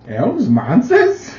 Elves? Monsters?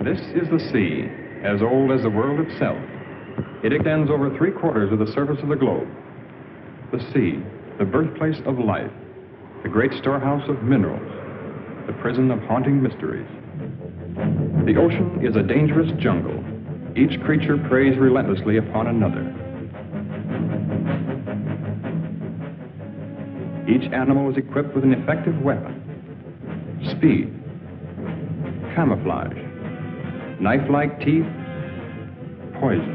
This is the sea, as old as the world itself. It extends over 3/4 of the surface of the globe. The sea, the birthplace of life, the great storehouse of minerals, the prison of haunting mysteries. The ocean is a dangerous jungle. Each creature preys relentlessly upon another. Each animal is equipped with an effective weapon: speed, camouflage, knife-like teeth, poison.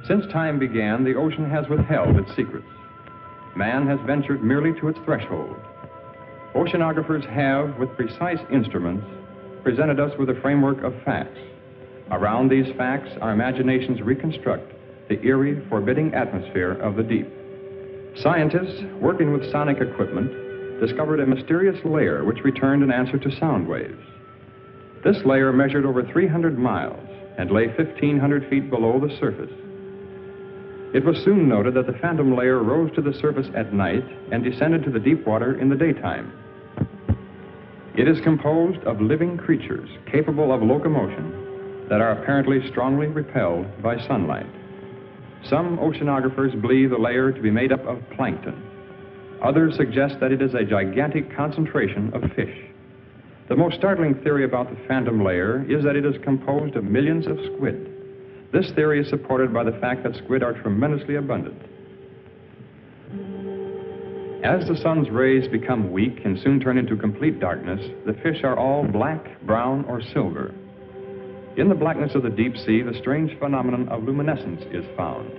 Since time began, the ocean has withheld its secrets. Man has ventured merely to its threshold. Oceanographers have, with precise instruments, presented us with a framework of facts. Around these facts, our imaginations reconstruct the eerie, forbidding atmosphere of the deep. Scientists, working with sonic equipment, discovered a mysterious layer which returned an answer to sound waves. This layer measured over 300 miles and lay 1,500 feet below the surface. It was soon noted that the phantom layer rose to the surface at night and descended to the deep water in the daytime. It is composed of living creatures capable of locomotion that are apparently strongly repelled by sunlight. Some oceanographers believe the layer to be made up of plankton. Others suggest that it is a gigantic concentration of fish. The most startling theory about the phantom layer is that it is composed of millions of squid. This theory is supported by the fact that squid are tremendously abundant. As the sun's rays become weak and soon turn into complete darkness, the fish are all black, brown, or silver. In the blackness of the deep sea, the strange phenomenon of luminescence is found.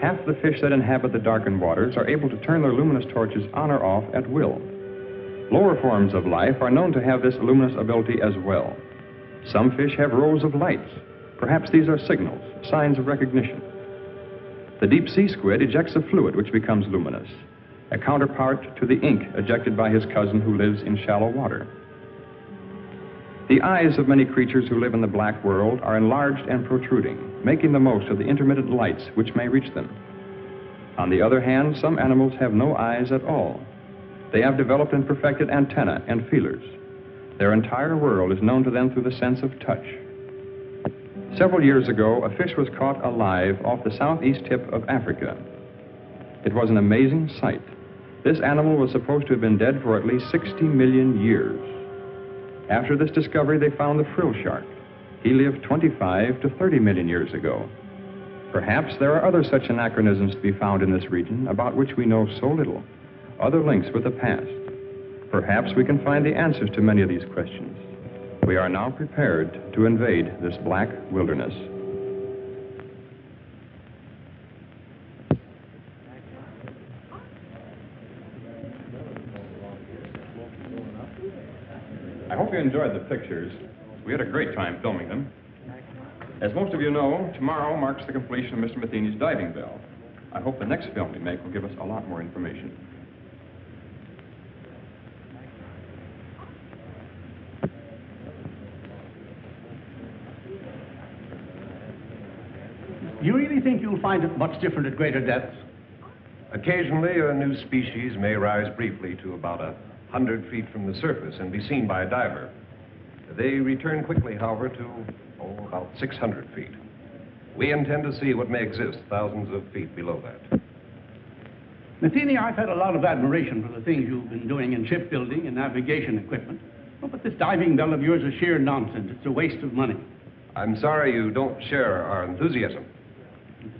Half the fish that inhabit the darkened waters are able to turn their luminous torches on or off at will. Lower forms of life are known to have this luminous ability as well. Some fish have rows of lights. Perhaps these are signals, signs of recognition. The deep sea squid ejects a fluid which becomes luminous, a counterpart to the ink ejected by his cousin who lives in shallow water. The eyes of many creatures who live in the black world are enlarged and protruding, making the most of the intermittent lights which may reach them. On the other hand, some animals have no eyes at all. They have developed and perfected antennae and feelers. Their entire world is known to them through the sense of touch. Several years ago, a fish was caught alive off the southeast tip of Africa. It was an amazing sight. This animal was supposed to have been dead for at least 60 million years. After this discovery, they found the frill shark. He lived 25 to 30 million years ago. Perhaps there are other such anachronisms to be found in this region about which we know so little, other links with the past. Perhaps we can find the answers to many of these questions. We are now prepared to invade this black wilderness. I hope you enjoyed the pictures. We had a great time filming them. As most of you know, tomorrow marks the completion of Mr. Matheny's diving bell. I hope the next film we make will give us a lot more information. You really think you'll find it much different at greater depths? Occasionally, a new species may rise briefly to about 100 feet from the surface and be seen by a diver. They return quickly, however, to about 600 feet. We intend to see what may exist thousands of feet below that. Matheny, I've had a lot of admiration for the things you've been doing in shipbuilding and navigation equipment. Oh, but this diving bell of yours is sheer nonsense. It's a waste of money. I'm sorry you don't share our enthusiasm.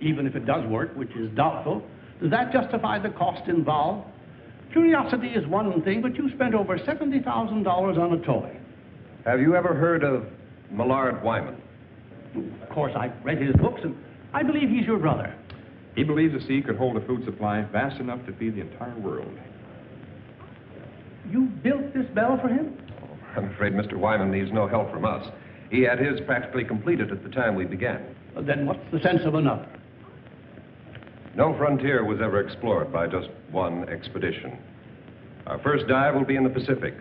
Even if it does work, which is doubtful, does that justify the cost involved? Curiosity is one thing, but you spent over $70,000 on a toy. Have you ever heard of Millard Wyman? Of course, I've read his books, and I believe he's your brother. He believes the sea could hold a food supply vast enough to feed the entire world. You built this bell for him? I'm afraid Mr. Wyman needs no help from us. He had his practically completed at the time we began. Well, then what's the sense of another? No frontier was ever explored by just one expedition. Our first dive will be in the Pacific.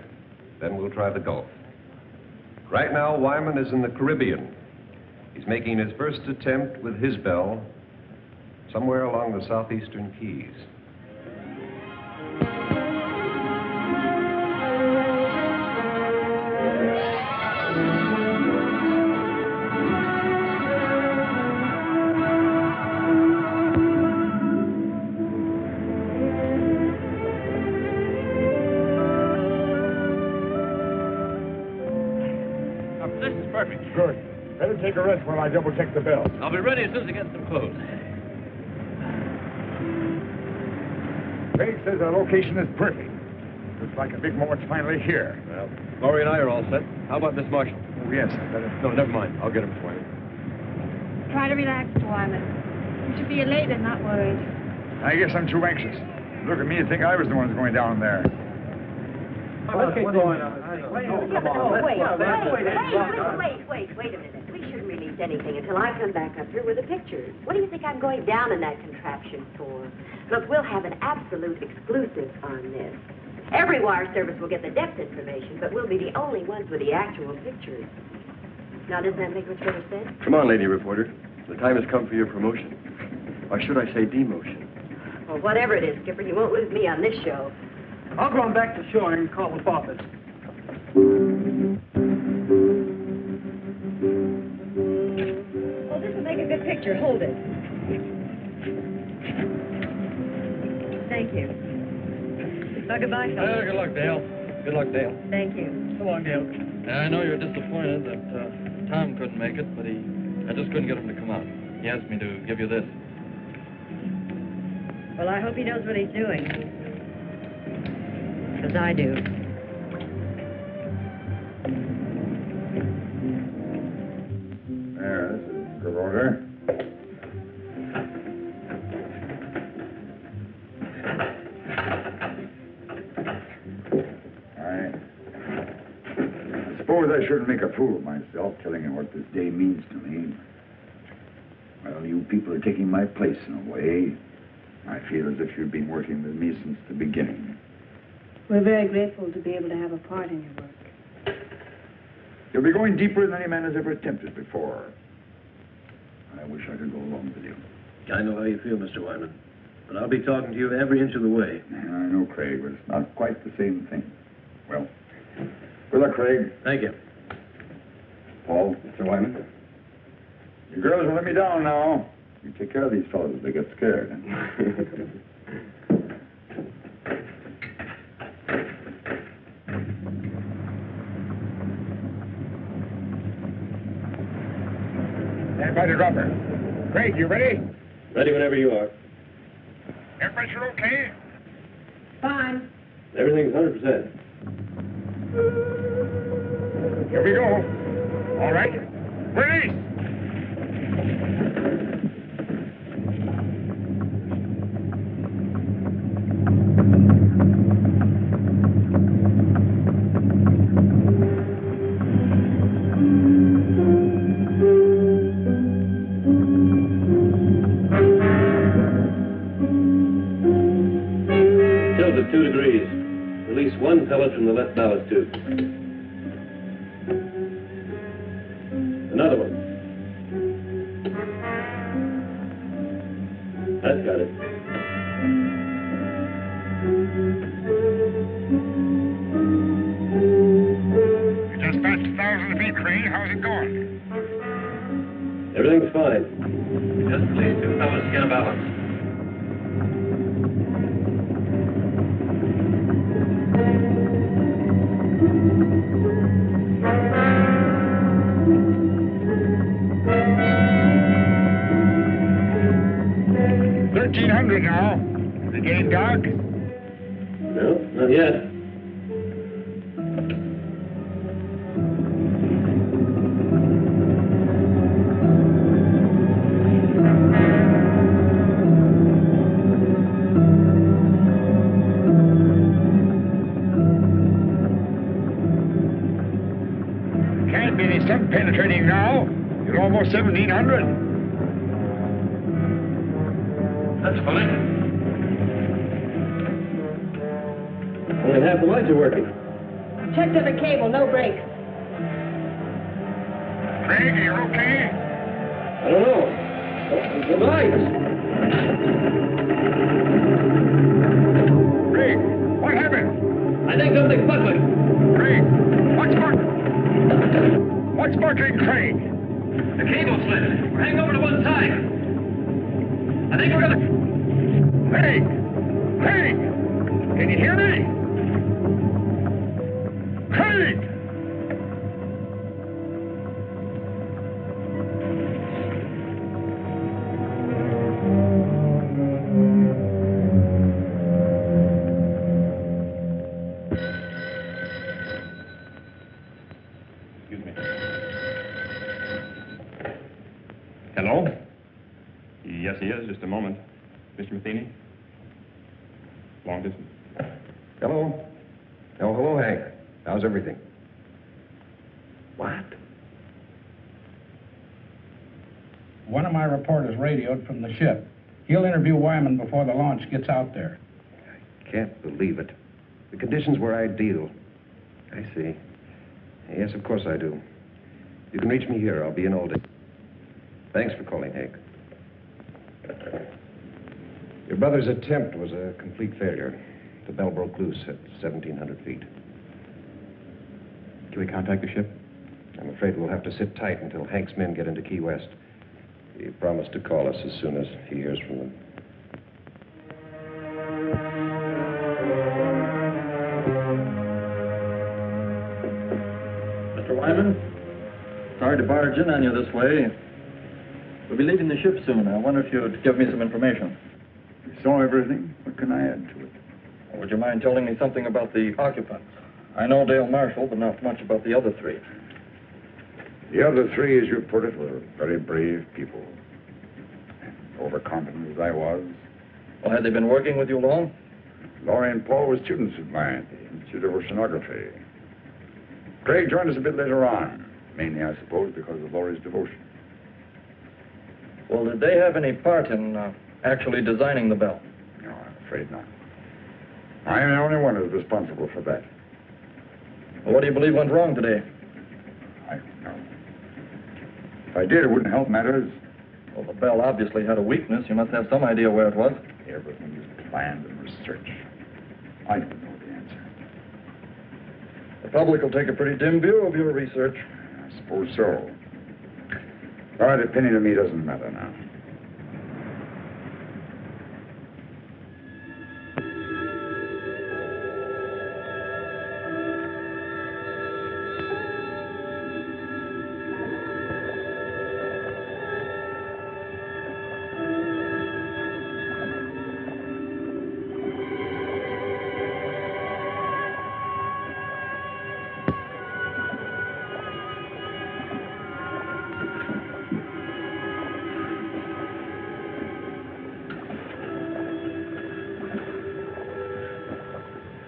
Then we'll try the Gulf. Right now, Wyman is in the Caribbean. He's making his first attempt with his bell somewhere along the southeastern Keys. This is perfect. Good. Better take a rest while I double-check the bell. I'll be ready as soon as I get some clothes. Craig says our location is perfect. Looks like a big moment's finally here. Well, Laurie and I are all set. How about Miss Marshall? Oh, yes, better. No, never mind. I'll get him for you. Try to relax, Mr. Wyman. You should be elated, not worried. I guess I'm too anxious. Look at me and think I was the one who's going down there. Let's get going on. Wait a minute. We shouldn't release anything until I come back up here with the pictures. What do you think I'm going down in that contraption for? Look, we'll have an absolute exclusive on this. Every wire service will get the depth information, but we'll be the only ones with the actual pictures. Now, doesn't that make much better sense? Come on, lady reporter. The time has come for your promotion. Or should I say demotion? Well, whatever it is, Skipper, you won't lose me on this show. I'll go on back to shore and call the office. Well, this will make a good picture. Hold it. Thank you. Well, goodbye, fellas. Good luck, Dale. Good luck, Dale. Thank you. So long, Dale. I know you're disappointed that Tom couldn't make it, but I just couldn't get him to come out. He asked me to give you this. Well, I hope he knows what he's doing. Because I do. There, this is good order. I suppose I shouldn't make a fool of myself telling you what this day means to me. Well, you people are taking my place in a way. I feel as if you've been working with me since the beginning. We're very grateful to be able to have a part in your work. You'll be going deeper than any man has ever attempted before. I wish I could go along with you. I know how you feel, Mr. Wyman. But I'll be talking to you every inch of the way. I know, Craig, but it's not quite the same thing. Well, good luck, Craig. Thank you. Paul. Mr. Wyman? You girls will let me down now. You take care of these fellows if they get scared. Stand by the dropper. Craig, you ready? Ready whenever you are. Air pressure okay? Fine. Everything's 100%. Here we go. All right. Release! Tilt at 2 degrees. Release 1 pellet from the left ballast tube. Another one. That's got it. You just passed 1,000 feet, Craig. How's it going? Everything's fine. Just release 2 pellets to get a balance. Now. Is it getting dark? No, not yet. Can't be any sun penetrating now. You're almost 1,700. That's funny. Only half the lights are working. Checked every cable, no brakes. Craig, are you okay? I don't know. The lights. Craig, what happened? I think something's buckling. Craig, what's sparkling, Craig? The cable slid. We're hanging over to one side. I think we're gonna... Craig! Craig! Can you hear me? Craig! Excuse me. Hello? Yes, he is. Just a moment. Mr. Matheny? Long distance. Hello? Oh, hello, Hank. How's everything? What? One of my reporters radioed from the ship. He'll interview Wyman before the launch gets out there. Can't believe it. The conditions were ideal. I see. Yes, of course I do. You can reach me here. I'll be in all day. Thanks for calling, Hank. Your brother's attempt was a complete failure. The bell broke loose at 1,700 feet. Can we contact the ship? I'm afraid we'll have to sit tight until Hank's men get into Key West. He promised to call us as soon as he hears from them. Mr. Wyman, sorry to barge in on you this way. We'll be leaving the ship soon. I wonder if you'd give me some information. You saw everything. What can I add to it? Would you mind telling me something about the occupants? I know Dale Marshall, but not much about the other 3. The other 3, as you put it, were very brave people. Overconfident as I was, Well, had they been working with you long? Laurie and Paul were students of mine at the Institute of Oceanography. Craig joined us a bit later on, mainly, I suppose, because of Laurie's devotion. Well, did they have any part in actually designing the bell? No, I'm afraid not. I am the only one who's responsible for that. Well, what do you believe went wrong today? I don't know. If I did, it wouldn't help matters. Well, the bell obviously had a weakness. You must have some idea where it was. Everything is planned and researched. I don't know the answer. The public will take a pretty dim view of your research. I suppose so. All right, opinion to me doesn't matter now.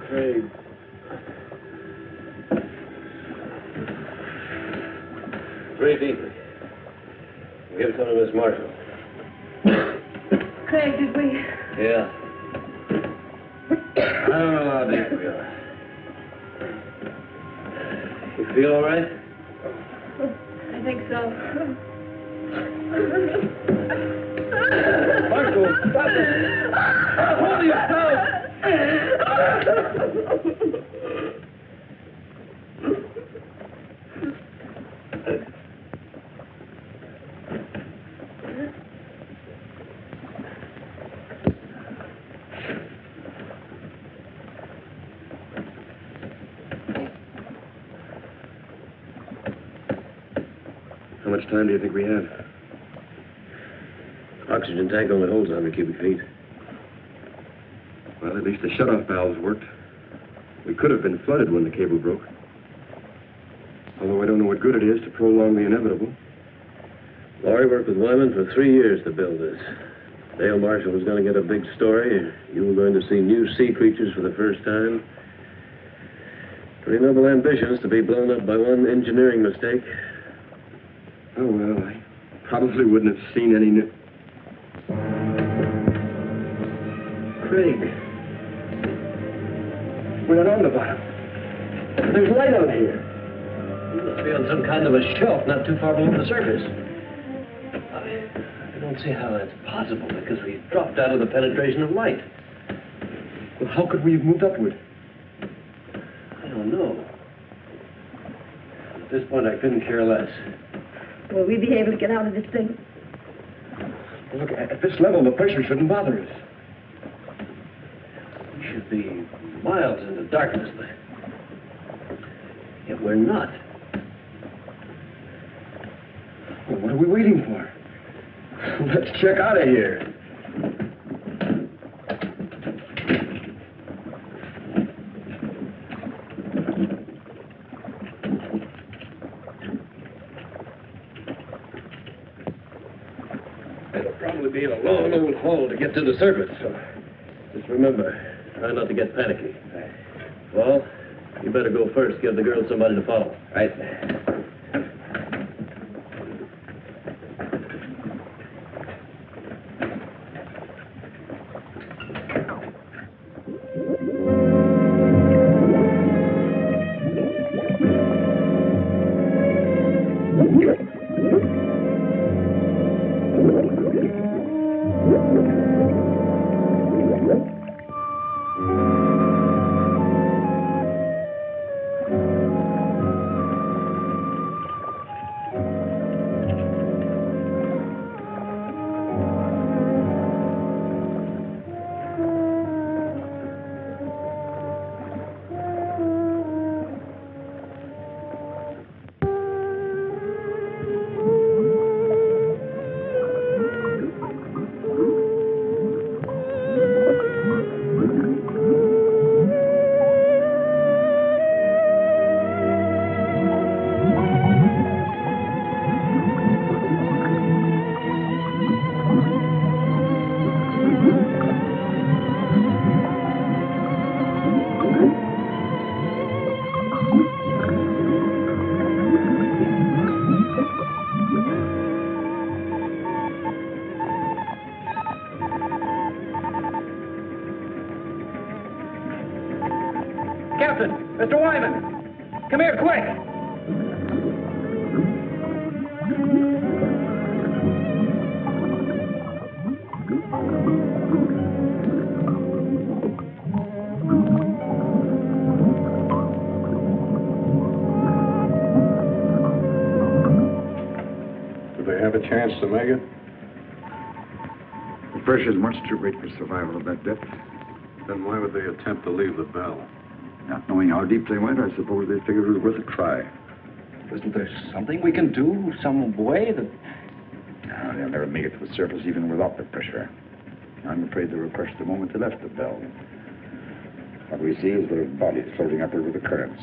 Craig. Great evening. Give some to Miss Marshall. Craig, did we? Yeah. I don't know how deep we are. You feel all right? I think so. Marshall, stop it! Hold yourself! How much time do you think we have? Oxygen tank only holds 100 cubic feet. Well, at least the shutoff valves worked. We could have been flooded when the cable broke. Although I don't know what good it is to prolong the inevitable. Laurie worked with Wyman for 3 years to build this. Dale Marshall was going to get a big story. You were going to see new sea creatures for the first time. Pretty noble ambitions to be blown up by one engineering mistake. Oh, well, I probably wouldn't have seen any new... Craig. We're not on the bottom. There's light out here. You must be on some kind of a shelf not too far below the surface. I don't see how that's possible, because we dropped out of the penetration of light. Well, how could we have moved upward? I don't know. At this point, I couldn't care less. Will we be able to get out of this thing? Well, look, at this level, the pressure shouldn't bother us. We should be miles into darkness, but yet we're not. Well, what are we waiting for? Let's check out of here. It'll probably be a long old haul to get to the surface, so just remember, try not to get panicky. Well, you better go first. Give the girl somebody to follow. Right. Johnson! Mr. Wyman! Come here, quick! Do they have a chance to make it? The pressure's much too great for survival at that depth. Then why would they attempt to leave the bell? Not knowing how deep they went, I suppose they figured it was worth a try. Isn't there something we can do? Some way that... No, they'll never make it to the surface even without the pressure. I'm afraid they were crushed the moment they left the bell. What we see is their bodies floating upward with the currents.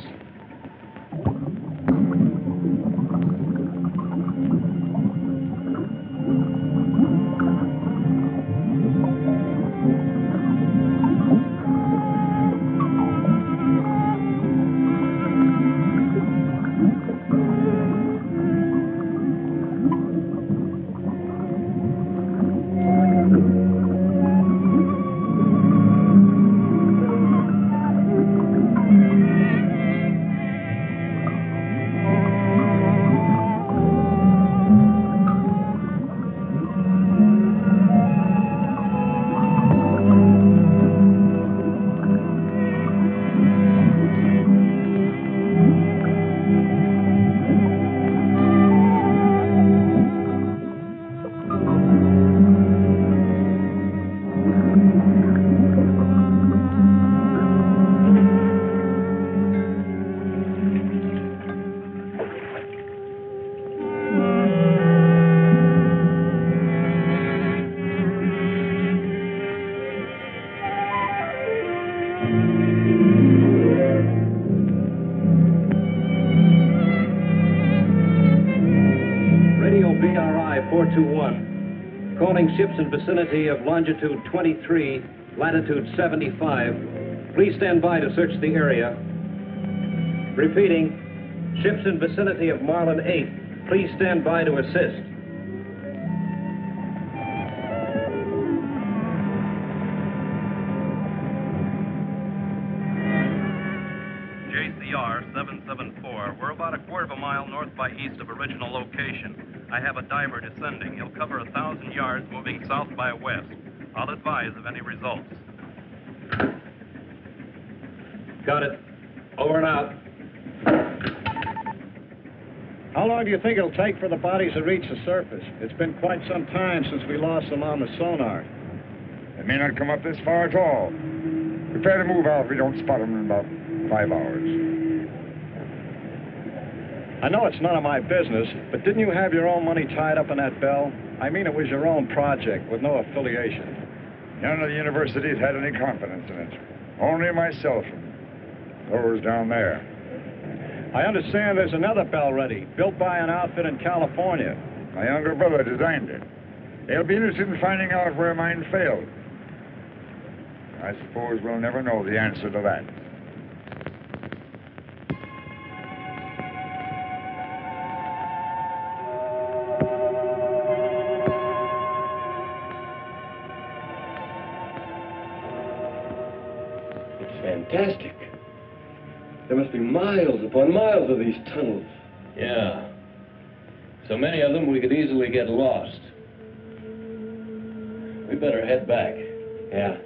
Calling ships in vicinity of longitude 23, latitude 75. Please stand by to search the area. Repeating, ships in vicinity of Marlin 8. Please stand by to assist. JCR 774. We're about a quarter of a mile north by east of original location. I have a diver descending. He'll cover 1,000 yards moving south by west. I'll advise of any results. Got it. Over and out. How long do you think it'll take for the bodies to reach the surface? It's been quite some time since we lost them on the sonar. They may not come up this far at all. Prepare to move out if we don't spot them in about 5 hours. I know it's none of my business, but didn't you have your own money tied up in that bell? I mean, it was your own project with no affiliation. None of the universities had any confidence in it. Only myself and those down there. I understand there's another bell ready, built by an outfit in California. My younger brother designed it. They'll be interested in finding out where mine failed. I suppose we'll never know the answer to that. Fantastic. There must be miles upon miles of these tunnels. Yeah. So many of them we could easily get lost. We better head back. Yeah.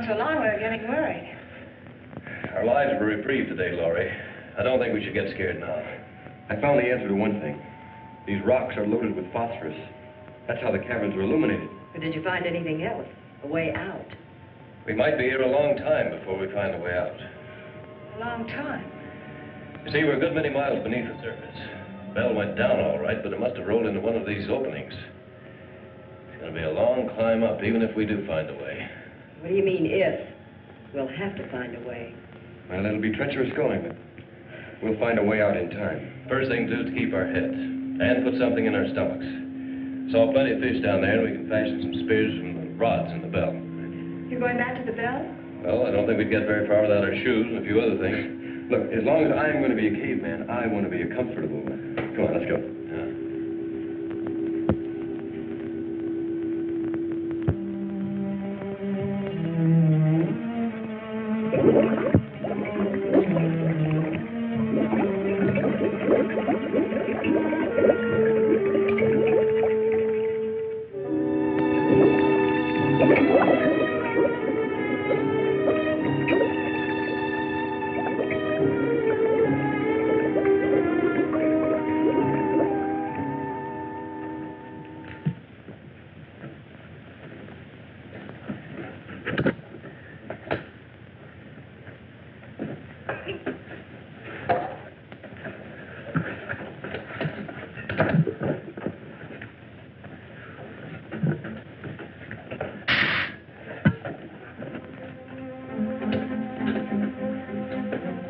So long, we're getting worried. Our lives were reprieved today, Laurie. I don't think we should get scared now. I found the answer to one thing. These rocks are loaded with phosphorus. That's how the caverns were illuminated. But did you find anything else? A way out? We might be here a long time before we find a way out. A long time. You see, we're a good many miles beneath the surface. Bell went down all right, but it must have rolled into one of these openings. It's going to be a long climb up, even if we do find a way. What do you mean, if? We'll have to find a way. Well, it'll be treacherous going, but we'll find a way out in time. First thing to do is to keep our heads and put something in our stomachs. Saw plenty of fish down there, and we can fashion some spears from the rods in the bell. You're going back to the bell? Well, I don't think we'd get very far without our shoes and a few other things. Look, as long as I'm going to be a caveman, I want to be a comfortable one. Come on, let's go.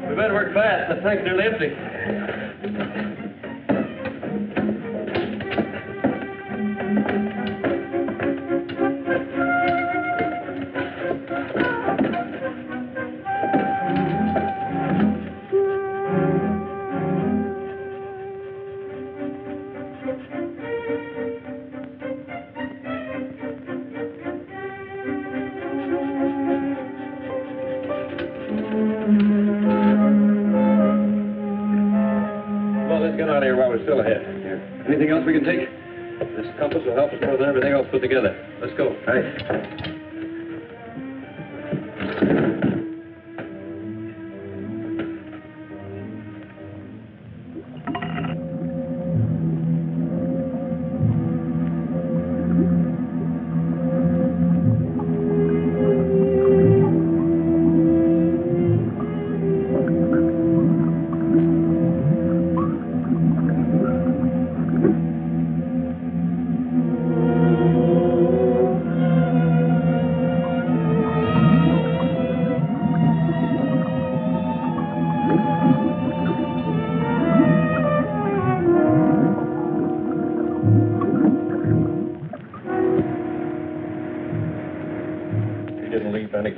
We better work fast. The tank's nearly empty. Still ahead. Here. Anything else we can take? This compass will help us more than everything else put together. Let's go. Right.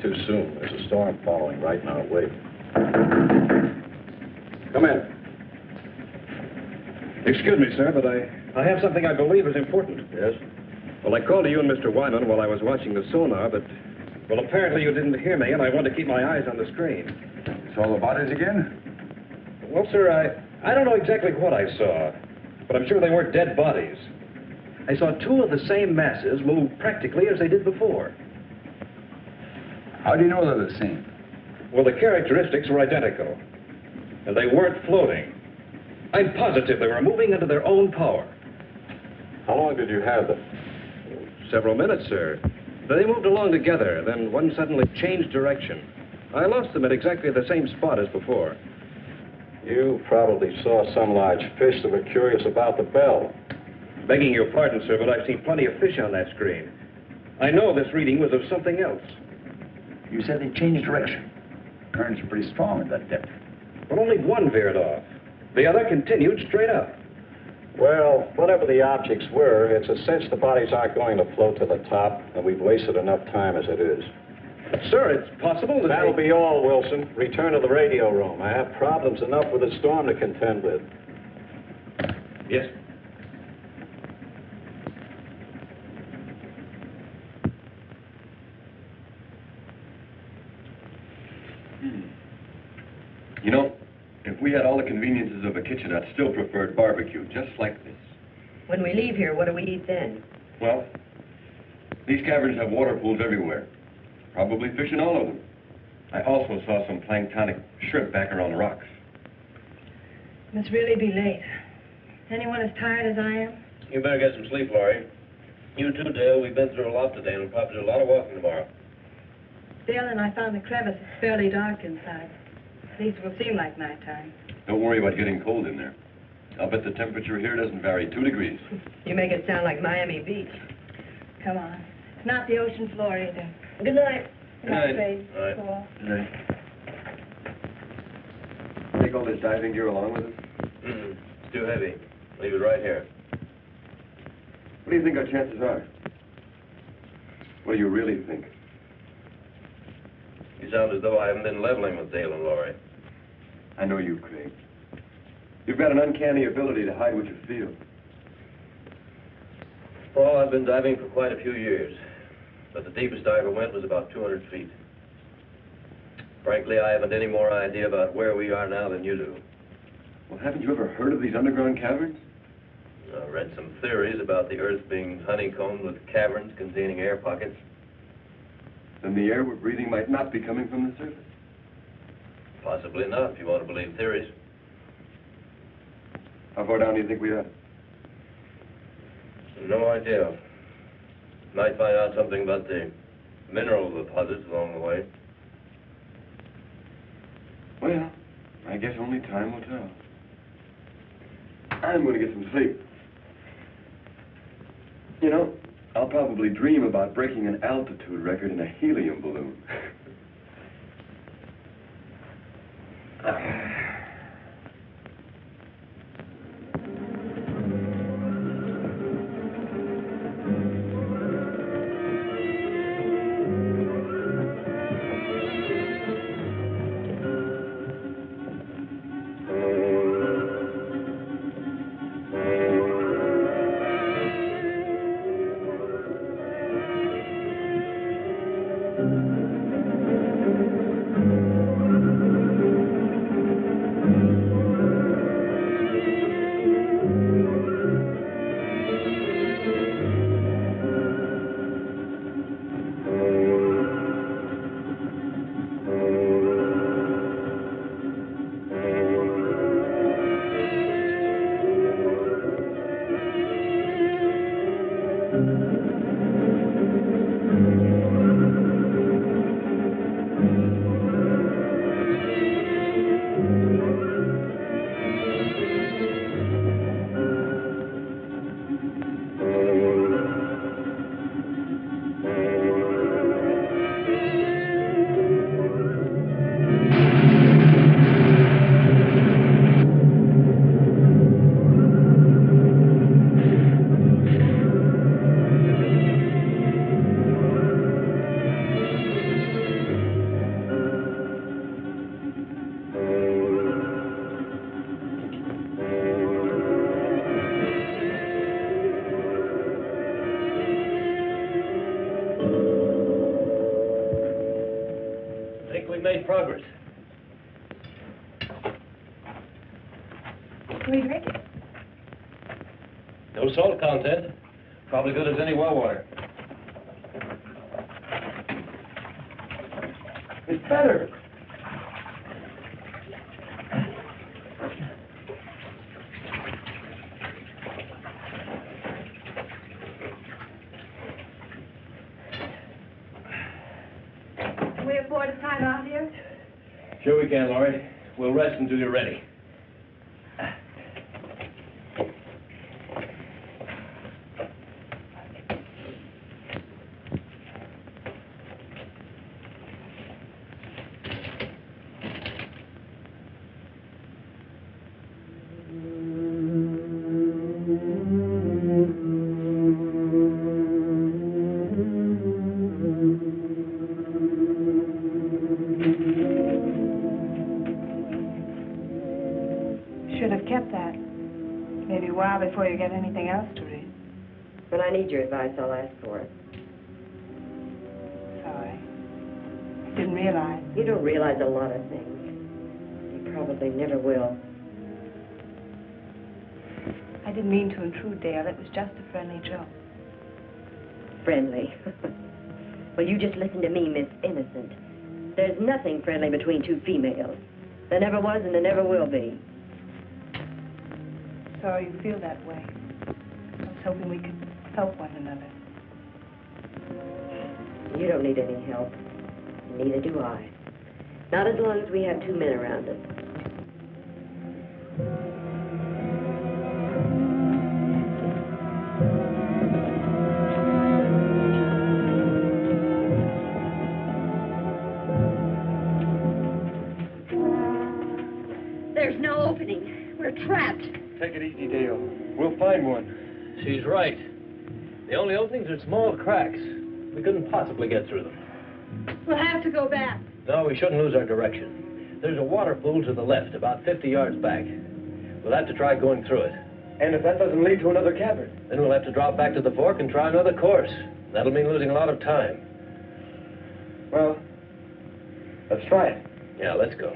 Too soon. There's a storm following right in our wake. Come in. Excuse me, sir, but I have something I believe is important. Yes? Well, I called to you and Mr. Wyman while I was watching the sonar, but... Well, apparently you didn't hear me, and I wanted to keep my eyes on the screen. It's all the bodies again? Well, sir, I don't know exactly what I saw, but I'm sure they weren't dead bodies. I saw two of the same masses move practically as they did before. How do you know they're the same? Well, the characteristics were identical, and they weren't floating. I'm positive they were moving under their own power. How long did you have them? Several minutes, sir. They moved along together, then one suddenly changed direction. I lost them at exactly the same spot as before. You probably saw some large fish that were curious about the bell. Begging your pardon, sir, but I've seen plenty of fish on that screen. I know this reading was of something else. You said they changed direction. Currents are pretty strong at that depth. But only one veered off. The other continued straight up. Well, whatever the objects were, it's a cinch the bodies aren't going to float to the top, and we've wasted enough time as it is. Sir, it's possible that That'll be all, Wilson. Return to the radio room. I have problems enough with the storm to contend with. Yes. You know, if we had all the conveniences of a kitchen, I'd still prefer barbecue, just like this. When we leave here, what do we eat then? Well, these caverns have water pools everywhere. Probably fish in all of them. I also saw some planktonic shrimp back around the rocks. Must really be late. Anyone as tired as I am? You better get some sleep, Laurie. You too, Dale. We've been through a lot today, and we'll probably do a lot of walking tomorrow. Dale and I found the crevice. It's fairly dark inside. At least it will seem like nighttime. Don't worry about getting cold in there. I'll bet the temperature here doesn't vary 2 degrees. You make it sound like Miami Beach. Come on. It's not the ocean floor either. Good night. Good night, Fade. All right. Cool. Good night. Take all this diving gear along with us? It's too heavy. Leave it right here. What do you think our chances are? What do you really think? sound as though I haven't been leveling with Dale and Laurie. I know you, Craig. You've got an uncanny ability to hide what you feel. Paul, I've been diving for quite a few years, but the deepest I ever went was about 200 feet. Frankly, I haven't any more idea about where we are now than you do. Well, haven't you ever heard of these underground caverns? I've read some theories about the Earth being honeycombed with caverns containing air pockets. Then the air we're breathing might not be coming from the surface. Possibly not, if you want to believe theories. How far down do you think we are? No idea. Might find out something about the mineral deposits along the way. Well, I guess only time will tell. I'm going to get some sleep. You know, I'll probably dream about breaking an altitude record in a helium balloon. Progress. What do you drink it? No salt content. Probably good as any well water. It's better. Can we afford a time out here? Sure we can, Laurie. We'll rest until you're ready. Before you get anything else to read. When I need your advice, I'll ask for it. Sorry. I didn't realize. You don't realize a lot of things. You probably never will. I didn't mean to intrude, Dale. It was just a friendly joke. Friendly? Well, you just listen to me, Miss Innocent. There's nothing friendly between two females. There never was and there never will be. Sorry you feel that way. I was hoping we could help one another. You don't need any help. Neither do I. Not as long as we have two men around us. There's no opening. We're trapped. Take it easy, Dale. We'll find one. She's right. The only openings are small cracks. We couldn't possibly get through them. We'll have to go back. No, we shouldn't lose our direction. There's a water pool to the left, about 50 yards back. We'll have to try going through it. And if that doesn't lead to another cavern? Then we'll have to drop back to the fork and try another course. That'll mean losing a lot of time. Well, let's try it. Yeah, let's go.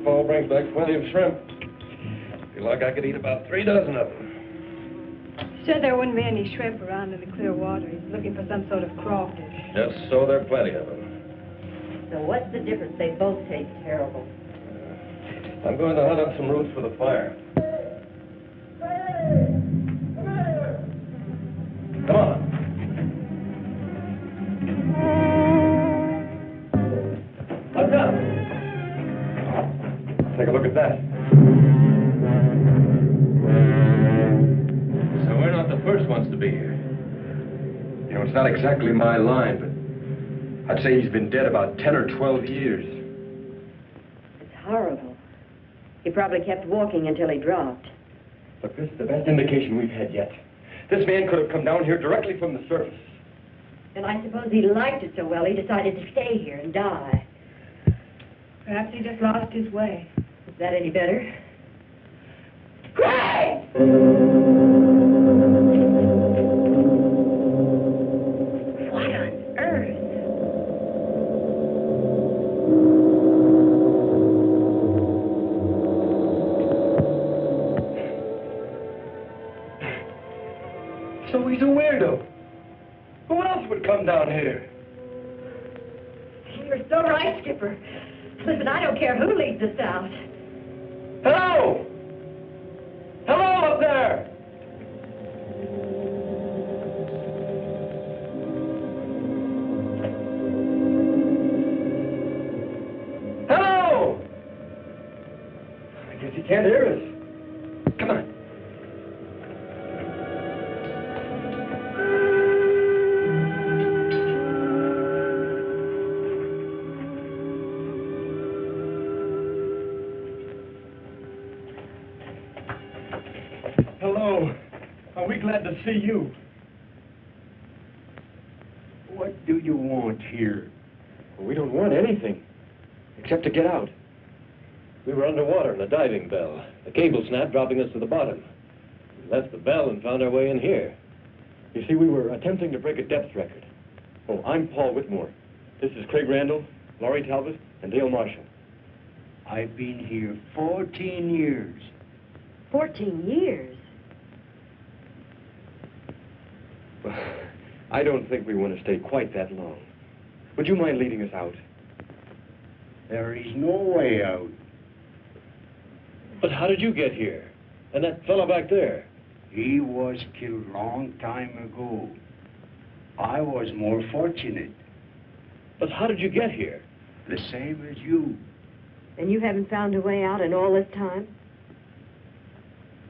Fall brings back plenty of shrimp. Feel like I could eat about 3 dozen of them. Said there wouldn't be any shrimp around in the clear water. He's looking for some sort of crawfish. Just so there are plenty of them. So what's the difference? They both taste terrible. I'm going to hunt up some roots for the fire. Come on. Look up. Take a look at that. So we're not the first ones to be here. You know, it's not exactly my line, but I'd say he's been dead about 10 or 12 years. It's horrible. He probably kept walking until he dropped. Look, this is the best indication we've had yet. This man could have come down here directly from the surface. And I suppose he liked it so well he decided to stay here and die. Perhaps he just lost his way. Is that any better? Craig! What on earth? So he's a weirdo. Who else would come down here? You're so right, Skipper. Listen, I don't care who leads us out. Hello! Hello up there! Hello! I guess he can't hear us. Come on. Hello. Are we glad to see you? What do you want here? Well, we don't want anything, except to get out. We were underwater in a diving bell. The cable snapped, dropping us to the bottom. We left the bell and found our way in here. You see, we were attempting to break a depth record. Oh, I'm Paul Whitmore. This is Craig Randall, Laurie Talbot, and Dale Marshall. I've been here 14 years. 14 years? Well, I don't think we want to stay quite that long. Would you mind leading us out? There is no way out. But how did you get here? And that fellow back there? He was killed long time ago. I was more fortunate. But how did you get here? The same as you. And you haven't found a way out in all this time?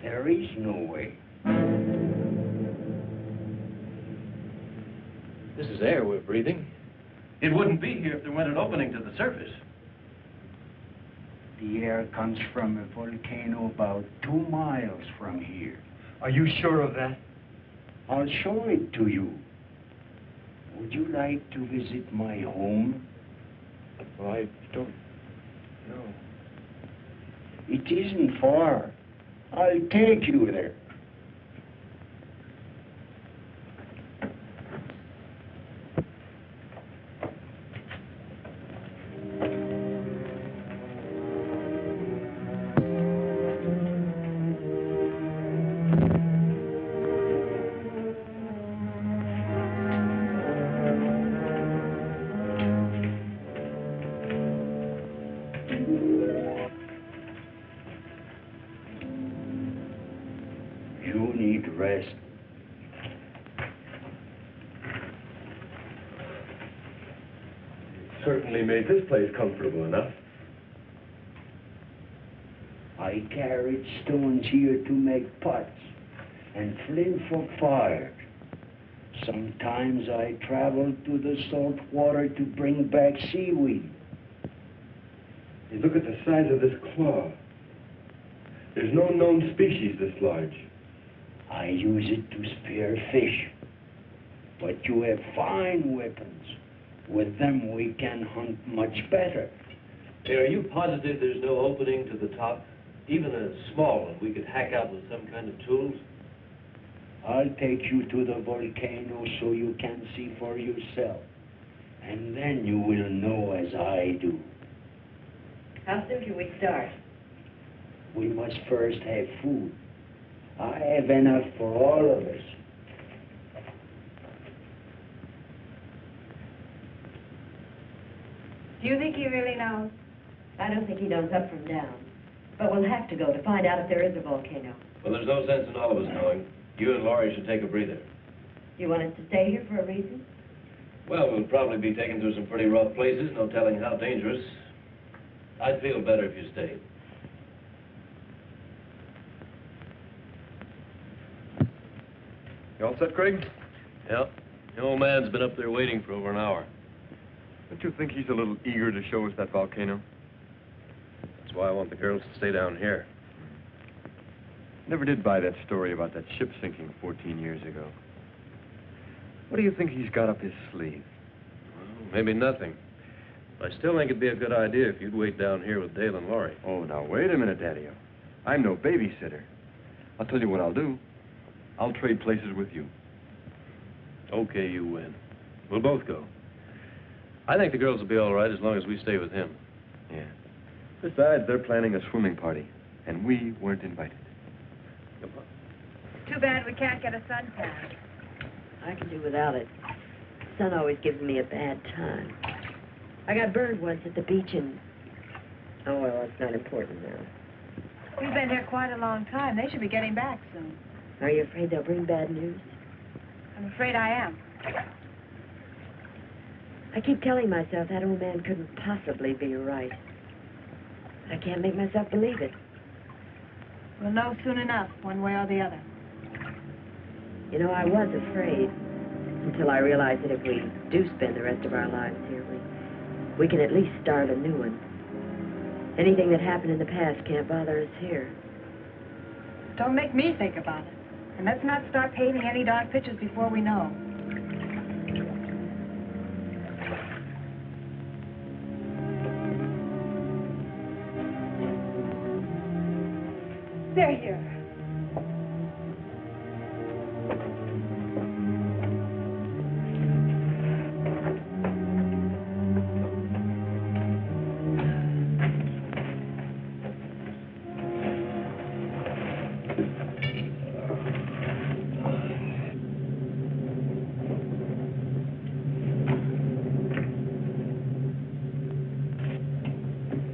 There is no way. This is air we're breathing. It wouldn't be here if there weren't an opening to the surface. The air comes from a volcano about 2 miles from here. Are you sure of that? I'll show it to you. Would you like to visit my home? Well, I don't know. It isn't far. I'll take you there. certainly made this place comfortable enough. I carried stones here to make pots and flint for fire. Sometimes I traveled to the salt water to bring back seaweed. You look at the size of this claw. There's no known species this large. I use it to spear fish. But you have fine weapons. With them we can hunt much better. Hey, are you positive there's no opening to the top? Even a small one we could hack out with some kind of tools? I'll take you to the volcano so you can see for yourself. And then you will know as I do. How soon can we start? We must first have food. I have enough for all of us. Do you think he really knows? I don't think he knows up from down. But we'll have to go to find out if there is a volcano. Well, there's no sense in all of us knowing. You and Laurie should take a breather. You want us to stay here for a reason? Well, we'll probably be taken through some pretty rough places, no telling how dangerous. I'd feel better if you stayed. You all set, Craig? Yep. The old man's been up there waiting for over an hour. Don't you think he's a little eager to show us that volcano? That's why I want the girls to stay down here. Never did buy that story about that ship sinking 14 years ago. What do you think he's got up his sleeve? Well, maybe nothing. I still think it'd be a good idea if you'd wait down here with Dale and Laurie. Oh, now, wait a minute, Daddy-O. I'm no babysitter. I'll tell you what I'll do. I'll trade places with you. Okay, you win. We'll both go. I think the girls will be all right as long as we stay with him. Yeah. Besides, they're planning a swimming party, and we weren't invited. Come on. Too bad we can't get a suntan. I can do without it. The sun always gives me a bad time. I got burned once at the beach and... Oh, well, that's not important now. We've been here quite a long time. They should be getting back soon. Are you afraid they'll bring bad news? I'm afraid I am. I keep telling myself that old man couldn't possibly be right. I can't make myself believe it. We'll know soon enough, one way or the other. You know, I was afraid until I realized that if we do spend the rest of our lives here, we can at least start a new one. Anything that happened in the past can't bother us here. Don't make me think about it. And let's not start painting any dark pictures before we know. They're here.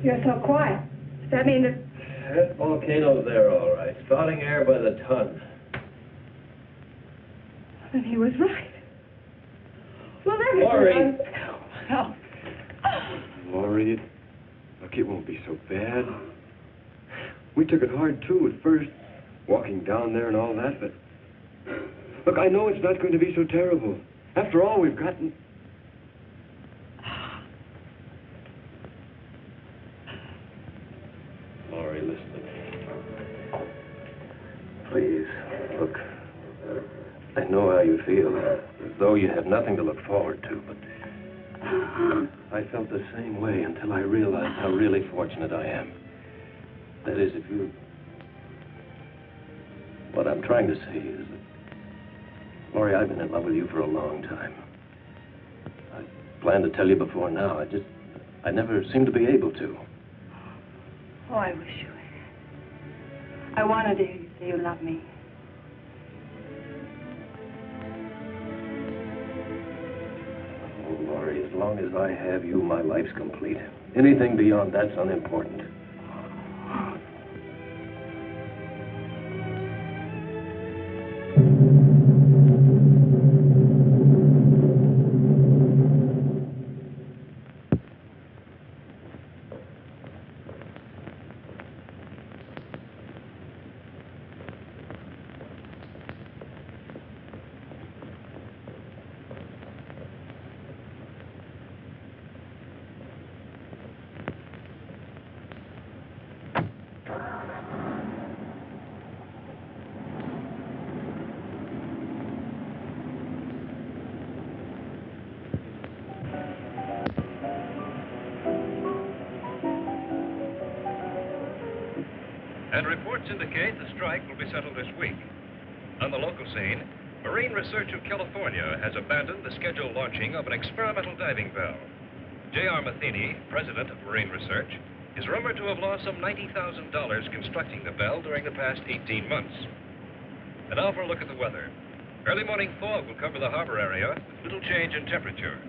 You're so quiet. Does that mean that... That volcano's there, all right. Spouting air by the ton. Then he was right. Well, then... Laurie! Oh. Laurie, look, it won't be so bad. We took it hard, too, at first, walking down there and all that, but... Look, I know it's not going to be so terrible. After all, we've gotten... Laurie, listen to me. Please, look, I know how you feel, as though you have nothing to look forward to, but I felt the same way until I realized how really fortunate I am. That is, if you... What I'm trying to say is that, Laurie, I've been in love with you for a long time. I planned to tell you before now. I never seemed to be able to. Oh, I wish you had. I wanted to hear you say you love me. Oh, Laurie, as long as I have you, my life's complete. Anything beyond that's unimportant. And reports indicate the strike will be settled this week. On the local scene, Marine Research of California has abandoned the scheduled launching of an experimental diving bell. J.R. Matheny, president of Marine Research, is rumored to have lost some $90,000 constructing the bell during the past 18 months. And now for a look at the weather. Early morning fog will cover the harbor area with little change in temperature.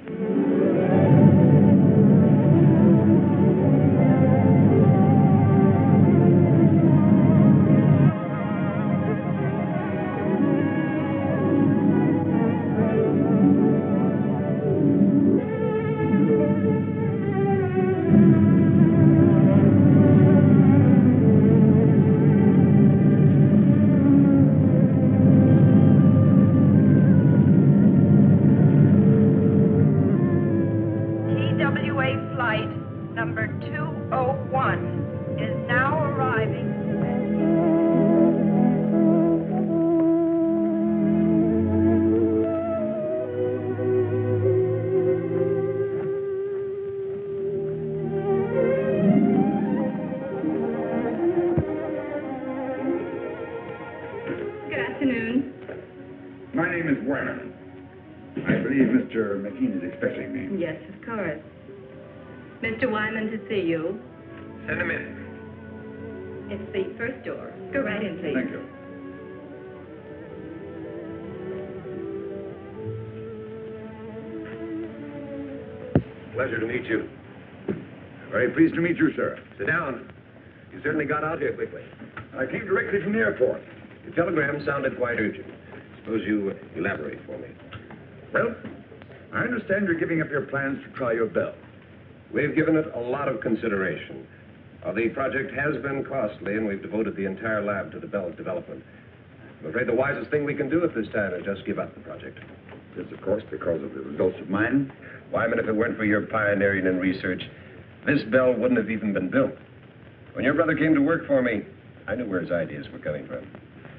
Mr. Wyman to see you. Send him in. It's the first door. Go right in, please. Thank you. Pleasure to meet you. Very pleased to meet you, sir. Sit down. You certainly got out here quickly. I came directly from the airport. Your telegram sounded quite urgent. Suppose you elaborate for me. Well, I understand you're giving up your plans to try your bell. We've given it a lot of consideration. The project has been costly, and we've devoted the entire lab to the bell's development. I'm afraid the wisest thing we can do at this time is just give up the project. This, of course, because of the results of mine. Wyman, if it weren't for your pioneering in research, this bell wouldn't have even been built. When your brother came to work for me, I knew where his ideas were coming from.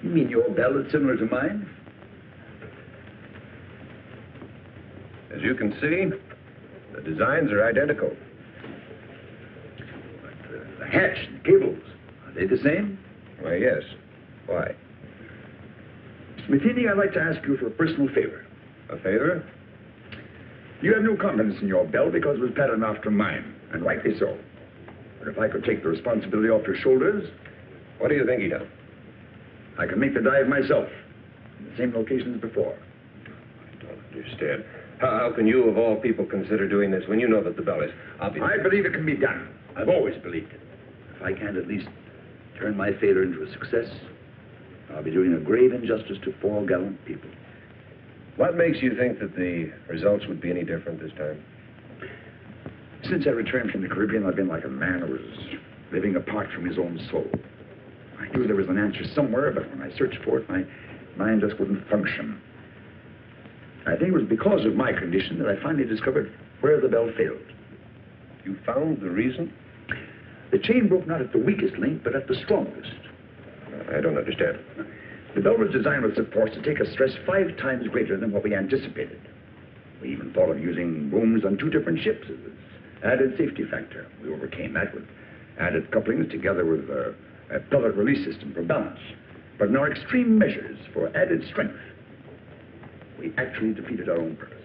You mean your bell is similar to mine? As you can see, the designs are identical. But the hatch and the cables, are they the same? Why, yes. Why? Mr. Matheny, I'd like to ask you for a personal favor. A favor? You have no confidence in your bell because it was patterned after mine, and rightly so. But if I could take the responsibility off your shoulders... What do you think he'd have? I can make the dive myself, in the same location as before. I don't understand. How can you, of all people, consider doing this when you know that the bell is obvious? I believe it can be done. I've always believed it. If I can't at least turn my failure into a success, I'll be doing a grave injustice to 4 gallant people. What makes you think that the results would be any different this time? Since I returned from the Caribbean, I've been like a man who was living apart from his own soul. I knew there was an answer somewhere, but when I searched for it, my mind just wouldn't function. I think it was because of my condition that I finally discovered where the bell failed. You found the reason? The chain broke not at the weakest link, but at the strongest. I don't understand. The bell was designed with supports to take a stress 5 times greater than what we anticipated. We even thought of using booms on 2 different ships as an added safety factor. We overcame that with added couplings together with a pellet release system for balance. But in our extreme measures for added strength, we actually defeated our own purpose.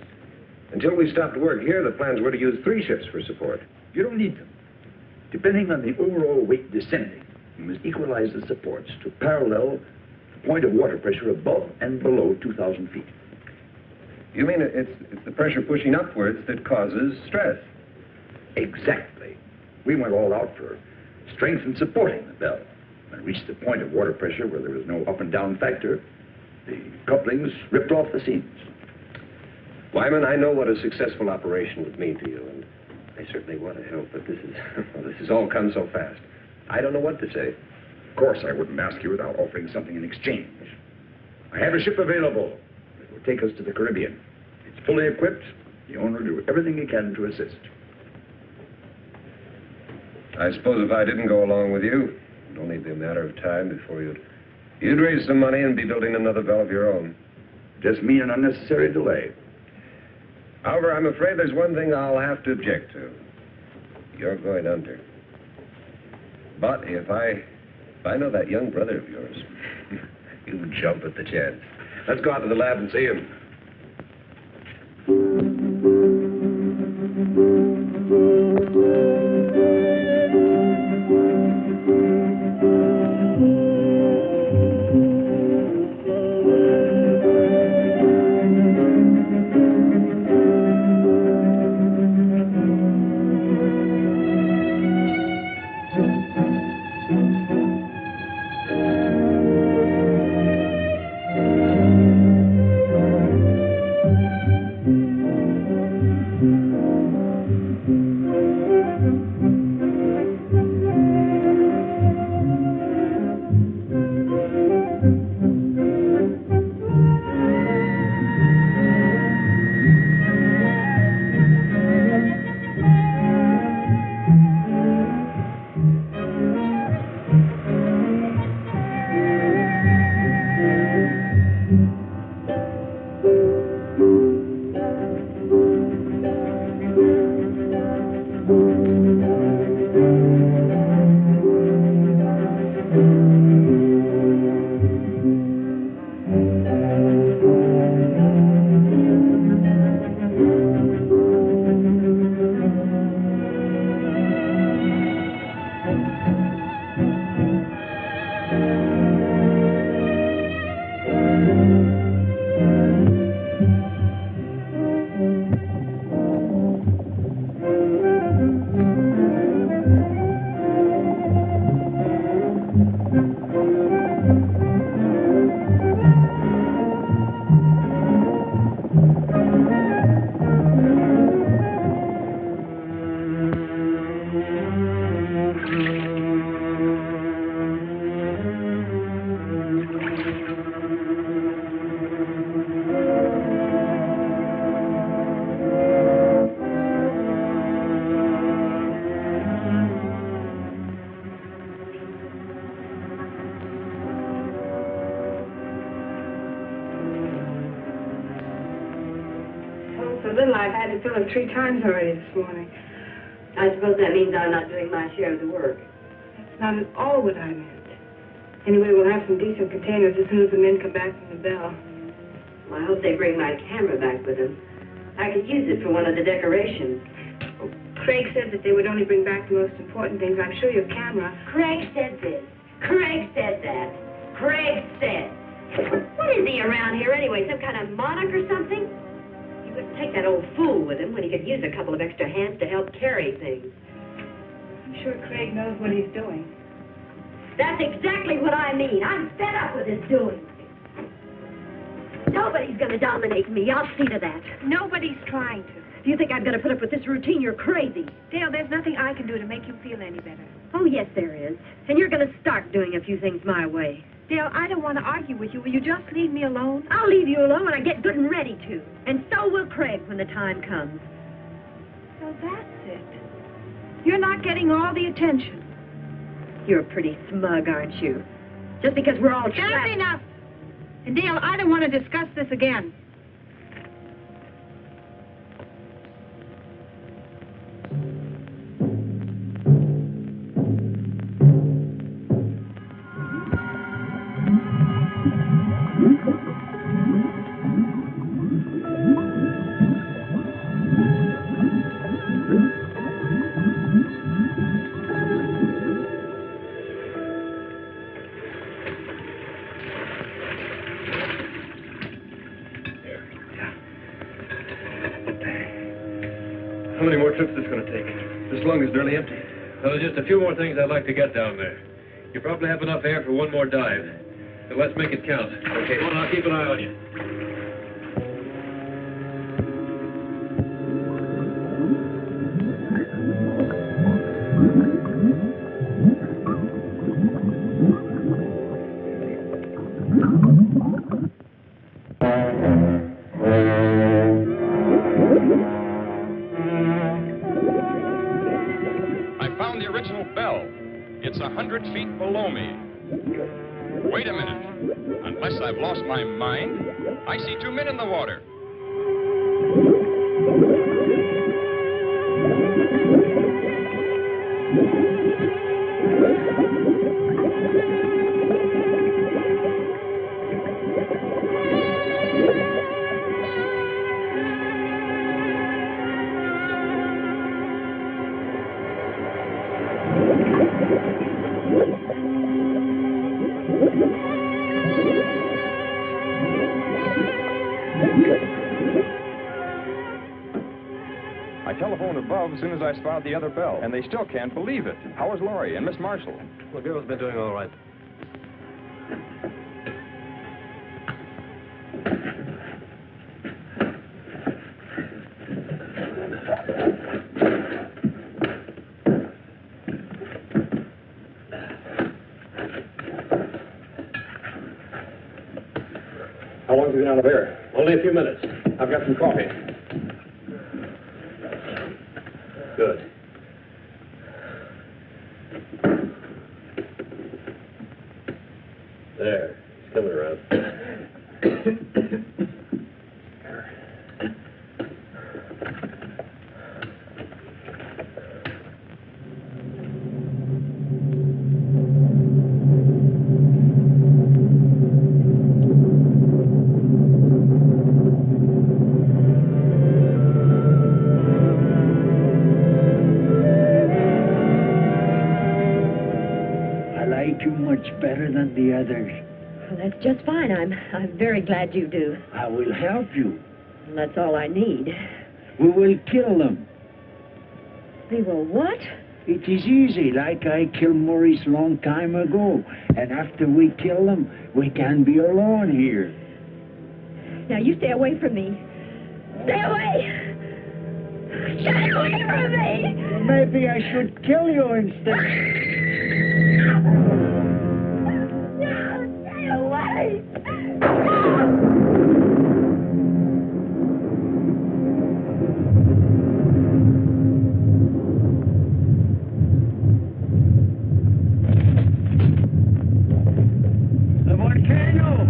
Until we stopped work here, the plans were to use 3 ships for support. You don't need them. Depending on the overall weight descending, you must equalize the supports to parallel the point of water pressure above and below 2,000 feet. You mean it's the pressure pushing upwards that causes stress? Exactly. We went all out for strength and supporting the bell. When it reached the point of water pressure where there was no up and down factor, the couplings ripped off the seams. Wyman, I know what a successful operation would mean to you, and I certainly want to help, but this has all come so fast. I don't know what to say. Of course, I wouldn't ask you without offering something in exchange. I have a ship available that will take us to the Caribbean. It's fully equipped. The owner will do everything he can to assist. I suppose if I didn't go along with you, it'd only be a matter of time before you'd raise some money and be building another bell of your own. Just mean an unnecessary delay. However, I'm afraid there's one thing I'll have to object to. You're going under. But if I If I know that young brother of yours, he'll jump at the chance. Let's go out to the lab and see him. I've had to fill it 3 times already this morning. I suppose that means I'm not doing my share of the work. That's not at all what I meant. Anyway, we'll have some decent containers as soon as the men come back from the bell. Well, I hope they bring my camera back with them. I could use it for one of the decorations. Well, Craig said that they would only bring back the most important things. I'm sure your camera... Craig said this. Craig said that. Craig said. What is he around here anyway? Some kind of monarch or something? He wouldn't take that old fool with him when he could use a couple of extra hands to help carry things. I'm sure Craig knows what he's doing. That's exactly what I mean. I'm fed up with his doing. Nobody's going to dominate me. I'll see to that. Nobody's trying to. If you think I'm going to put up with this routine, you're crazy. Dale, there's nothing I can do to make you feel any better. Oh, yes, there is. And you're going to start doing a few things my way. Dale, I don't want to argue with you. Will you just leave me alone? I'll leave you alone when I get good and ready to. And so will Craig when the time comes. So that's it. You're not getting all the attention. You're pretty smug, aren't you? Just because we're all trapped. That's enough. And Dale, I don't want to discuss this again. How many more trips is this going to take? This lung is nearly empty. Well, there's just a few more things I'd like to get down there. You probably have enough air for one more dive. So let's make it count. Okay, well, I'll keep an eye on you. It's 100 feet below me. Wait a minute. Unless I've lost my mind, I see 2 men in the water. I telephoned above as soon as I spotted the other bell, and they still can't believe it. How is Laurie and Miss Marshall? The girl's been doing all right. How long have you been out of there? Only a few minutes. I've got some coffee. Good. There. He's coming around. Better than the others. Well, that's just fine. I'm very glad you do. I will help you. And that's all I need. We will kill them. We will what? It is easy, like I killed Maurice long time ago. And after we kill them, we can be alone here. Now you stay away from me. Stay away! Stay away from me! Maybe I should kill you instead. Away! The volcano!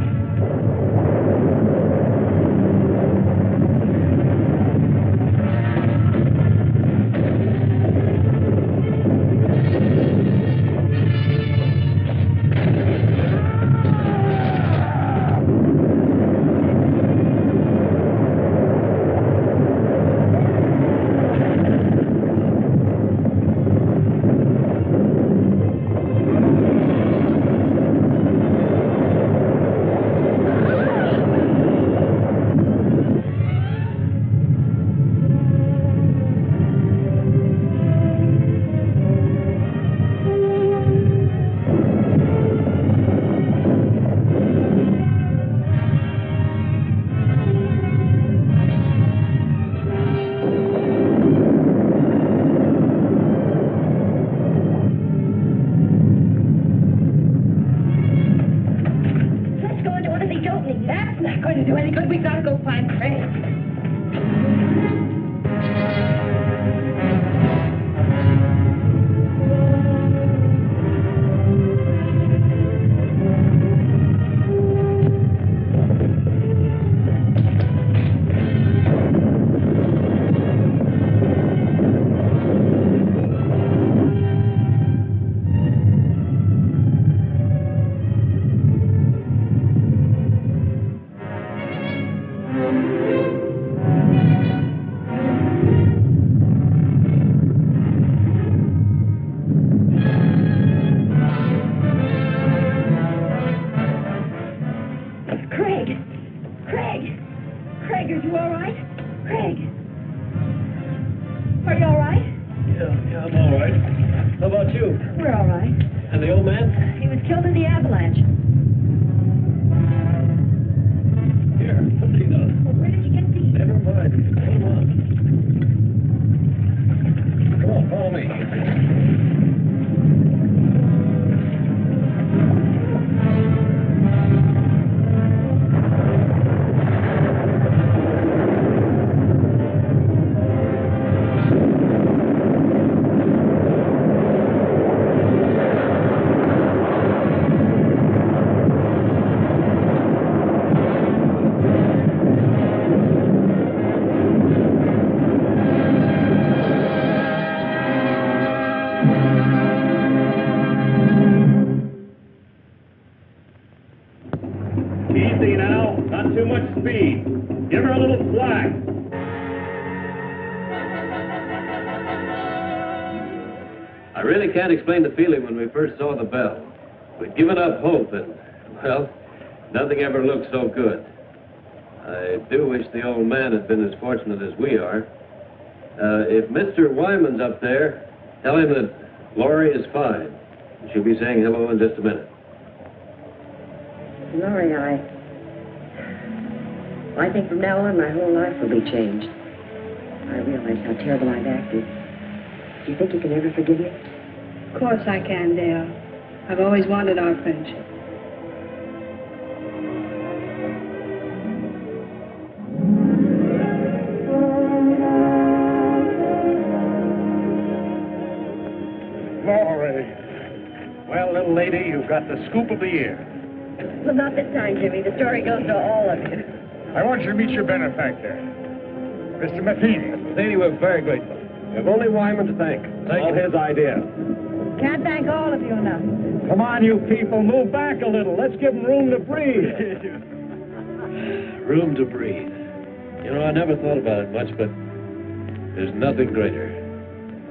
really can't explain the feeling when we first saw the bell. We'd given up hope, and, well, nothing ever looked so good. I do wish the old man had been as fortunate as we are. If Mr. Wyman's up there, tell him that Laurie is fine. She'll be saying hello in just a minute. Laurie, I think from now on my whole life will be changed. I realize how terrible I've acted. Do you think you can ever forgive me? Of course I can, Dale. I've always wanted our friendship. Laurie. Well, little lady, you've got the scoop of the year. Well, not this time, Jimmy. The story goes to all of you. I want you to meet your benefactor, Mr. Matheny. Mr. Matheny, we're very grateful. We have only Wyman to thank. It's all his idea. Can't thank all of you enough. Come on, you people, move back a little. Let's give them room to breathe. Room to breathe. You know, I never thought about it much, but there's nothing greater.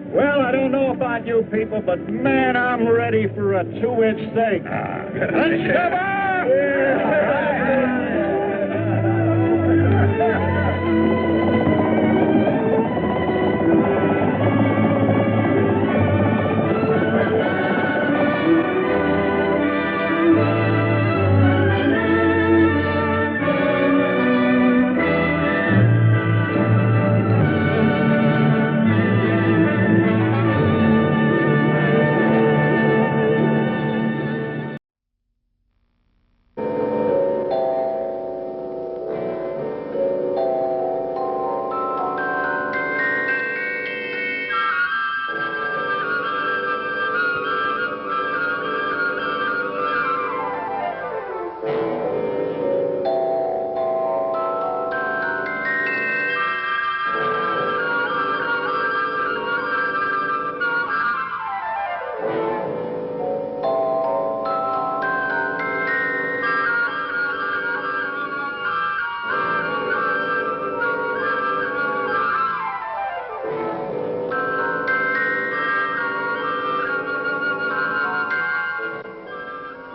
Well, I don't know about you people, but man, I'm ready for a 2-inch steak. Let's come on!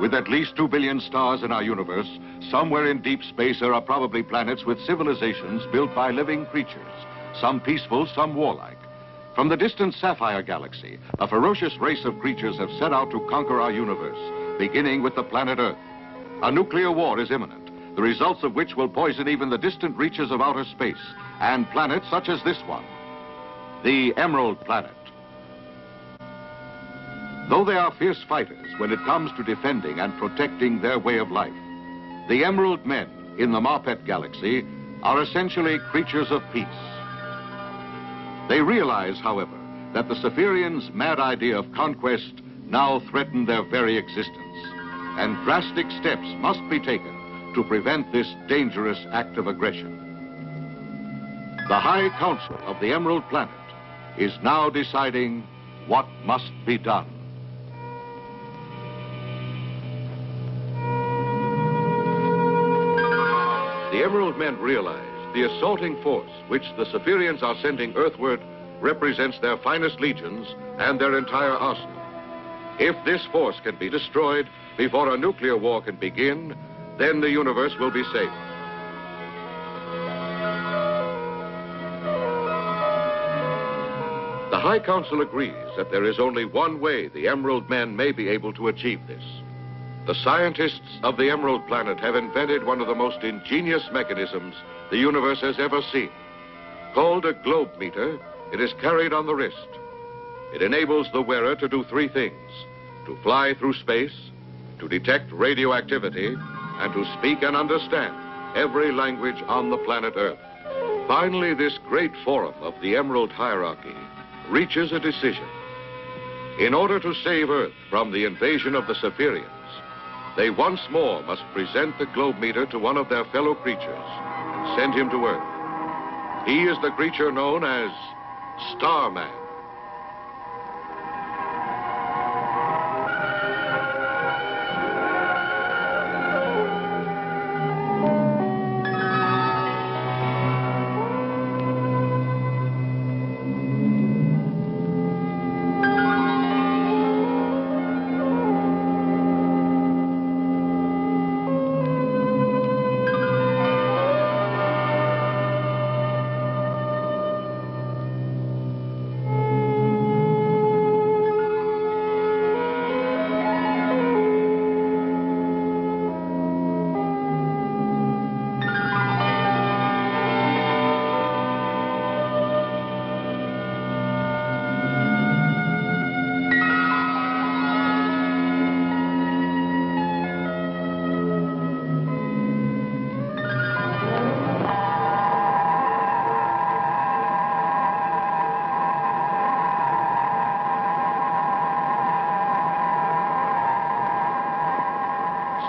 With at least 2 billion stars in our universe, somewhere in deep space there are probably planets with civilizations built by living creatures, some peaceful, some warlike. From the distant Sapphire galaxy, a ferocious race of creatures have set out to conquer our universe, beginning with the planet Earth. A nuclear war is imminent, the results of which will poison even the distant reaches of outer space, and planets such as this one, the Emerald Planet. Though they are fierce fighters when it comes to defending and protecting their way of life, the Emerald Men in the Marpet Galaxy are essentially creatures of peace. They realize, however, that the Cephirians' mad idea of conquest now threaten their very existence, and drastic steps must be taken to prevent this dangerous act of aggression. The High Council of the Emerald Planet is now deciding what must be done. The Emerald Men realize the assaulting force which the Cephirians are sending earthward represents their finest legions and their entire arsenal. If this force can be destroyed before a nuclear war can begin, then the universe will be safe. The High Council agrees that there is only one way the Emerald Men may be able to achieve this. The scientists of the Emerald Planet have invented one of the most ingenious mechanisms the universe has ever seen. Called a globe meter, it is carried on the wrist. It enables the wearer to do three things: to fly through space, to detect radioactivity, and to speak and understand every language on the planet Earth. Finally, this great forum of the Emerald Hierarchy reaches a decision. In order to save Earth from the invasion of the Cephirians, they once more must present the globe meter to one of their fellow creatures and send him to Earth. He is the creature known as Starman.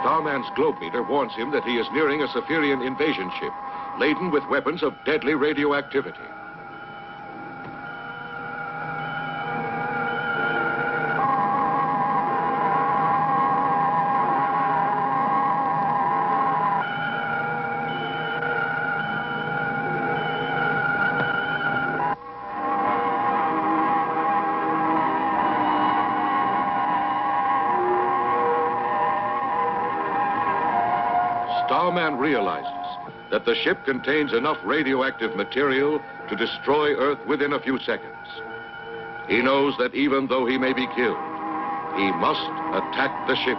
Starman's globe meter warns him that he is nearing a Cypherian invasion ship, laden with weapons of deadly radioactivity. Starman realizes that the ship contains enough radioactive material to destroy Earth within a few seconds. He knows that even though he may be killed, he must attack the ship.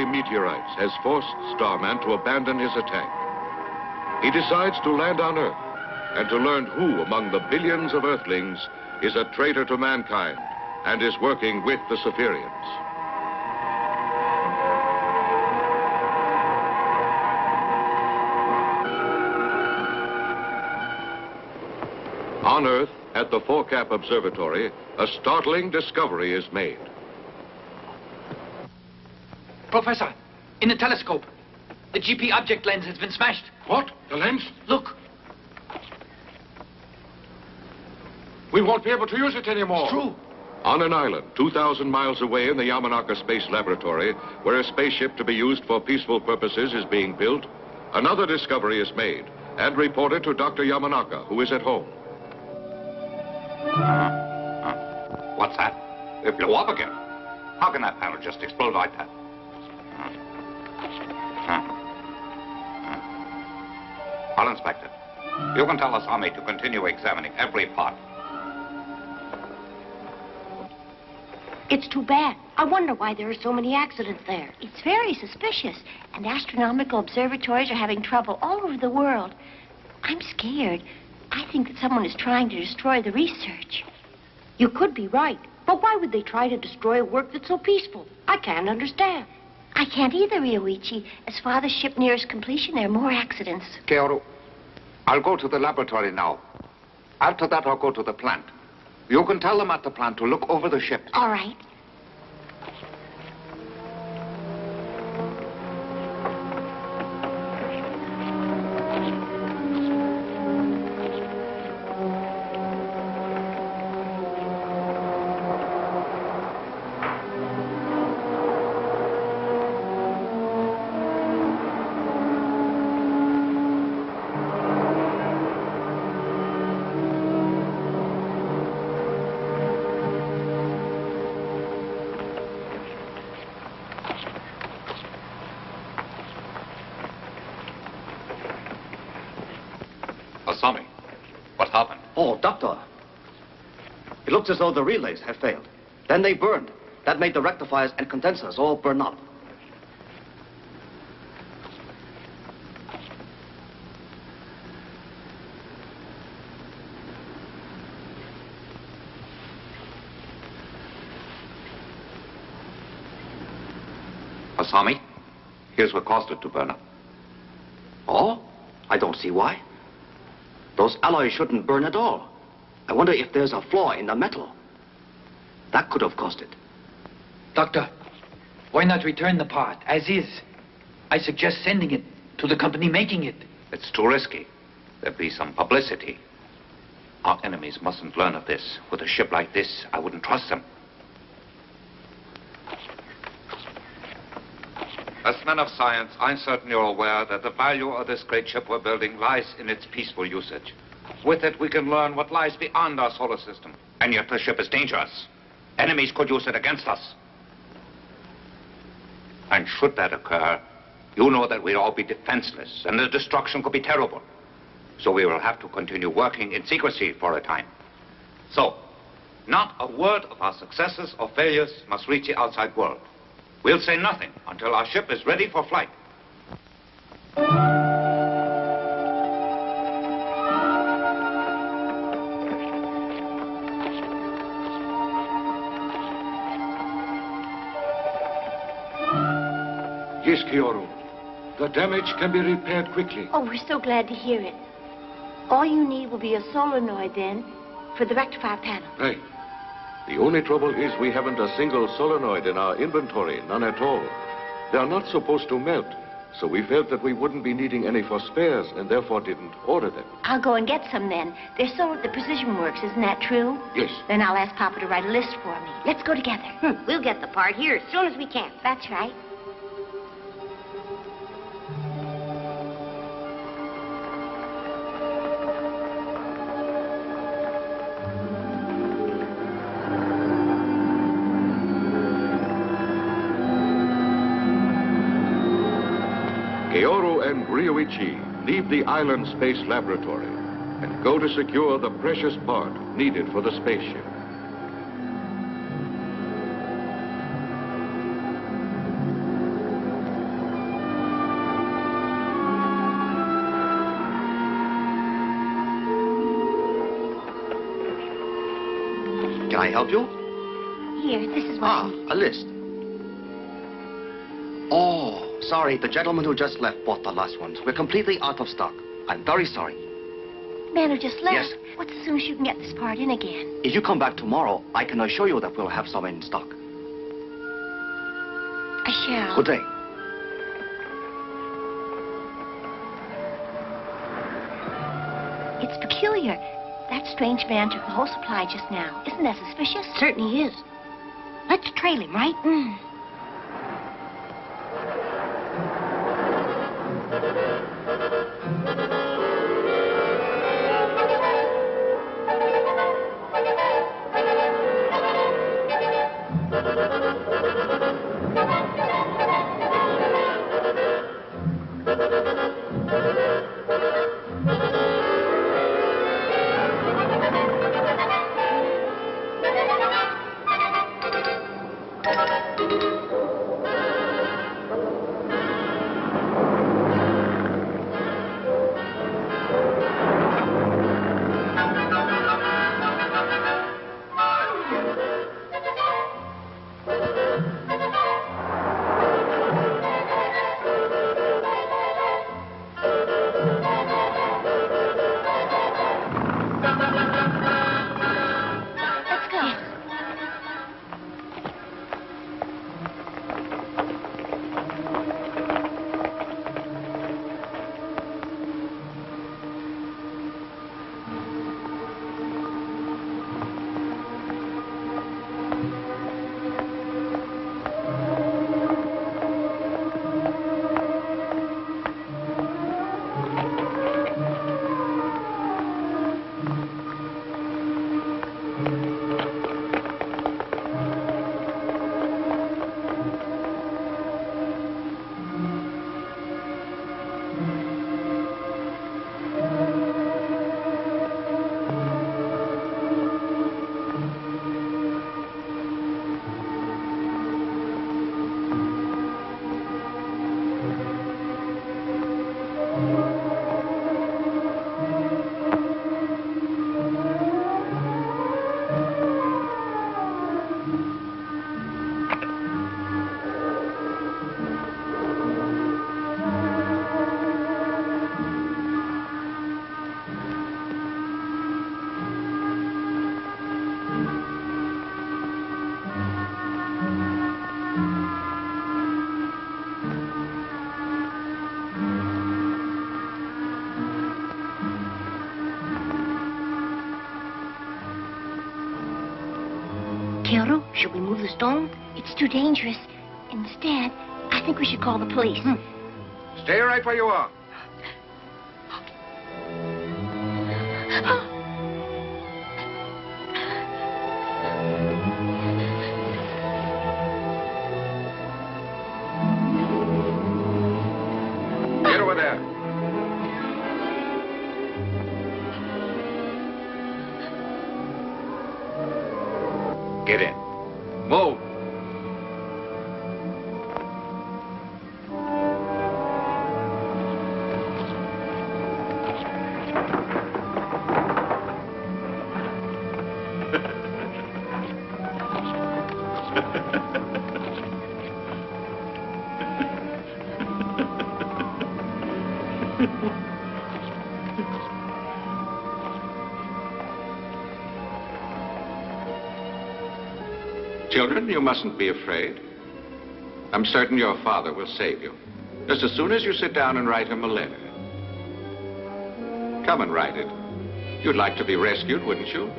Meteorites has forced Starman to abandon his attack. He decides to land on Earth and to learn who among the billions of Earthlings is a traitor to mankind and is working with the Cypherians. On Earth, at the Forecap Observatory, a startling discovery is made. Professor, in the telescope, the GP object lens has been smashed. What? The lens? Look. We won't be able to use it anymore. It's true. On an island 2,000 miles away in the Yamanaka Space Laboratory, where a spaceship to be used for peaceful purposes is being built, another discovery is made and reported to Dr. Yamanaka, who is at home. What's that? It blew up again. How can that panel just explode like that? I'll inspect it. You can tell Asami to continue examining every part. It's too bad. I wonder why there are so many accidents there. It's very suspicious, and astronomical observatories are having trouble all over the world. I'm scared. I think that someone is trying to destroy the research. You could be right, but why would they try to destroy a work that's so peaceful? I can't understand. I can't either, Ryoichi. As Father's ship nears completion, there are more accidents. Keoru, I'll go to the laboratory now. After that, I'll go to the plant. You can tell them at the plant to look over the ship. All right. Asami, what happened? Oh, Doctor. It looks as though the relays have failed. Then they burned. That made the rectifiers and condensers all burn up. saw me? Here's what caused it to burn up. Oh? I don't see why. Those alloys shouldn't burn at all. I wonder if there's a flaw in the metal. That could have caused it. Doctor, why not return the part as is? I suggest sending it to the company making it. It's too risky. There'd be some publicity. Our enemies mustn't learn of this. With a ship like this, I wouldn't trust them. As men of science, I'm certain you're aware that the value of this great ship we're building lies in its peaceful usage. With it, we can learn what lies beyond our solar system. And yet the ship is dangerous. Enemies could use it against us. And should that occur, you know that we'd all be defenseless, and the destruction could be terrible. So we will have to continue working in secrecy for a time. So, not a word of our successes or failures must reach the outside world. We'll say nothing until our ship is ready for flight. Yes, Kyoru. The damage can be repaired quickly. Oh, we're so glad to hear it. All you need will be a solenoid then for the rectifier panel. Right. The only trouble is we haven't a single solenoid in our inventory, none at all. They are not supposed to melt, so we felt that we wouldn't be needing any for spares and therefore didn't order them. I'll go and get some then. They're sold at the Precision Works, isn't that true? Yes. Then I'll ask Papa to write a list for me. Let's go together. We'll get the part here as soon as we can. That's right. Kyoru and Ryuichi leave the island space laboratory and go to secure the precious part needed for the spaceship. Can I help you? Here, this is what I need. A list. Oh, sorry. The gentleman who just left bought the last ones. We're completely out of stock. I'm very sorry. Man who just left? Yes. What's as soon as you can get this part in again? If you come back tomorrow, I can assure you that we'll have some in stock. I shall. Good day. It's peculiar. That strange man took the whole supply just now. Isn't that suspicious? Certainly is. Let's trail him, right? Vaquero, should we move the stone? It's too dangerous. Instead, I think we should call the police. Stay right where you are. Get over there. Get in. Move. Children, you mustn't be afraid. I'm certain your father will save you. Just as soon as you sit down and write him a letter. Come and write it. You'd like to be rescued, wouldn't you?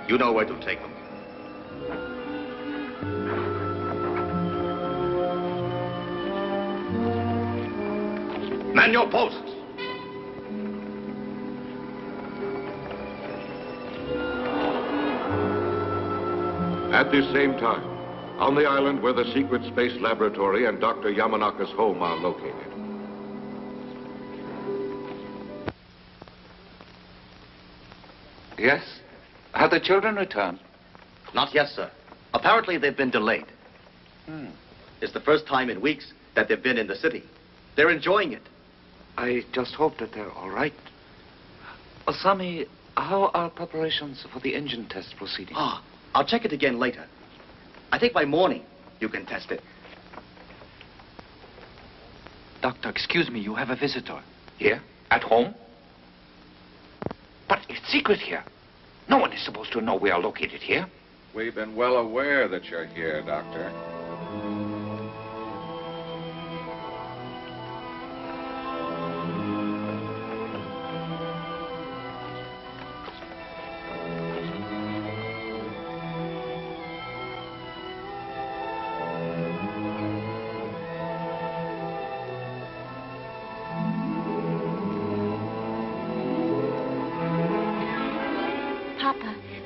You know where to take them. Man your posts. At this same time, on the island where the secret space laboratory and Dr. Yamanaka's home are located. Yes? Have the children returned? Not yet, sir. Apparently, they've been delayed. It's the first time in weeks that they've been in the city. They're enjoying it. I just hope that they're all right. Osami, how are preparations for the engine test proceeding? Ah, I'll check it again later. I think by morning you can test it. Doctor, excuse me, you have a visitor. Here? At home? But it's secret here. No one is supposed to know we are located here. We've been well aware that you're here, Doctor.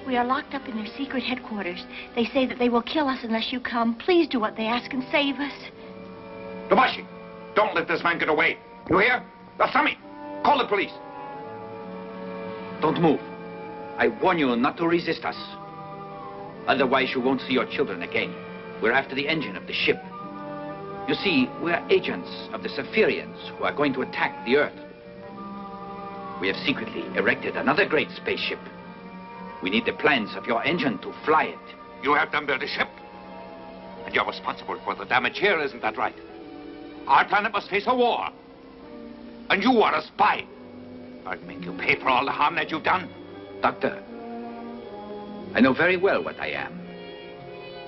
We are locked up in their secret headquarters. They say that they will kill us unless you come. Please do what they ask and save us. Tomashi, don't let this man get away. You hear? Asami, call the police. Don't move. I warn you not to resist us. Otherwise, you won't see your children again. We're after the engine of the ship. You see, we're agents of the Cephirians who are going to attack the Earth. We have secretly erected another great spaceship. We need the plans of your engine to fly it. You have them build a ship. And you're responsible for the damage here, isn't that right? Our planet must face a war. And you are a spy. I'll make you pay for all the harm that you've done. Doctor, I know very well what I am.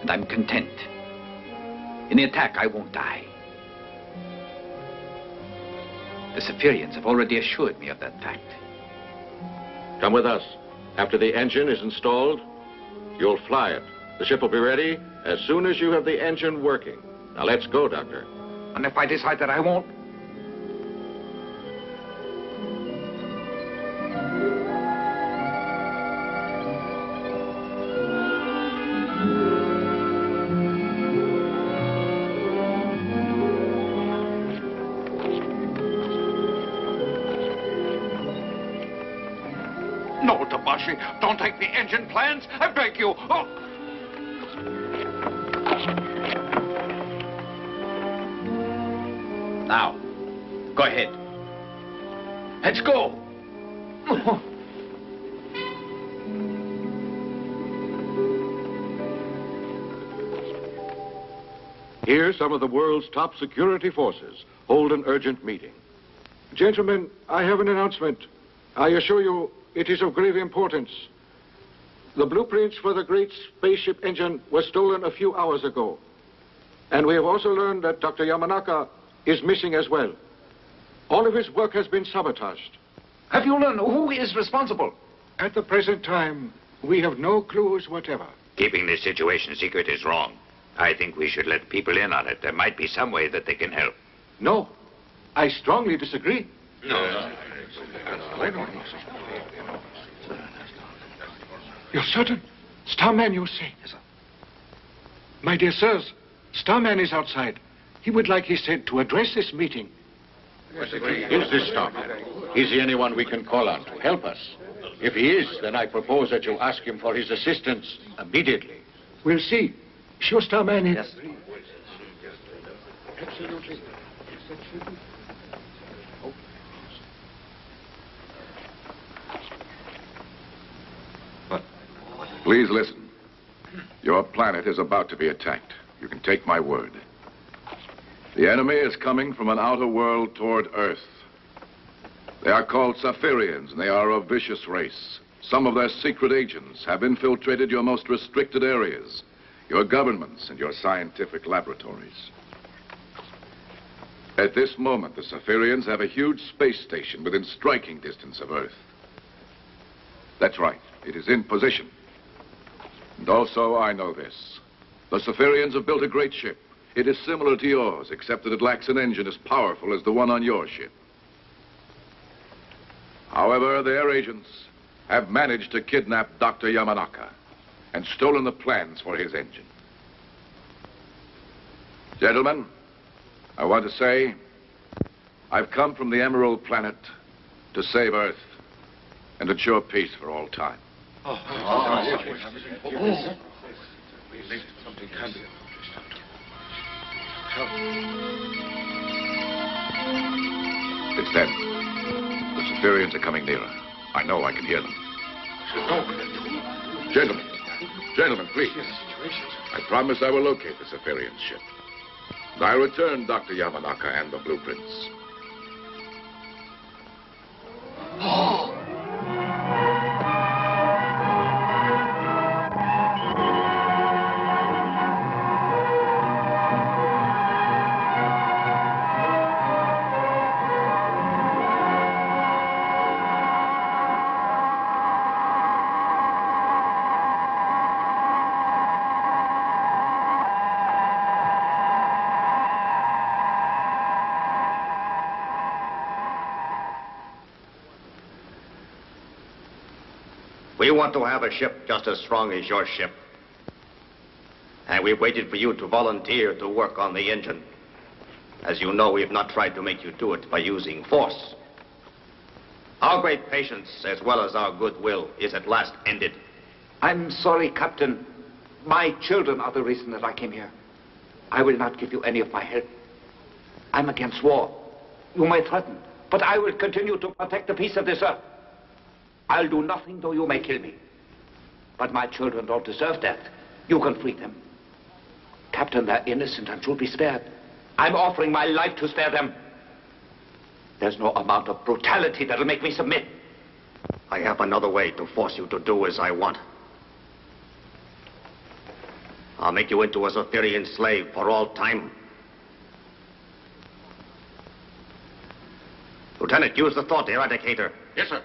And I'm content. In the attack, I won't die. The Cephirians have already assured me of that fact. Come with us. After the engine is installed, you'll fly it. The ship will be ready as soon as you have the engine working. Now let's go, Doctor. And if I decide that I won't? No, Tabashi, don't take the engine plans. I beg you. Oh. Now, go ahead. Let's go. Here, some of the world's top security forces hold an urgent meeting. Gentlemen, I have an announcement. I assure you, it is of grave importance. The blueprints for the great spaceship engine were stolen a few hours ago. And we have also learned that Dr. Yamanaka is missing as well. All of his work has been sabotaged. Have you learned who is responsible? At the present time, we have no clues whatever. Keeping this situation secret is wrong. I think we should let people in on it. There might be some way that they can help. No, I strongly disagree. No. You're certain? Starman, you say? Yes, sir. My dear sirs, Starman is outside. He would like, he said, to address this meeting. Is this Starman? Is he anyone we can call on to help us? If he is, then I propose that you ask him for his assistance immediately. We'll see. Sure, Starman is... Yes. Absolutely. Please listen. Your planet is about to be attacked. You can take my word. The enemy is coming from an outer world toward Earth. They are called Saphirians, and they are a vicious race. Some of their secret agents have infiltrated your most restricted areas, your governments and your scientific laboratories. At this moment, the Saphirians have a huge space station within striking distance of Earth. That's right. It is in position. And also, I know this. The Saphirians have built a great ship. It is similar to yours, except that it lacks an engine as powerful as the one on your ship. However, their agents have managed to kidnap Dr. Yamanaka and stolen the plans for his engine. Gentlemen, I want to say, I've come from the Emerald Planet to save Earth and ensure peace for all time. It's them. The Saphirians are coming nearer. I know, I can hear them. Gentlemen, please. I promise I will locate the Saphirian ship. And I'll return Dr. Yamanaka and the blueprints. We want to have a ship just as strong as your ship. And we've waited for you to volunteer to work on the engine. As you know, we've not tried to make you do it by using force. Our great patience, as well as our goodwill, is at last ended. I'm sorry, Captain. My children are the reason that I came here. I will not give you any of my help. I'm against war. You may threaten, but I will continue to protect the peace of this earth. I'll do nothing though you may kill me. But my children don't deserve death. You can free them. Captain, they're innocent and should be spared. I'm offering my life to spare them. There's no amount of brutality that'll make me submit. I have another way to force you to do as I want. I'll make you into a Saphirian slave for all time. Lieutenant, use the thought eradicator. Yes, sir.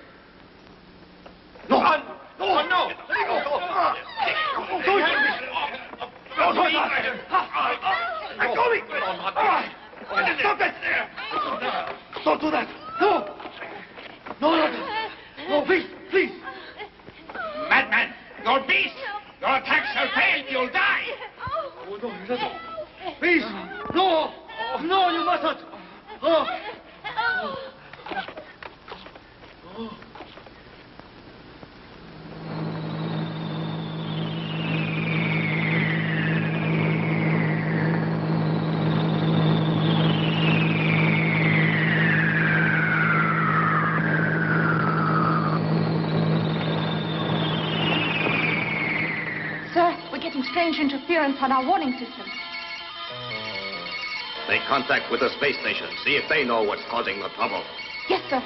No! No! Let go! Stop it! Don't do that! No! No, please! Madman! You're a beast! Your attack shall fail! You'll die! Oh, no, please! No! No, you mustn't! strange interference on our warning system. Make contact with the space station. See if they know what's causing the trouble. Yes, sir.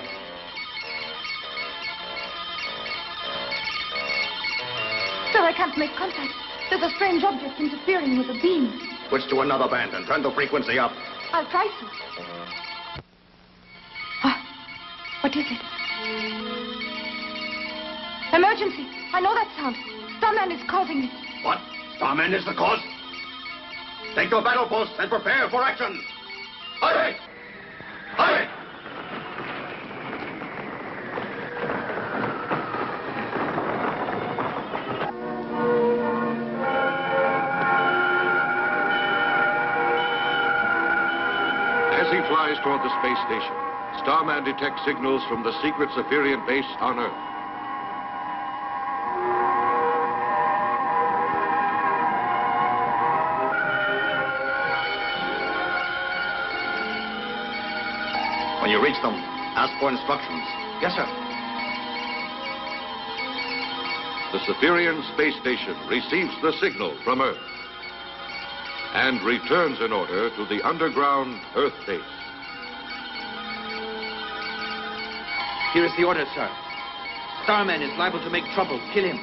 Sir, I can't make contact. There's a strange object interfering with the beam. Switch to another band and turn the frequency up. I'll try, sir. What is it? Emergency. I know that sound. Starman is causing it. What? Starman is the cause? Take your battle posts and prepare for action. Hurry! Hurry! As he flies toward the space station, Starman detects signals from the secret Zephyrian base on Earth. When you reach them, ask for instructions. Yes, sir. The Zephyrian space station receives the signal from Earth and returns an order to the underground Earth base. Here is the order, sir. Starman is liable to make trouble. Kill him.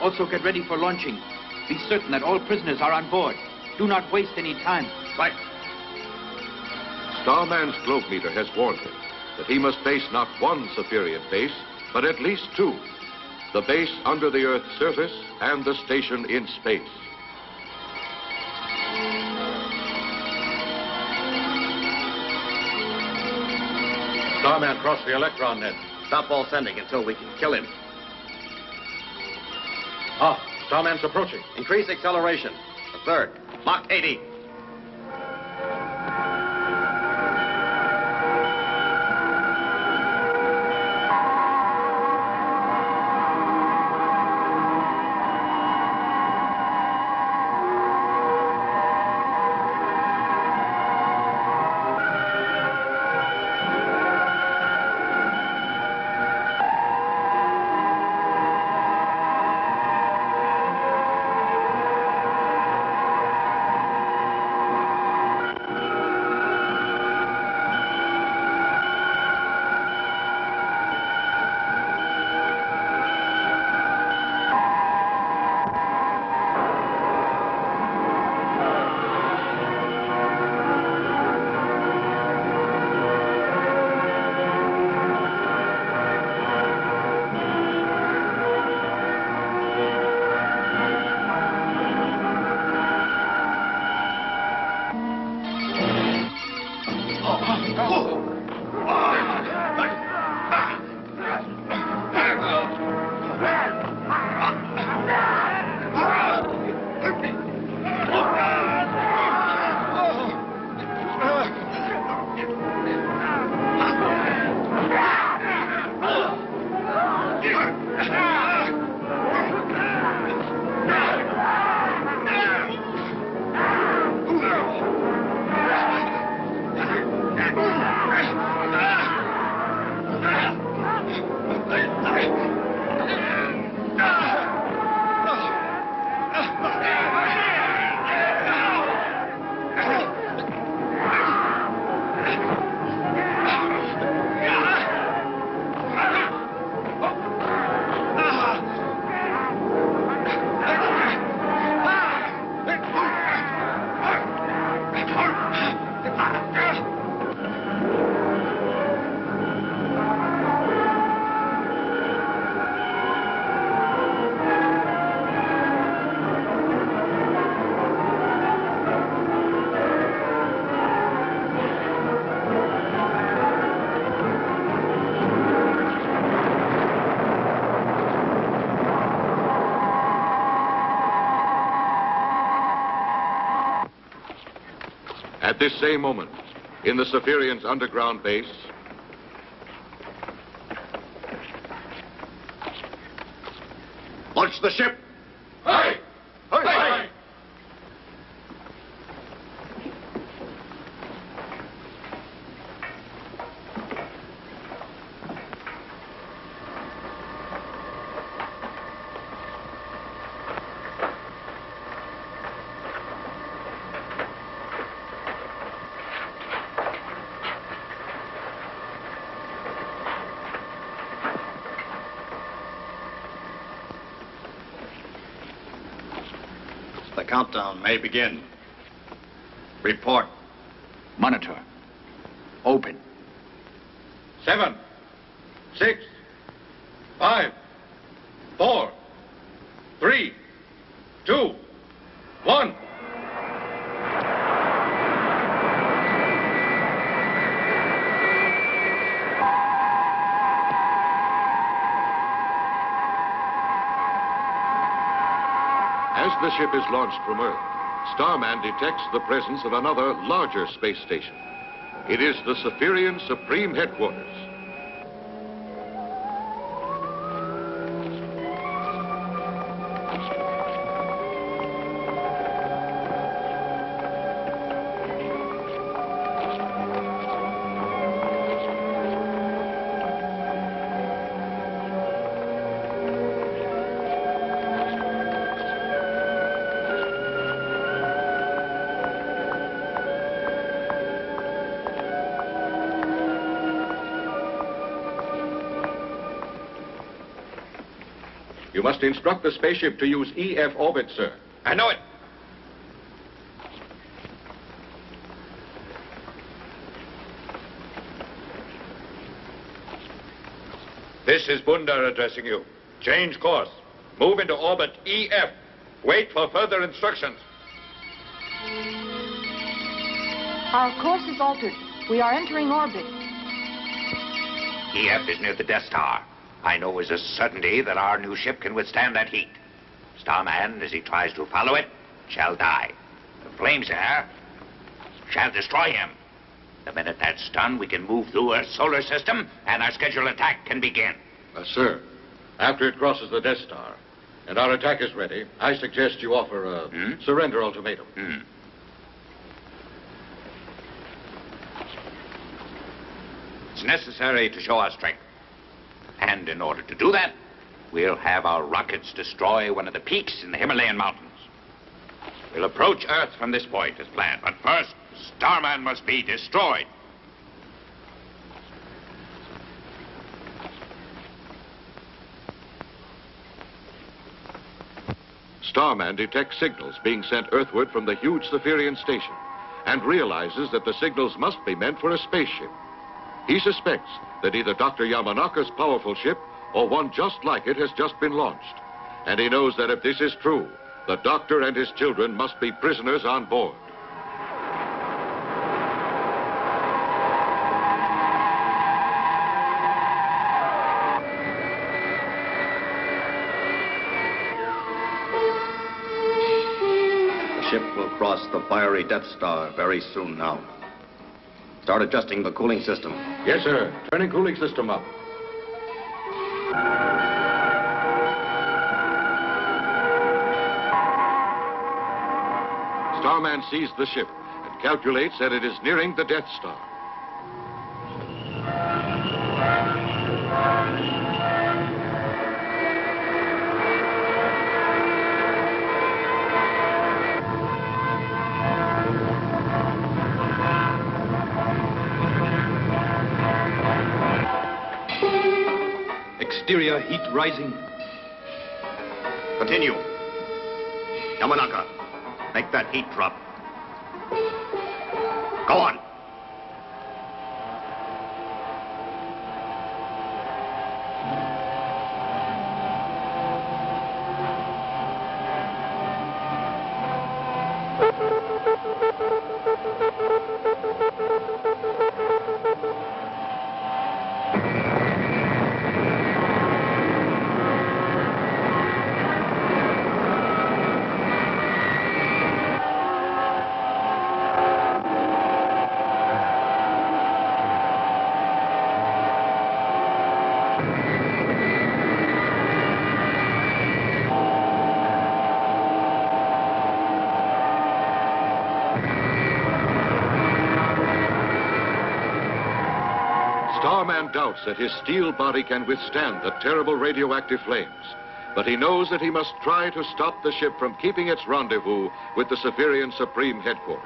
Also get ready for launching. Be certain that all prisoners are on board. Do not waste any time. Right. Starman's globe meter has warned him that he must face not one Zephyrian base, but at least two. The base under the Earth's surface and the station in space. Starman crossed the electron net. Stop all sending until we can kill him. Ah, Starman's approaching. Increase acceleration. A third. Mach 80. At this same moment, in the Zephyrian's underground base, launch the ship! Hurry! Hurry! Hurry! The countdown may begin. Report. Monitor. Open. 7, 6, 5, 4, 3, 2, 1. As the ship is launched from Earth, Starman detects the presence of another, larger space station. It is the Spherian Supreme Headquarters. You must instruct the spaceship to use EF orbit, sir. I know it. This is Bunda addressing you. Change course. Move into orbit EF. Wait for further instructions. Our course is altered. We are entering orbit. EF is near the Death Star. I know with a certainty that our new ship can withstand that heat. Starman, as he tries to follow it, shall die. The flames there shall destroy him. The minute that's done, we can move through Earth's solar system, and our scheduled attack can begin. Sir, after it crosses the Death Star and our attack is ready, I suggest you offer a surrender ultimatum. It's necessary to show our strength. And in order to do that, we'll have our rockets destroy one of the peaks in the Himalayan mountains. We'll approach Earth from this point as planned, but first, Starman must be destroyed. Starman detects signals being sent earthward from the huge Spherian station and realizes that the signals must be meant for a spaceship. He suspects that either Dr. Yamanaka's powerful ship or one just like it has just been launched. And he knows that if this is true, the doctor and his children must be prisoners on board. The ship will cross the fiery Death Star very soon now. Start adjusting the cooling system. Yes, sir. Turning cooling system up. Starman sees the ship and calculates that it is nearing the Death Star. Exterior heat rising. Continue. Yamanaka, make that heat drop. Go on. Starman doubts that his steel body can withstand the terrible radioactive flames, but he knows that he must try to stop the ship from keeping its rendezvous with the Spherian Supreme Headquarters.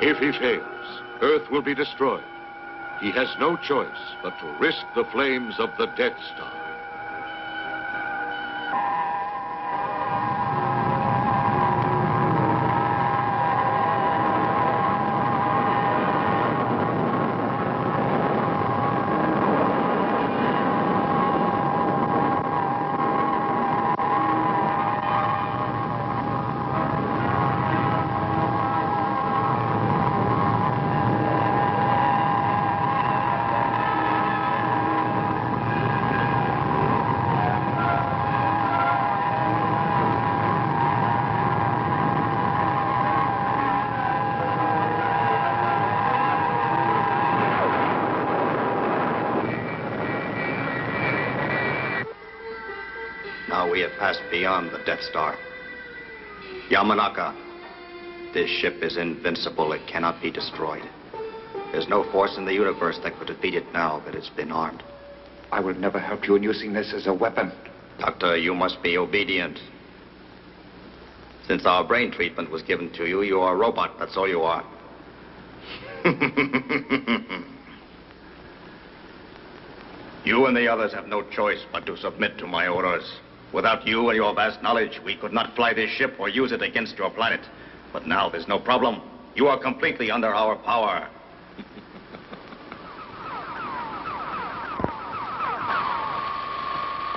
If he fails, Earth will be destroyed. He has no choice but to risk the flames of the Death Star. we have passed beyond the Death Star. Yamanaka, this ship is invincible. It cannot be destroyed. There's no force in the universe that could defeat it now that it's been armed. I will never help you in using this as a weapon. Doctor, you must be obedient. Since our brain treatment was given to you, you are a robot. That's all you are. You and the others have no choice but to submit to my orders. Without you and your vast knowledge, we could not fly this ship or use it against your planet. But now there's no problem. You are completely under our power.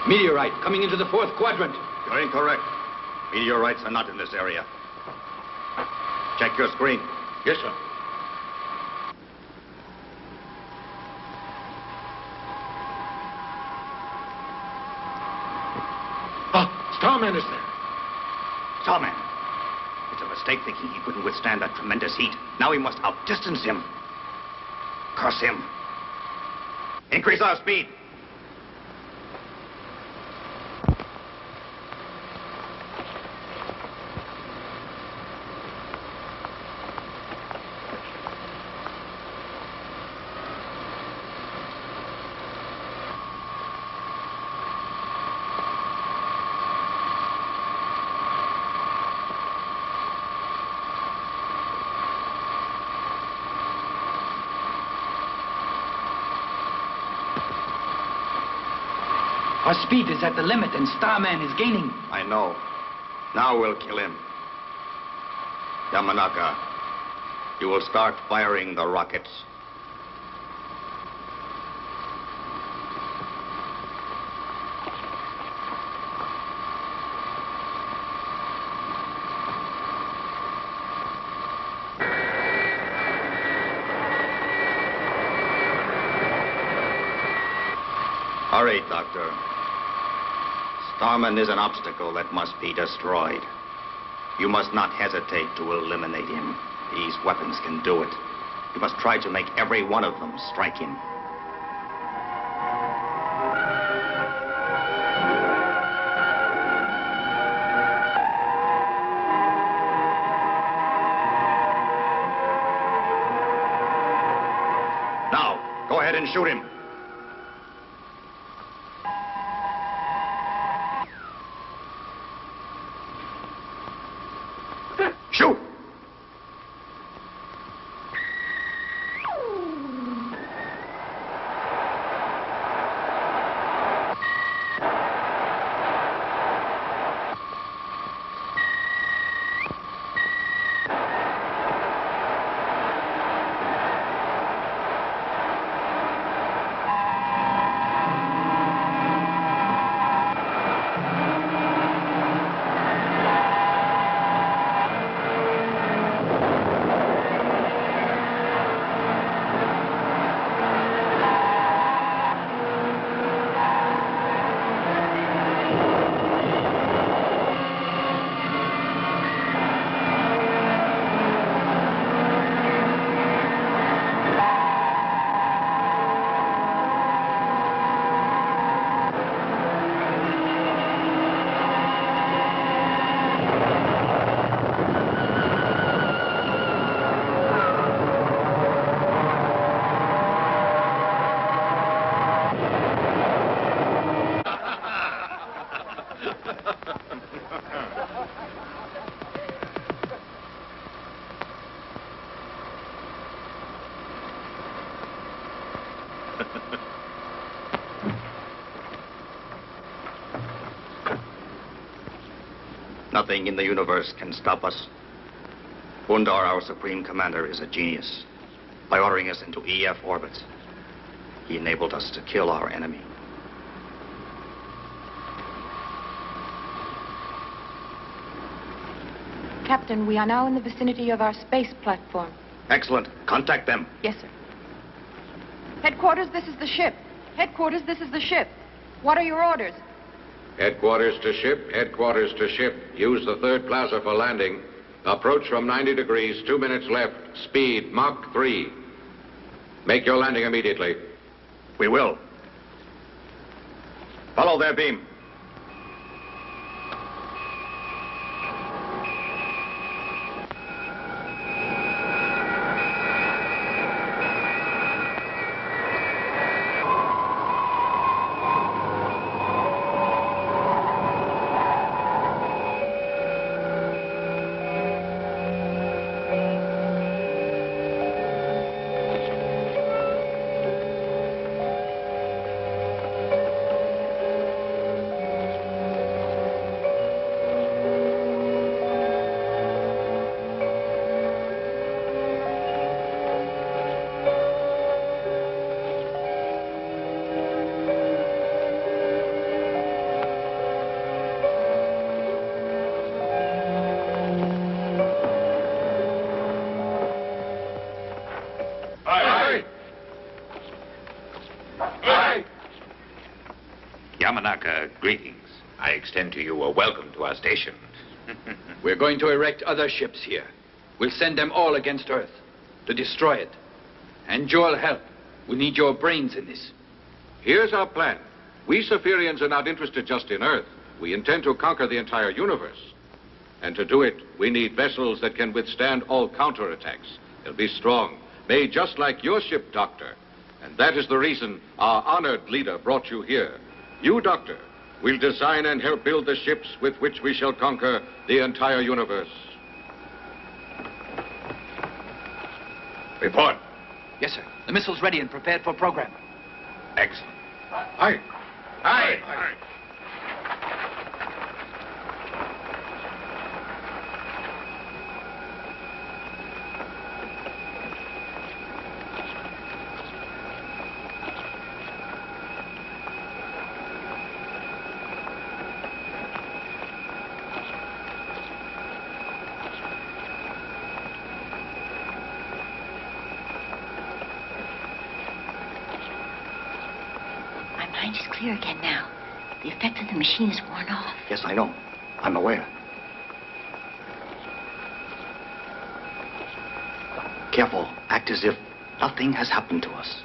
Meteorite coming into the fourth quadrant. You're incorrect. Meteorites are not in this area. Check your screen. Yes, sir. Starman is there. Starman. It's a mistake thinking he couldn't withstand that tremendous heat. Now we must outdistance him. Curse him. Increase our speed. Our speed is at the limit and Starman is gaining. I know. Now we'll kill him. Yamanaka, you will start firing the rockets. Hurry, Doctor. Starman is an obstacle that must be destroyed. You must not hesitate to eliminate him. These weapons can do it. You must try to make every one of them strike him. Now, go ahead and shoot him. Shoot! Nothing in the universe can stop us. Bundar, our supreme commander, is a genius. By ordering us into EF orbits, he enabled us to kill our enemy. Captain, we are now in the vicinity of our space platform. Excellent. Contact them. Yes, sir. Headquarters, this is the ship. Headquarters, this is the ship. What are your orders? Headquarters to ship, headquarters to ship. Use the third plaza for landing. Approach from 90 degrees, 2 minutes left. Speed, Mach 3. Make your landing immediately. We will. Follow their beam. Greetings. I extend to you a welcome to our station. We're going to erect other ships here. We'll send them all against Earth to destroy it. And you'll help. We need your brains in this. Here's our plan. We Saphirians are not interested just in Earth. We intend to conquer the entire universe. And to do it, we need vessels that can withstand all counterattacks. They'll be strong, made just like your ship, Doctor. And that is the reason our honored leader brought you here. You, Doctor, will design and help build the ships with which we shall conquer the entire universe. Report. Yes, sir. The missile's ready and prepared for program. Excellent. Aye. Aye. Aye. Mind is clear again now. The effect of the machine is worn off. Yes, I know. I'm aware. Careful. Act as if nothing has happened to us.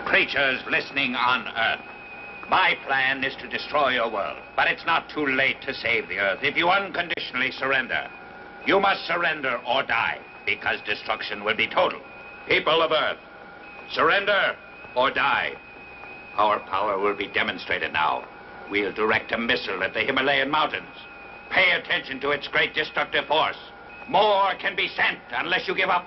Creatures listening on Earth. My plan is to destroy your world, but it's not too late to save the Earth if you unconditionally surrender. You must surrender or die, because destruction will be total. People of Earth, surrender or die. Our power will be demonstrated now. We'll direct a missile at the Himalayan mountains. Pay attention to its great destructive force. More can be sent unless you give up.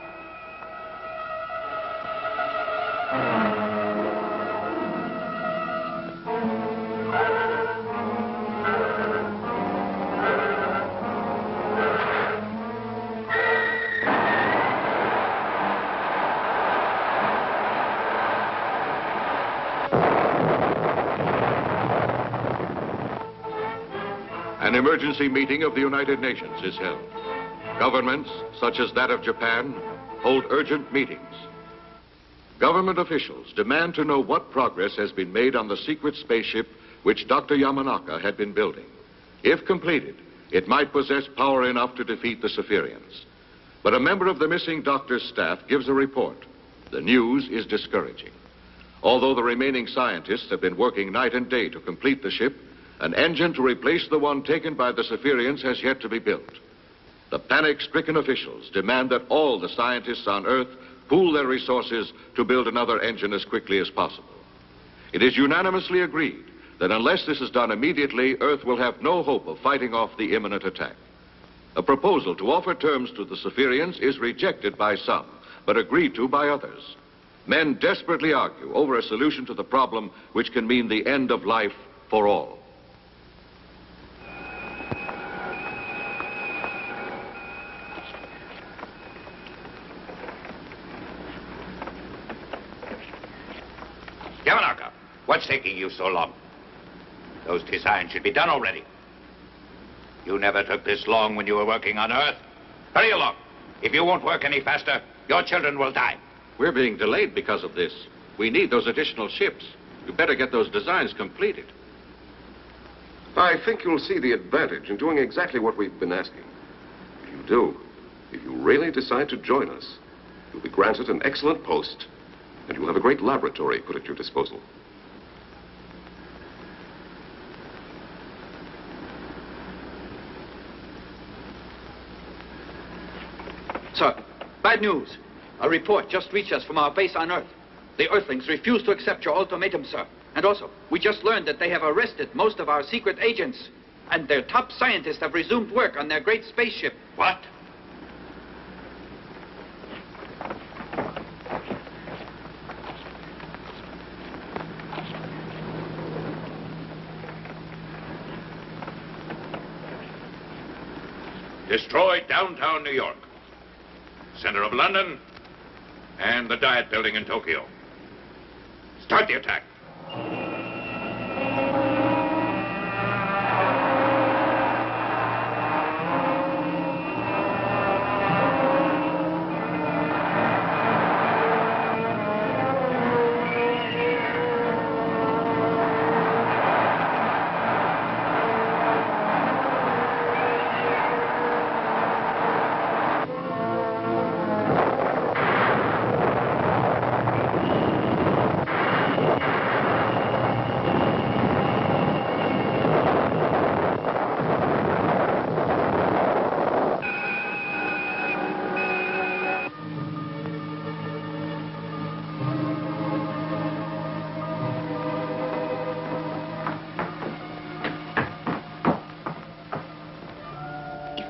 An emergency meeting of the United Nations is held. Governments, such as that of Japan, hold urgent meetings. Government officials demand to know what progress has been made on the secret spaceship which Dr. Yamanaka had been building. If completed, it might possess power enough to defeat the Saphirians. But a member of the missing doctor's staff gives a report. The news is discouraging. Although the remaining scientists have been working night and day to complete the ship, an engine to replace the one taken by the Saphirians has yet to be built. The panic-stricken officials demand that all the scientists on Earth pool their resources to build another engine as quickly as possible. It is unanimously agreed that unless this is done immediately, Earth will have no hope of fighting off the imminent attack. A proposal to offer terms to the Saphirians is rejected by some, but agreed to by others. Men desperately argue over a solution to the problem which can mean the end of life for all. Yamanaka, what's taking you so long? Those designs should be done already. You never took this long when you were working on Earth. Hurry along. If you won't work any faster, your children will die. We're being delayed because of this. We need those additional ships. You better get those designs completed. I think you'll see the advantage in doing exactly what we've been asking. If you do, if you really decide to join us, you'll be granted an excellent post, and you'll have a great laboratory put at your disposal. Sir, bad news. A report just reached us from our base on Earth. The Earthlings refuse to accept your ultimatum, sir. And also, we just learned that they have arrested most of our secret agents. And their top scientists have resumed work on their great spaceship. What? Destroy downtown New York, center of London, and the Diet Building in Tokyo. Start the attack.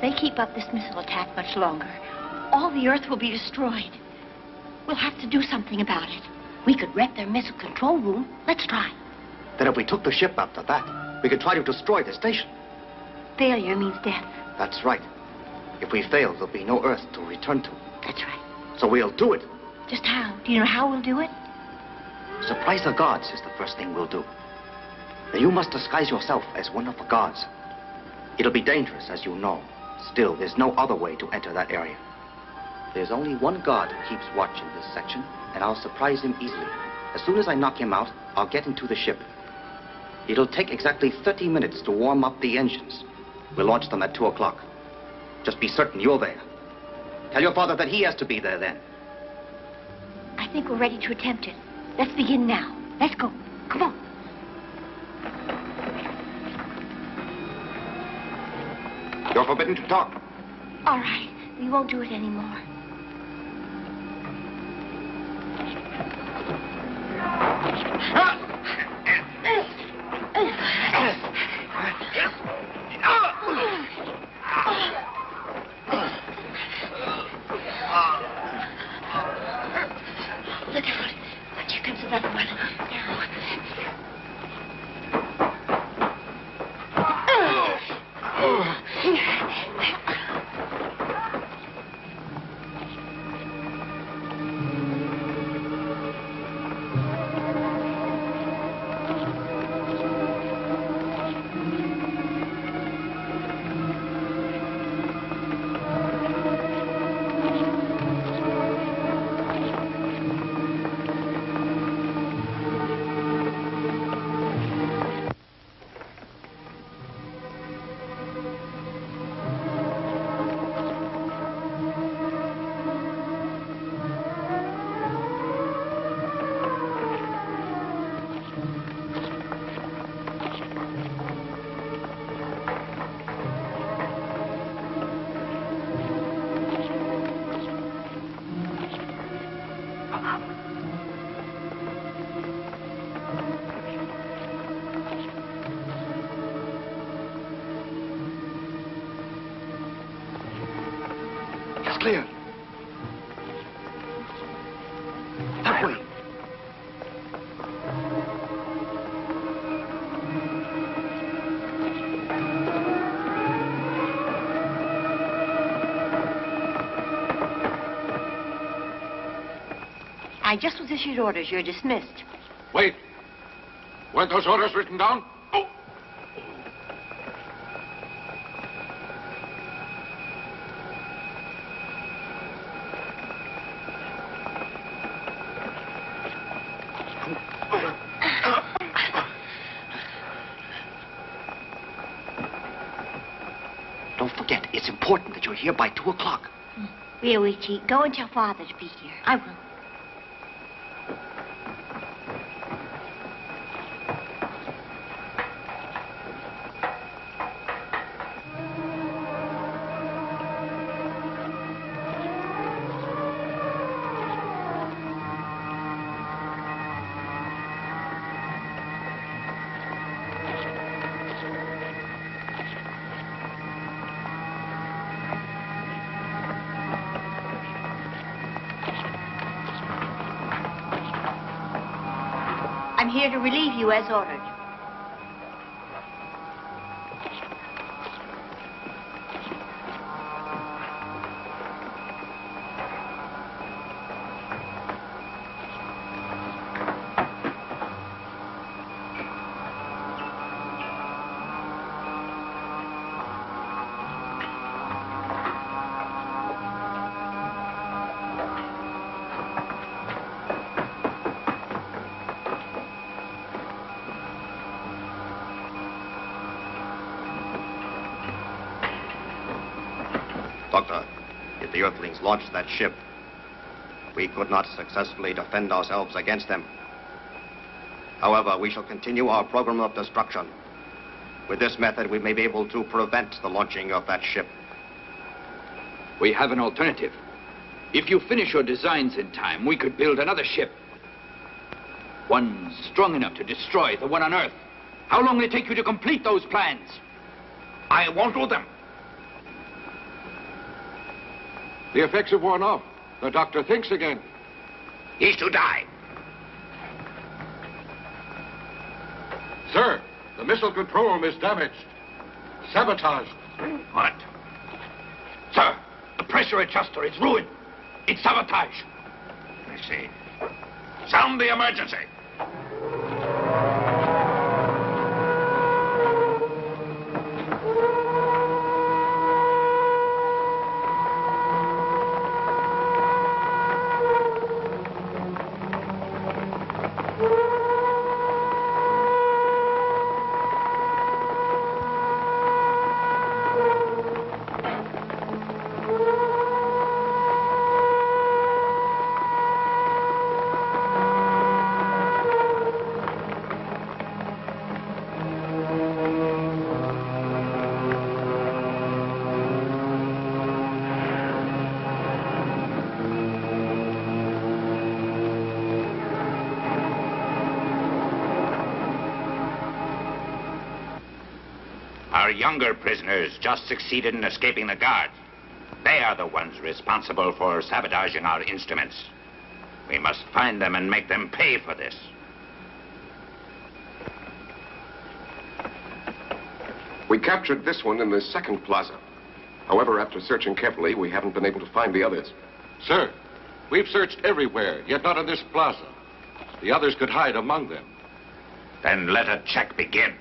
If they keep up this missile attack much longer, all the Earth will be destroyed. We'll have to do something about it. We could wreck their missile control room. Let's try. Then if we took the ship after that, we could try to destroy the station. Failure means death. That's right. If we fail, there'll be no Earth to return to. That's right. So we'll do it. Just how? Do you know how we'll do it? Surprise the guards is the first thing we'll do. Now you must disguise yourself as one of the guards. It'll be dangerous, as you know. Still, there's no other way to enter that area. There's only one guard who keeps watch in this section, and I'll surprise him easily. As soon as I knock him out, I'll get into the ship. It'll take exactly 30 minutes to warm up the engines. We'll launch them at 2 o'clock. Just be certain you're there. Tell your father that he has to be there then. I think we're ready to attempt it. Let's begin now. Let's go. Come on. You're forbidden to talk. All right. We won't do it anymore. Look out. Here comes another one. Clear. That way. I just was issued orders. You're dismissed. Wait. Weren't those orders written down? Don't forget, it's important that you're here by 2 o'clock. Really, Chief. Go and tell Father to be here. I will. I'm here to relieve you as ordered. Doctor, if the Earthlings launched that ship, we could not successfully defend ourselves against them. However, we shall continue our program of destruction. With this method, we may be able to prevent the launching of that ship. We have an alternative. If you finish your designs in time, we could build another ship. One strong enough to destroy the one on Earth. How long will it take you to complete those plans? I won't do them. The effects have worn off. The doctor thinks again. He's to die. Sir, the missile control room is damaged. Sabotaged. What? Sir, the pressure adjuster is ruined. It's sabotage. I see. Sound the emergency. Our younger prisoners just succeeded in escaping the guard. They are the ones responsible for sabotaging our instruments. We must find them and make them pay for this. We captured this one in the second plaza. However, after searching carefully, we haven't been able to find the others. Sir, we've searched everywhere, yet not in this plaza. The others could hide among them. Then let a check begin.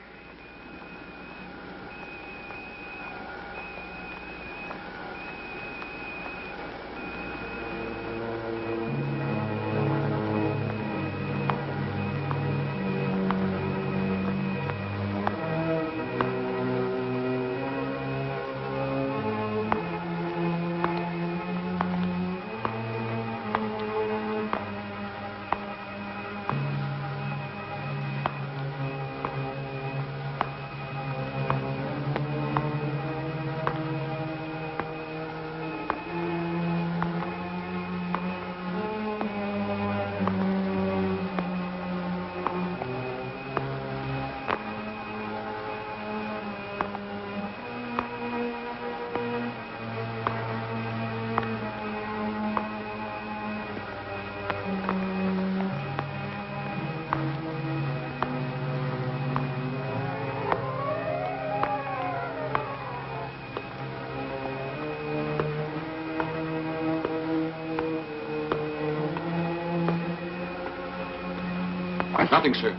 Nothing, sir.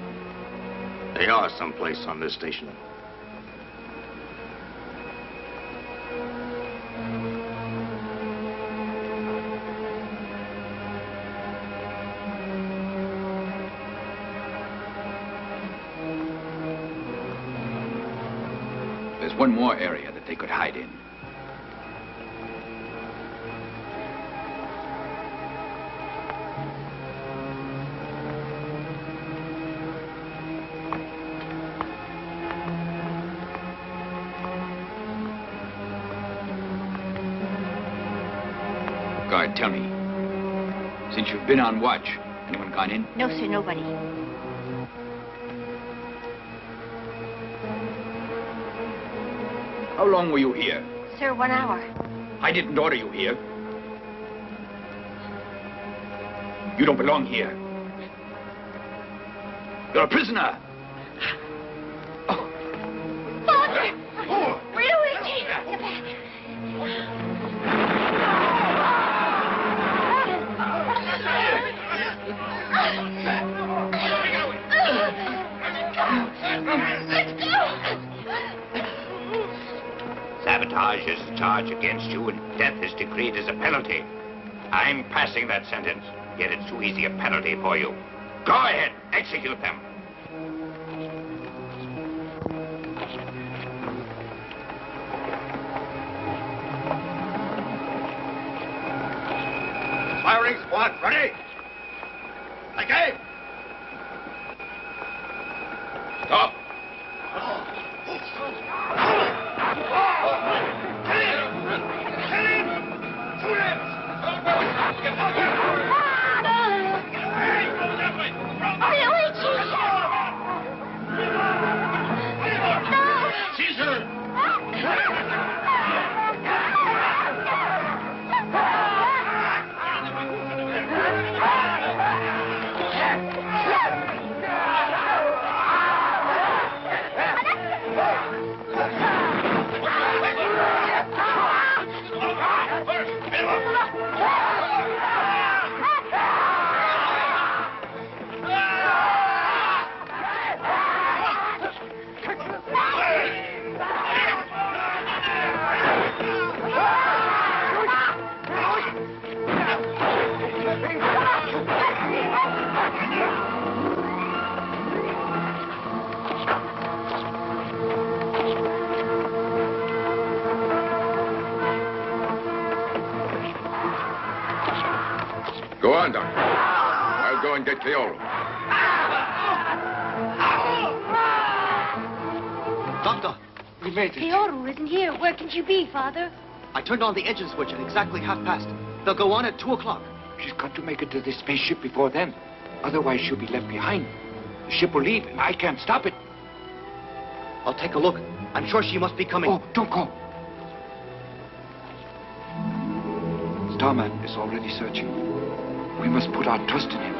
They are someplace on this station. There's one more area that they could hide in. Guard, tell me, since you've been on watch, anyone gone in? No, sir, nobody. How long were you here? Sir, 1 hour. I didn't order you here. You don't belong here. You're a prisoner. Father! Where is he? Get back. Let's go! Sabotage is a charge against you, and death is decreed as a penalty. I'm passing that sentence, yet it's too easy a penalty for you. Go ahead, execute them. Firing squad, ready? Okay. Stop. Caesar! on, Doctor. I'll go and get Cleoro. Doctor, we made it. Theodore isn't here. Where can she be, Father? I turned on the engine switch at exactly past. They'll go on at 2 o'clock. She's got to make it to the spaceship before then. Otherwise, she'll be left behind. The ship will leave, and I can't stop it. I'll take a look. I'm sure she must be coming. Oh, don't go. Starman is already searching. We must put our trust in him.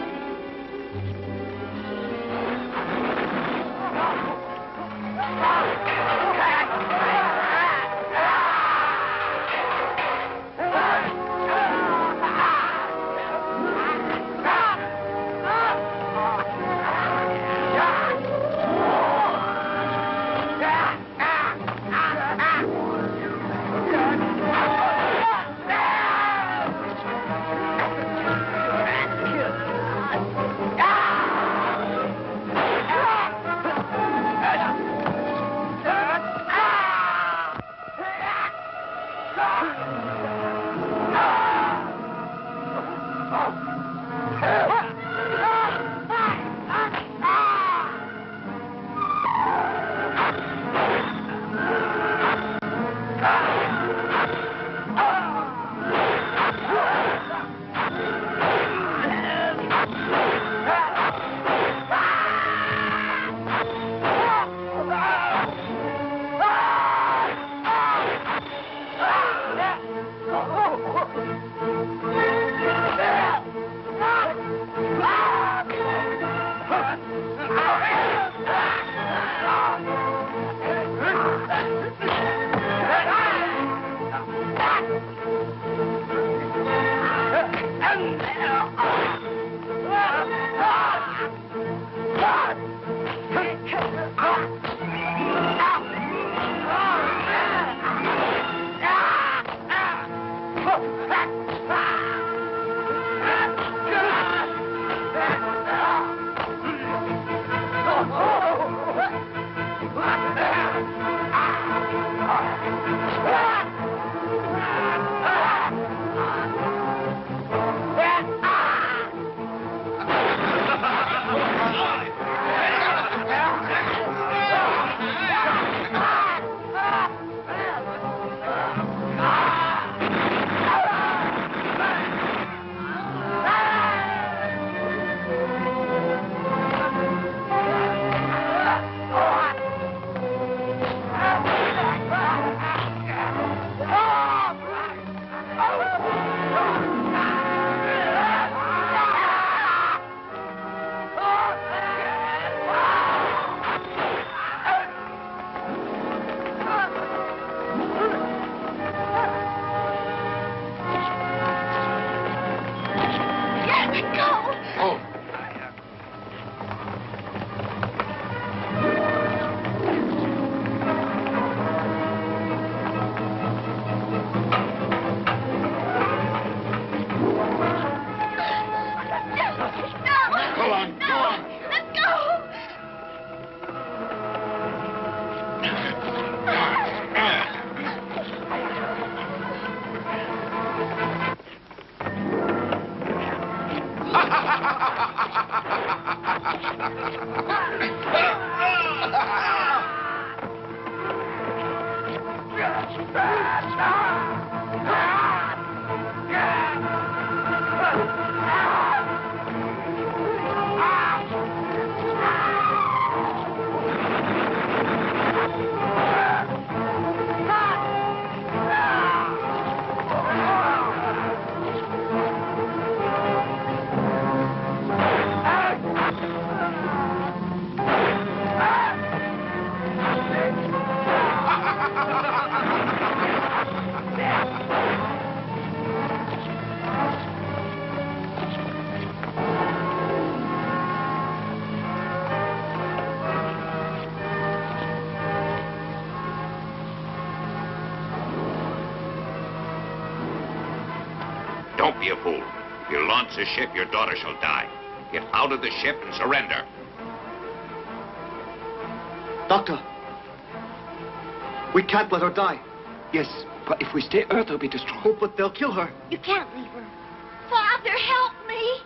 Don't be a fool. If you launch the ship, your daughter shall die. Get out of the ship and surrender. Doctor, we can't let her die. Yes, but if we stay Earth, will be destroyed. Oh, but they'll kill her. You can't leave her. Father, help me.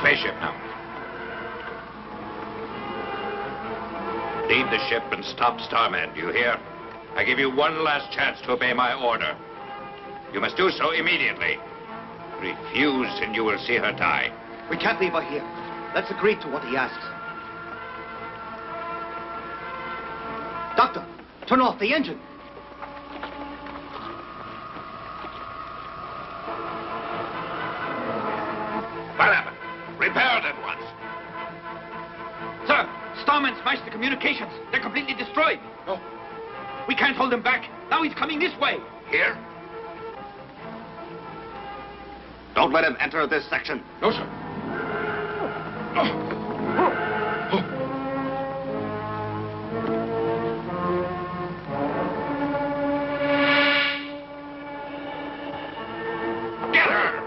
spaceship now. Leave the ship and stop Starman, do you hear? I give you one last chance to obey my order. You must do so immediately. Refuse and you will see her die. We can't leave her here. Let's agree to what he asks. Doctor, turn off the engine. What happened? Repair it at once. Sir, Starman smashed the communications. They're completely destroyed. Oh. We can't hold him back. Now he's coming this way. Here? Don't let him enter this section. No, sir. Get her!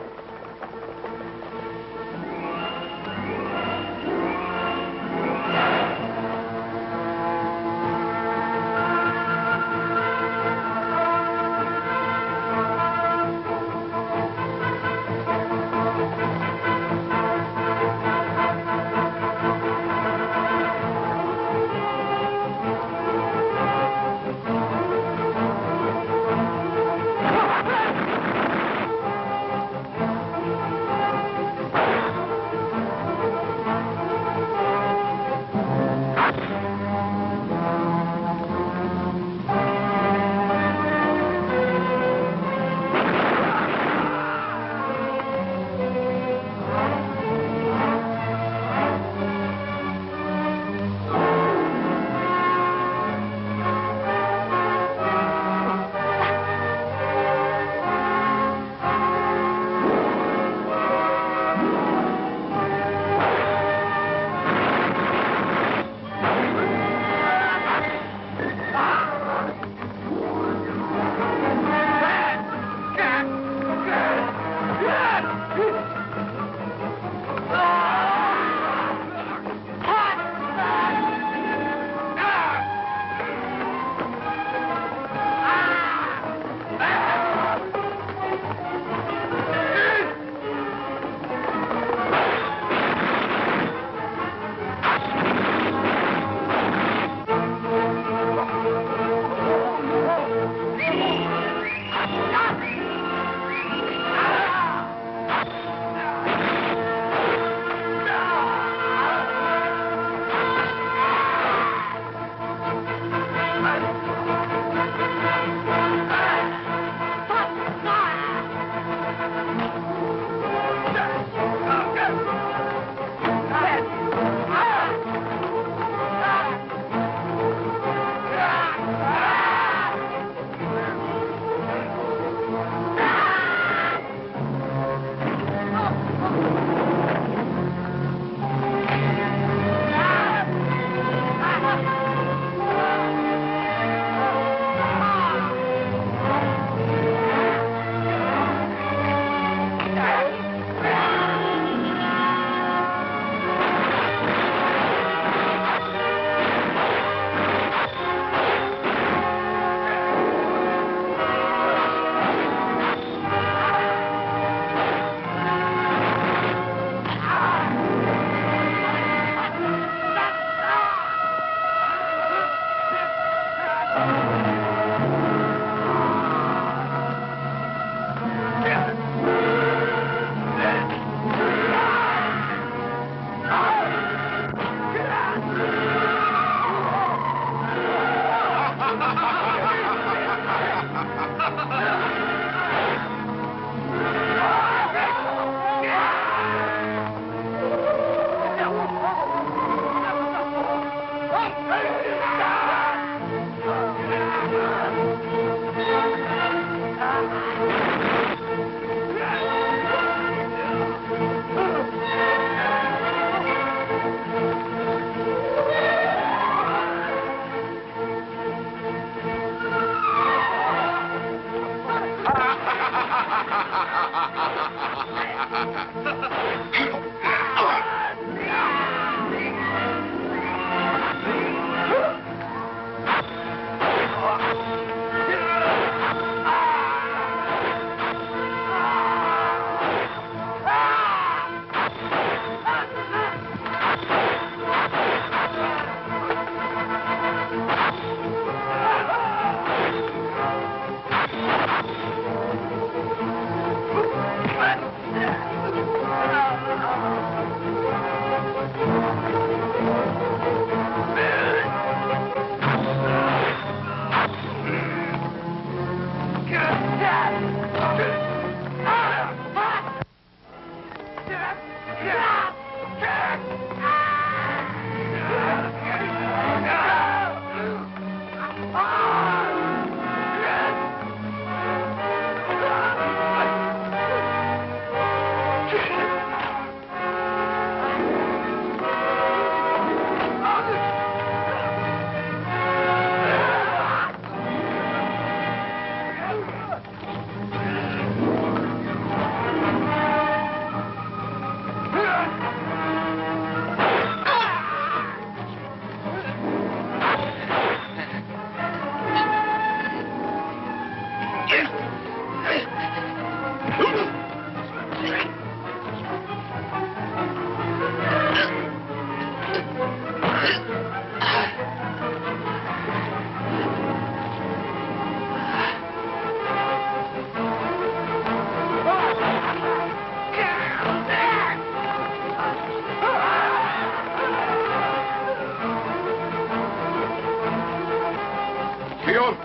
Theo?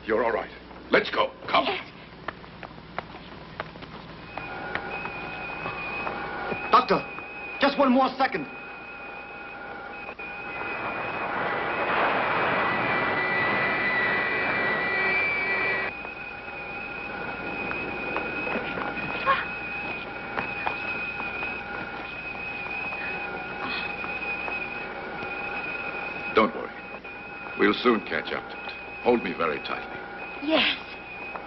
You're all right. Let's go. Come. Yes. Doctor, just one more second. Don't worry. We'll soon catch up to it. Hold me very tightly. Yes.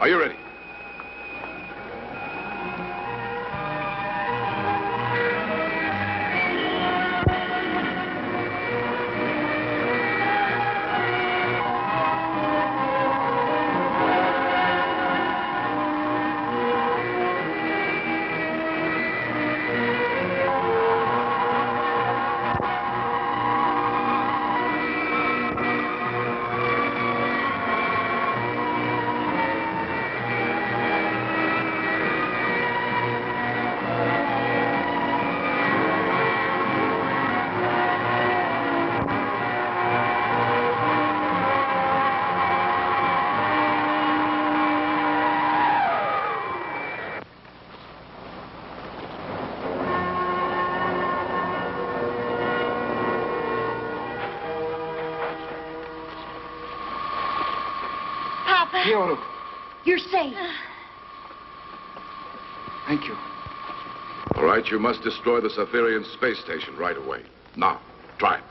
Are you ready? Papa. You're safe. Thank you. All right, you must destroy the Cypherian space station right away. Now, try it.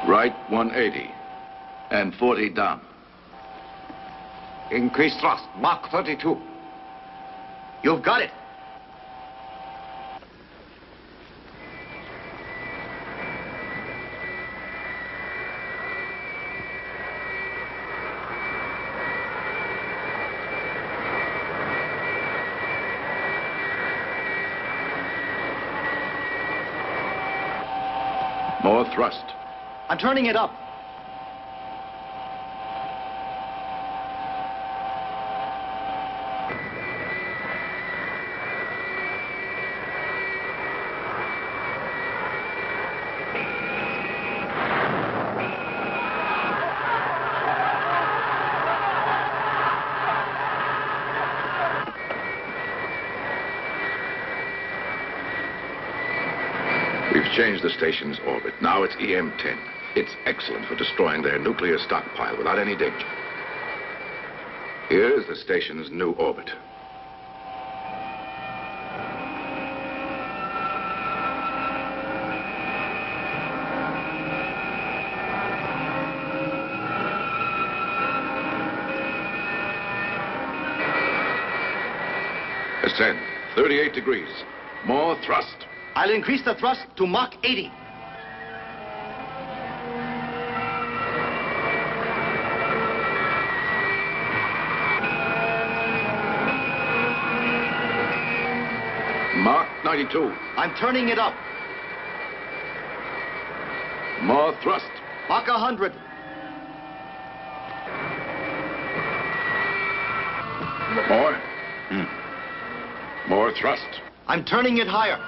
Right 180. And 40 down. Increase thrust. Mach 32. You've got it. More thrust. I'm turning it up. We've changed the station's orbit. Now it's EM-10. It's excellent for destroying their nuclear stockpile without any danger. Here is the station's new orbit. Ascend. 38 degrees. More thrust. I'll increase the thrust to Mach 80. Mach 92. I'm turning it up. More thrust. Mach 100. More. More thrust. I'm turning it higher.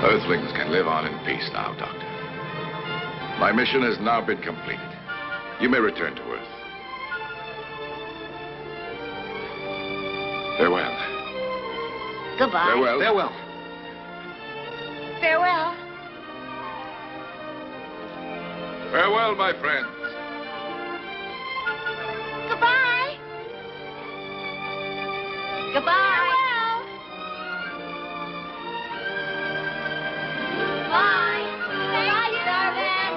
Earthlings can live on in peace now, Doctor. My mission has now been completed. You may return to Earth. Farewell. Goodbye. Farewell. Farewell. Farewell. Farewell, my friends. Goodbye. Goodbye. Bye. Bye, Starman.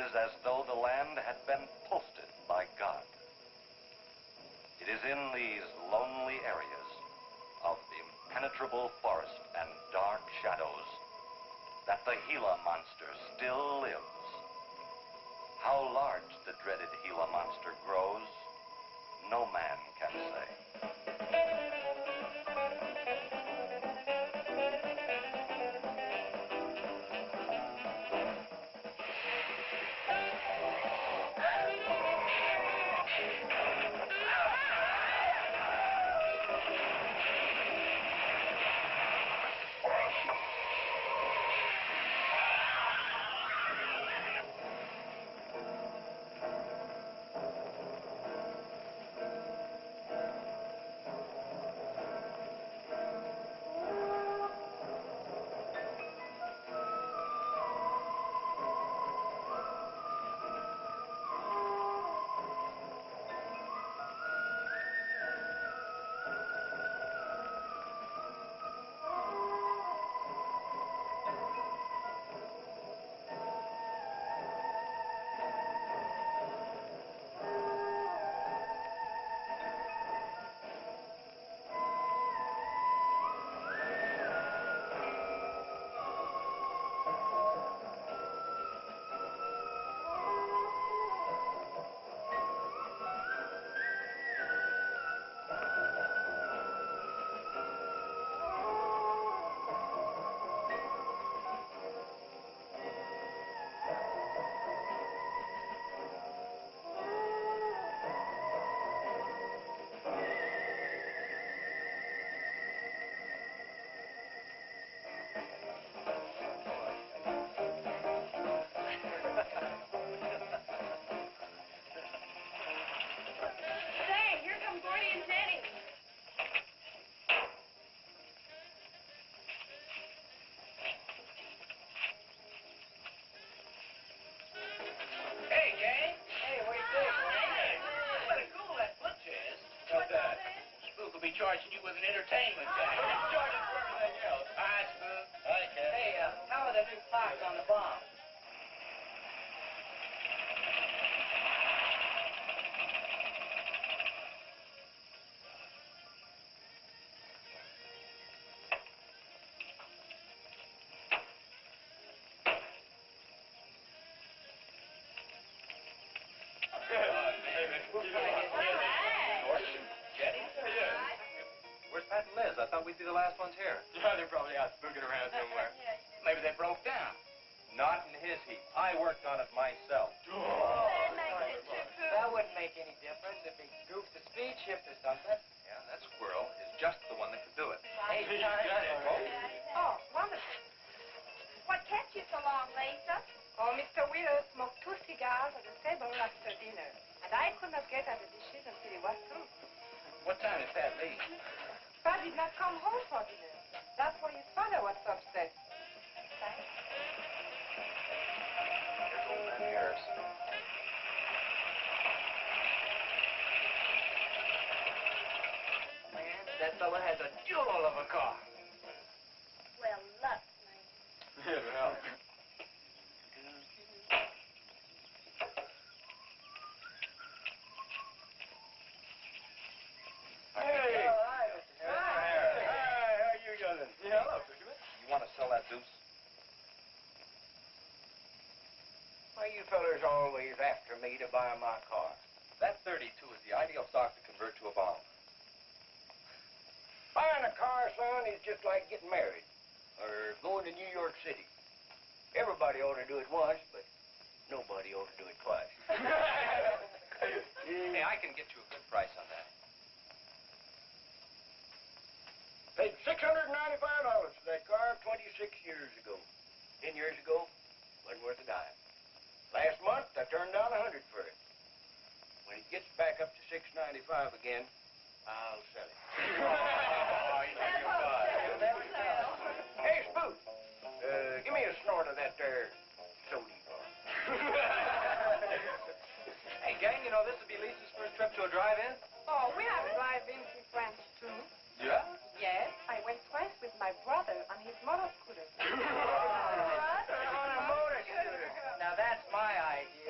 is as though the land had been posted by God. It is in these lonely areas of the impenetrable forest and dark shadows that the Gila monster still lives. How large the dreaded Gila monster grows, no man can say. Charging you with an entertainment tax. Charging for everything else. Hi, Spook. Hi, Ken. Hey, how are the new clocks on the bomb? Pat and Liz, I thought we'd be the last ones here. Yeah, they're probably out spooking around somewhere. Maybe they broke down. Not in his heap. I worked on it myself. That wouldn't make any difference if he goofed the speed shift or something. Yeah, that squirrel is just the one that could do it. Hey, you got it. Oh, wonderful. What kept you so long, Lisa? Oh, Mr. Wheeler smoked 2 cigars at the table after dinner, and I could not get at the dishes until it was through. What time did Pat leave? Pat did not come home for dinner. That's why his father was so upset. Thanks. Here's old man Harris. Man, that fella has a jewel of a car. Well, look, Yeah, Hey! Oh, hi, Mr. Harris. Hi, how you doing? Yeah, hello, fisherman. You want to sell that deuce? Why you fellers always after me to buy my car? That 32 is the ideal stock to convert to a bomb. Buying a car, son, is just like getting married or going to New York City. Everybody ought to do it once, but nobody ought to do it twice. Hey, I can get you a good price on that. Paid $695 for that car 26 years ago. 10 years ago, wasn't worth a dime. Last month, I turned down $100 for it. When it gets back up to $695 again, I'll sell it. Oh, you know you're fine. Hey, Spook, give me a snort of that there sody bar. Hey, gang, you know this would be Lisa's first trip to a drive-in? Oh, we have drive-ins in France, too. Yeah? Yes, I went twice with my brother on his motor scooter. On a motor scooter. Now, that's my idea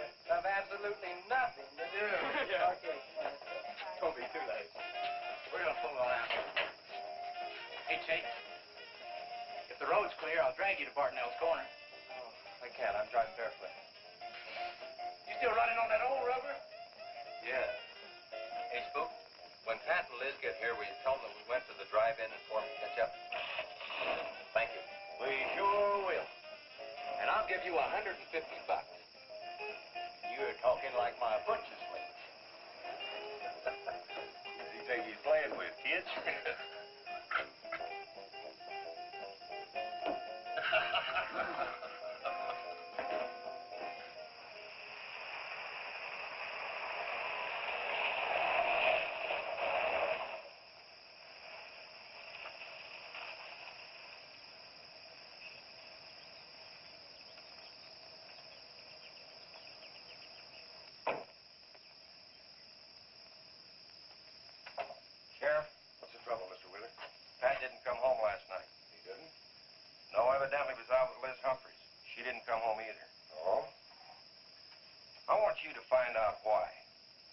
pull it out. Hey, Chase. If the road's clear, I'll drag you to Bartonell's Corner. Oh, I can't. I'm driving barefoot. You still running on that old rubber? Yeah. Hey, Spook, when Pat and Liz get here, will you tell them that we went to the drive-in and for them to catch up? Thank you. We sure will. And I'll give you $150. You're talking like my butcher's mate. Who does he think he's playing with, kids? Sheriff? What's the trouble, Mr. Wheeler? Pat didn't come home last night. He didn't? No, evidently was out with Liz Humphreys. She didn't come home either. Oh? I want you to find out why.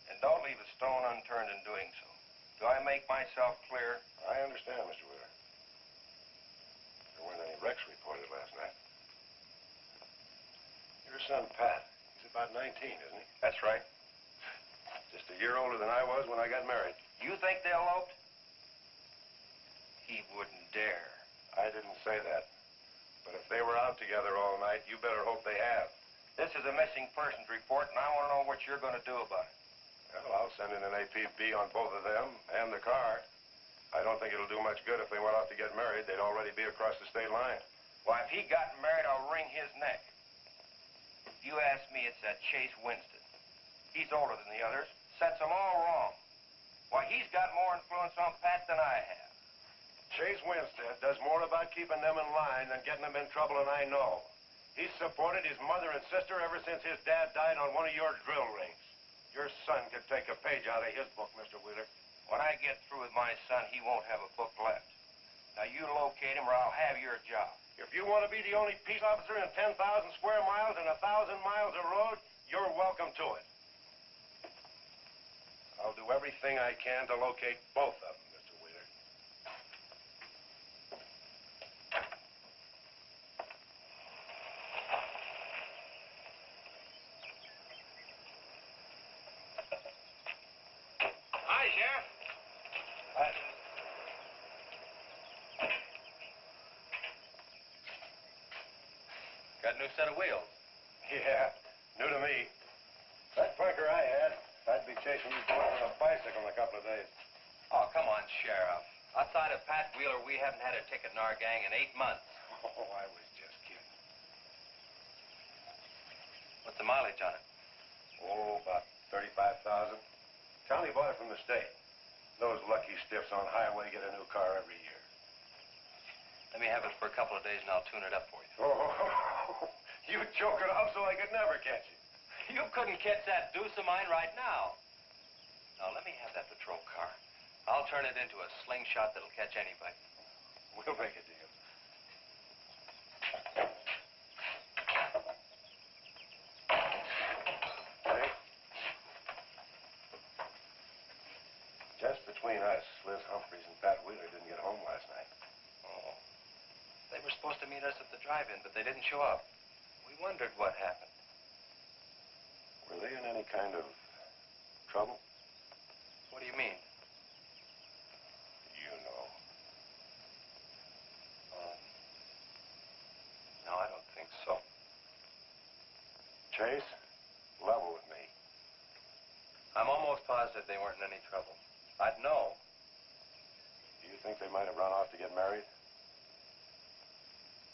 And don't leave a stone unturned in doing so. Do I make myself clear? I understand, Mr. Wheeler. There weren't any wrecks reported last night. Your son, Pat, he's about 19, isn't he? That's right. Just a year older than I was when I got married. You think they eloped? He wouldn't dare. I didn't say that. But if they were out together all night, you better hope they have. This is a missing persons report, and I want to know what you're going to do about it. Well, I'll send in an APB on both of them and the car. I don't think it'll do much good if they went out to get married. They'd already be across the state line. Why, if he got married, I'll wring his neck. If you ask me, it's that Chase Winston. He's older than the others. Sets them all wrong. Why, he's got more influence on Pat than I have. Chase Winstead does more about keeping them in line than getting them in trouble, and I know. He's supported his mother and sister ever since his dad died on one of your drill rigs. Your son could take a page out of his book, Mr. Wheeler. When I get through with my son, he won't have a book left. Now, you locate him or I'll have your job. If you want to be the only peace officer in 10,000 square miles and 1,000 miles of road, you're welcome to it. I'll do everything I can to locate both of them, Mr. Wheeler. Hi, Sheriff. Got a new set of wheels. Yeah, new to me. That clunker I had, I'd be chasing you boys on a bicycle in a couple of days. Oh, come on, Sheriff. Outside of Pat Wheeler, we haven't had a ticket in our gang in 8 months. Oh, I was just kidding. What's the mileage on it? Oh, about 35,000. County bought it from the state. Those lucky stiffs on highway get a new car every year. Let me have it for a couple of days and I'll tune it up for you. Oh, you choke it off so I could never catch you. You couldn't catch that deuce of mine right now. Now, let me have that patrol car. I'll turn it into a slingshot that'll catch anybody. We'll make a deal. Hey? Just between us, Liz Humphreys and Pat Wheeler didn't get home last night. Oh. They were supposed to meet us at the drive-in, but they didn't show up. We wondered what happened. Were they in any kind of trouble? What do you mean? You know. No, I don't think so. Chase, level with me. I'm almost positive they weren't in any trouble. I'd know. Do you think they might have run off to get married?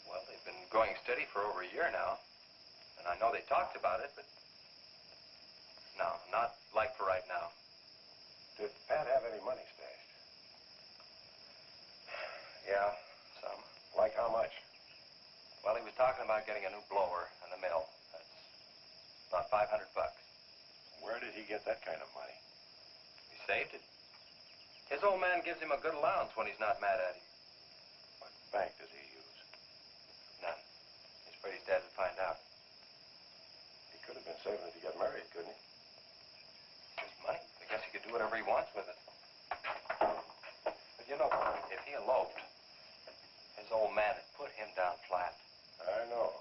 Well, they've been going steady for over a year now. And I know they talked about it, but... No, not like for right now. Did Pat have any money stashed? Yeah, some. Like how much? Well, he was talking about getting a new blower and a mill. That's about $500. Where did he get that kind of money? He saved it. His old man gives him a good allowance when he's not mad at him. What bank does he use? None. He's afraid his dad would find out. He could have been saving it to get married, couldn't he? His money. I guess he could do whatever he wants with it. know, if he eloped, his old man had put him down flat. I know.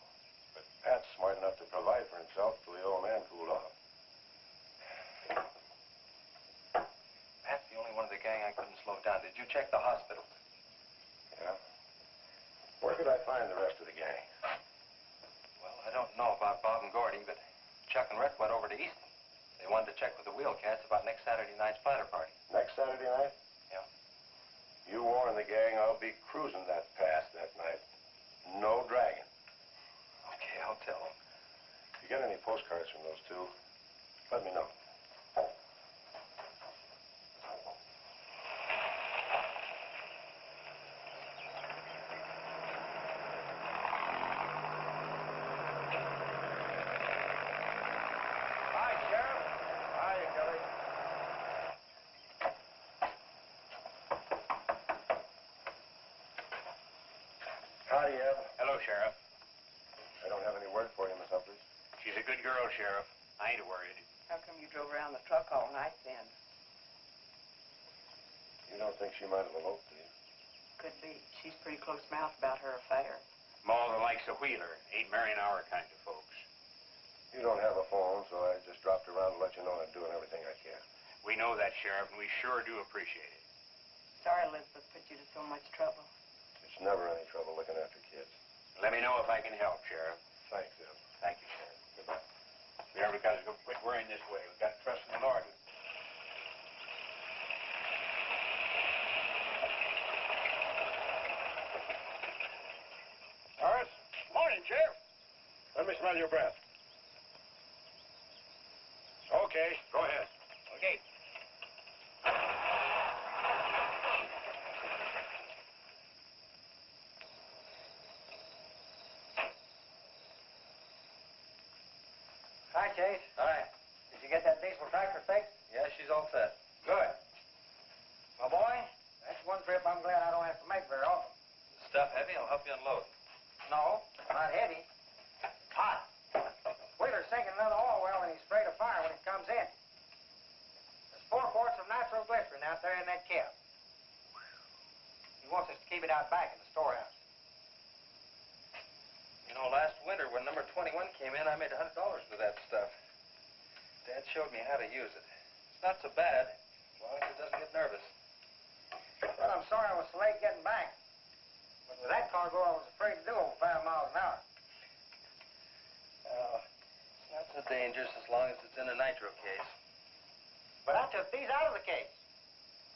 But Pat's smart enough to provide for himself till the old man cooled off. Pat's the only one of the gang I couldn't slow down. Did you check the hospitals? Yeah. Where could I find the rest of the gang? Well, I don't know about Bob and Gordy, but Chuck and Rhett went over to Easton. They wanted to check with the wheel cats about next Saturday night's splatter party. Next Saturday night? Yeah. You warn the gang I'll be cruising that pass that night. No dragging. Okay, I'll tell them. If you get any postcards from those two, let me know. Hi, Sheriff. Hiya, Kelly. Howdy, Eb. Hello, Sheriff. I don't have any word for you, Miss Humphries. She's a good girl, Sheriff. I ain't worried. How come you drove around the truck all night then? You don't think she might have eloped, do you? Could be. She's pretty close-mouthed about her affair. Ma, the likes of Wheeler, ain't marrying our kind of folks. You don't have a phone, so I just dropped around to let you know I'm doing everything I can. We know that, Sheriff, and we sure do appreciate it. Sorry Elizabeth put you to so much trouble. It's never any trouble looking after kids. Let me know if I can help, Sheriff. Thanks, Eb. Thank you, Sheriff. Goodbye. We everybody got to quit worrying this way. We've got to trust in the Lord. Horace? Morning, Sheriff. Let me smell your breath. Okay, go ahead. Okay. Hi, Chase. Hi. Did you get that diesel tractor fixed? Yeah, she's all set. Good. My boy, that's one trip I'm glad I don't have to make very often. Stuff heavy? I'll help you unload. No, not heavy. Hot. Wheeler's sinking another oil well and he's afraid of fire when it comes in. There's 4 quarts of nitroglycerin out there in that cap. He wants us to keep it out back in the storehouse. You know, last winter when number 21 came in, I made $100 with that stuff. Dad showed me how to use it. It's not so bad, as long as it doesn't get nervous. Well, I'm sorry I was so late getting back. But with that cargo, I was afraid to do over 5 miles an hour. It's not so dangerous as long as it's in a nitro case. But I took these out of the case.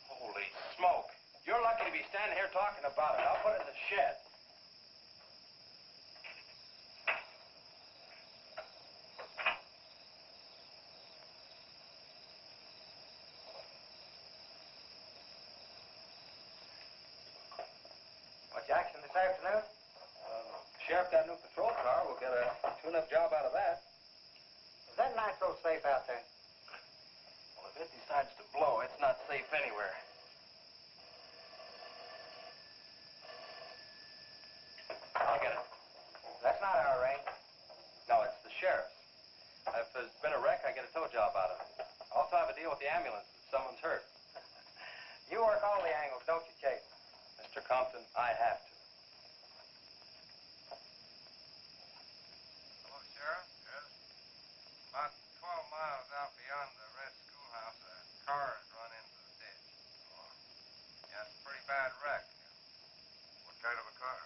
Holy smoke. You're lucky to be standing here talking about it. I'll put it in the shed. Much action this afternoon? Sheriff got a new patrol car. We'll get a tune-up job out of that. Is that nitro safe out there? Well, if it decides to blow, it's not safe anywhere. I'll get it. That's not our range. No, it's the sheriff's. If there's been a wreck, I get a tow job out of it. I also have a deal with the ambulance if someone's hurt. You work all the angles, don't you, Chase? Mr. Compton, I have to. Hello, Sheriff. Yes. About 12 miles out beyond the red schoolhouse, a car has run into the ditch. Oh. Yeah, it's a pretty bad wreck. What kind of a car?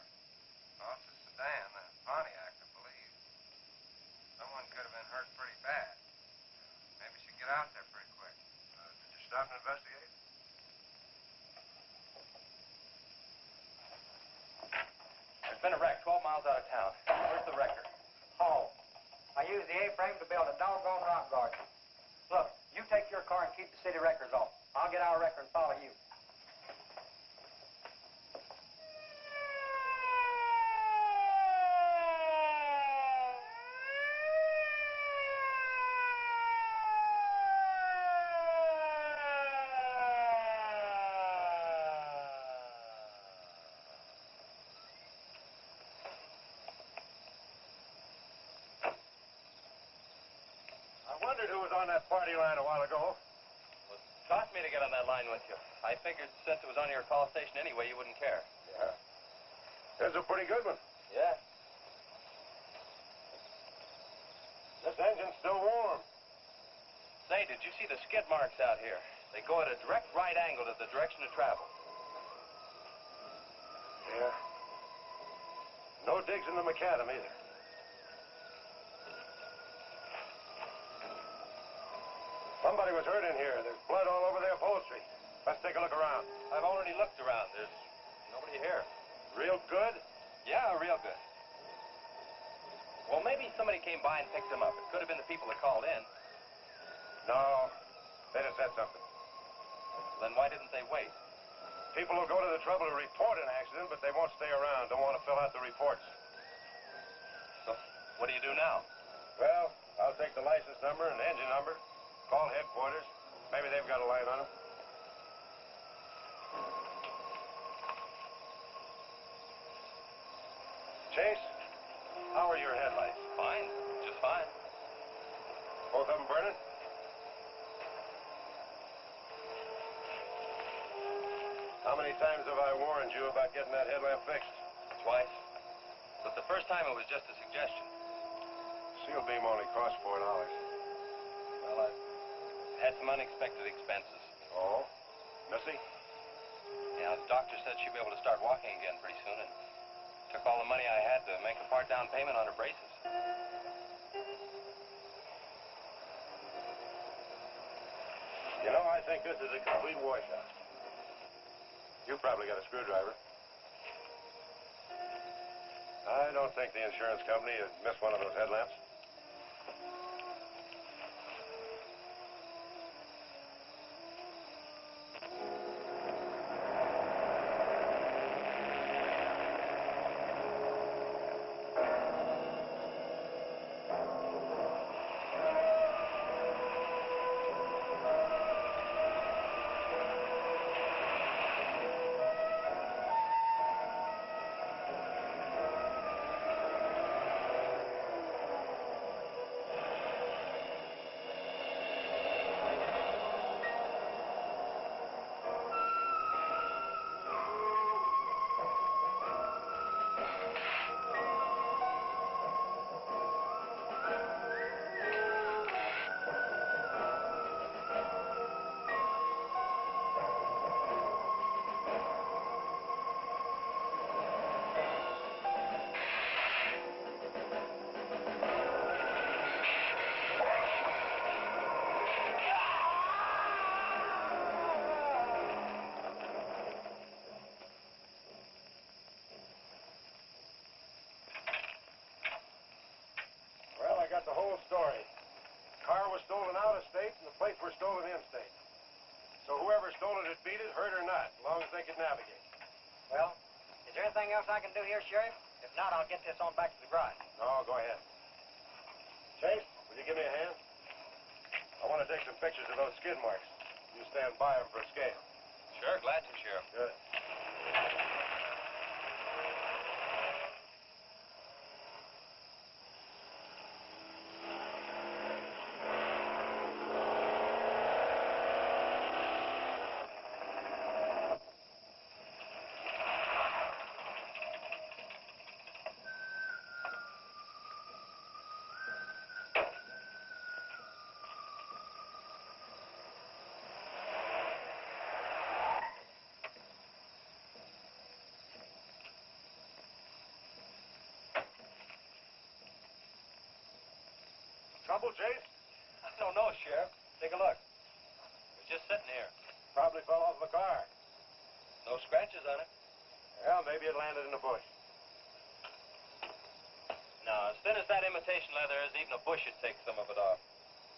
Oh, it's a sedan, a Pontiac, I believe. Someone could have been hurt pretty bad. Maybe we should get out there pretty quick. Did you stop and investigate? There's been a wreck 12 miles out of town. Where's the wrecker? Home. I used the A-frame to build a doggone rock garden. Look, you take your car and keep the city wreckers off. I'll get our wrecker and follow you. I wondered who was on that party line a while ago. Was Cost me to get on that line with you. I figured since it was on your call station anyway, you wouldn't care. Yeah. That's a pretty good one. Yeah. This engine's still warm. Say, did you see the skid marks out here? They go at a direct right angle to the direction of travel. Yeah. No digs in the macadam either. Somebody was hurt in here. There's blood all over the upholstery. Let's take a look around. I've already looked around. There's nobody here. Real good? Yeah, real good. Well, maybe somebody came by and picked them up. It could have been the people that called in. No. They'd have said something. Then why didn't they wait? People will go to the trouble to report an accident, but they won't stay around. Don't want to fill out the reports. So, what do you do now? Well, I'll take the license number and engine number, call headquarters. Maybe they've got a line on them. Chase, how are your headlights? Fine. Just fine. Both of them burning? How many times have I warned you about getting that headlamp fixed? Twice. But the first time it was just a suggestion. Seal beam only cost $4. Well, I had some unexpected expenses. Oh? Missy? Yeah, the doctor said she'd be able to start walking again pretty soon, and took all the money I had to make a part down payment on her braces. You know, I think this is a complete washout. You probably got a screwdriver. I don't think the insurance company would miss one of those headlamps. Got the whole story. Car was stolen out of state and the plates were stolen in state. So whoever stole it had beat it, hurt or not, as long as they could navigate. Well, is there anything else I can do here, Sheriff? If not, I'll get this on back to the garage. No, go ahead. Chase, will you give me a hand? I want to take some pictures of those skid marks. You stand by them for scale. Sure, glad to, Sheriff. Good. Trouble, Chase? I don't know, Sheriff. Take a look. It's just sitting here. Probably fell off the car. No scratches on it. Well, maybe it landed in a bush. No, as thin as that imitation leather is, even a bush would take some of it off.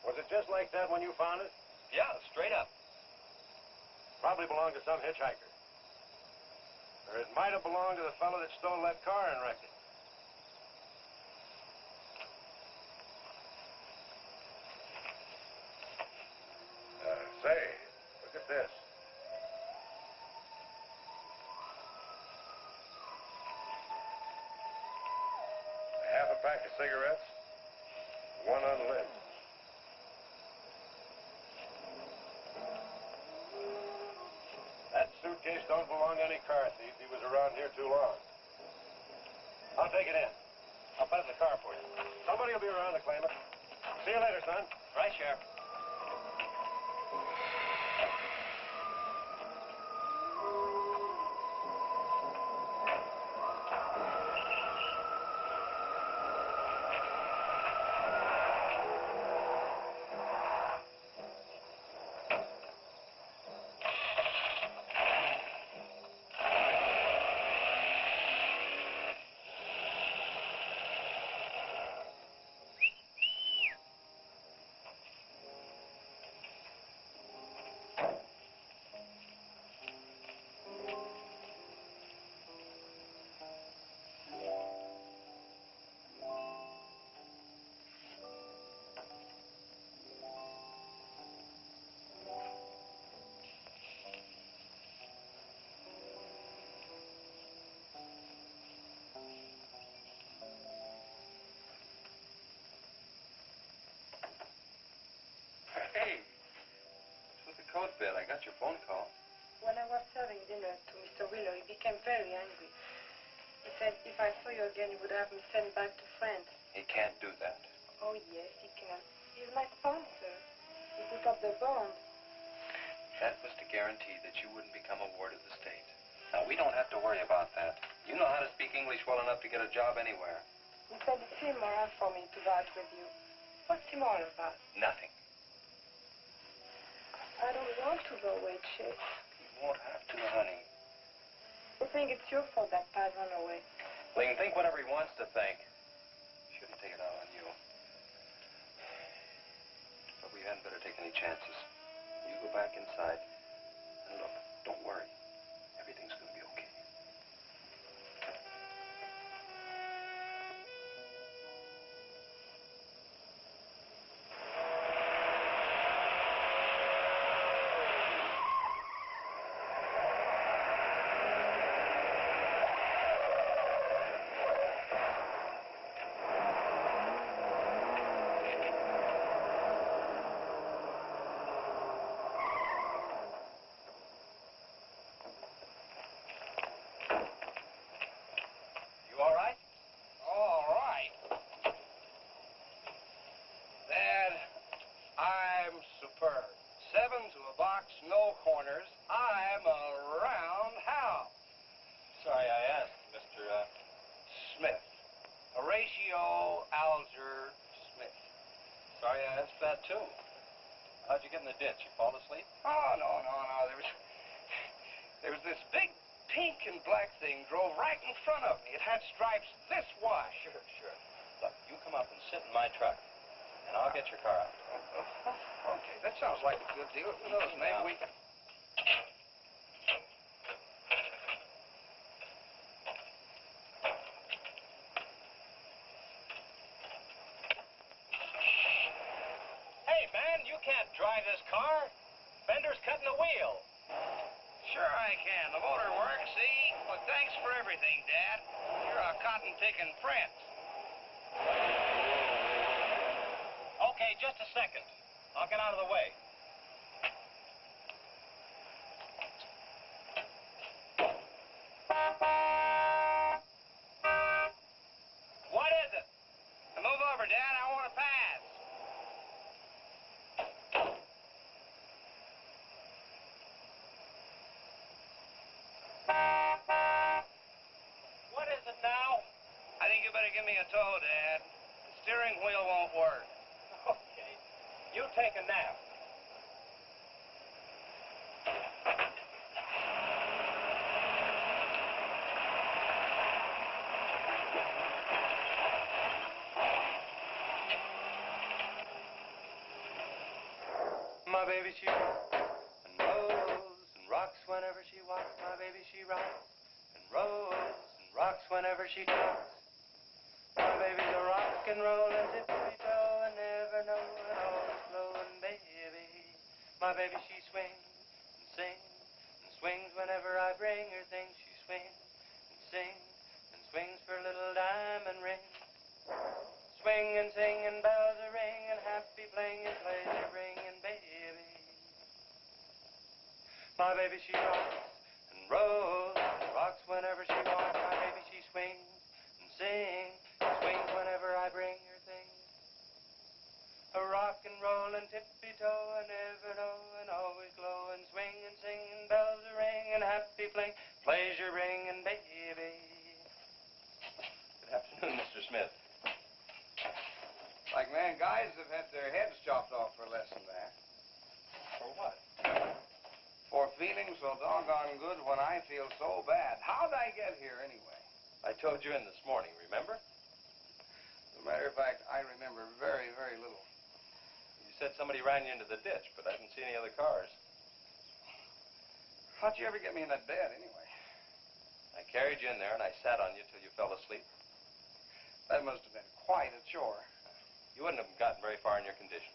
Was it just like that when you found it? Yeah, straight up. Probably belonged to some hitchhiker. Or it might have belonged to the fellow that stole that car and wrecked it. Say, look at this. Half a pack of cigarettes, one unlit. belong to any car thieves. He was around here too long. I'll take it in. I'll put it in the car for you. Somebody will be around to claim it. See you later, son. Right, Sheriff. Hey, what's with the coat bed? I got your phone call. When I was serving dinner to Mr. Wheeler, he became very angry. He said if I saw you again, he would have me sent back to France. He can't do that. Oh, yes, he can. He's my sponsor. He put up the bond. That was to guarantee that you wouldn't become a ward of the state. Now, we don't have to worry about that. You know how to speak English well enough to get a job anywhere. He said it's immoral for me to vouch with you. What's immoral about? Nothing. I don't want to go away, Chase. You won't have to, honey. I think it's your fault that Paz ran away. Well, he can think whatever he wants to think. Shouldn't take it out on you. But we hadn't better take any chances. You go back inside. And look, don't worry. Everything's going to be okay. Superb. 7 to a box, no corners. I'm a roundhouse. Sorry I asked, Mr. Smith. Horatio Alger Smith. Sorry I asked that, too. How'd you get in the ditch? You fall asleep? Oh, no. There was this big pink and black thing drove right in front of me. It had stripes this wide. Sure. Look, you come up and sit in my truck, and I'll get your car out. Okay, that sounds like a good deal. Who knows, maybe we can... Hey, man, you can't drive this car. Bender's cutting the wheel. Sure I can. The motor works, see? But thanks for everything, Dad. You're a cotton-picking prince. Okay, just a second. I'll get out of the way. What is it? Now move over, Dad. I want to pass. What is it now? I think you better give me a tow, Dad. The steering wheel won't work. Okay. You take a nap. My baby, she rocks and rolls and rocks whenever she walks. My baby, she rocks and rolls and rocks whenever she talks. My baby's a rock and rollin', tippy-toe and never knowin' all is flowin', baby. My baby, she swings and sings and swings whenever I bring her things. She swings and sings and swings for a little diamond ring. Swing and sing and bells are ring and happy playing and pleasure bringing, baby. My baby, she rocks and rolls fling, pleasure ringing, baby. Good afternoon, Mr. Smith. Like man, guys have had their heads chopped off for less than that. For what? For feeling so doggone good when I feel so bad. How'd I get here anyway? I told you in this morning, remember? As a matter of fact, I remember very, very little. You said somebody ran you into the ditch, but I didn't see any other cars. How'd you ever get me in that bed anyway? I carried you in there and I sat on you till you fell asleep. That must have been quite a chore. You wouldn't have gotten very far in your condition.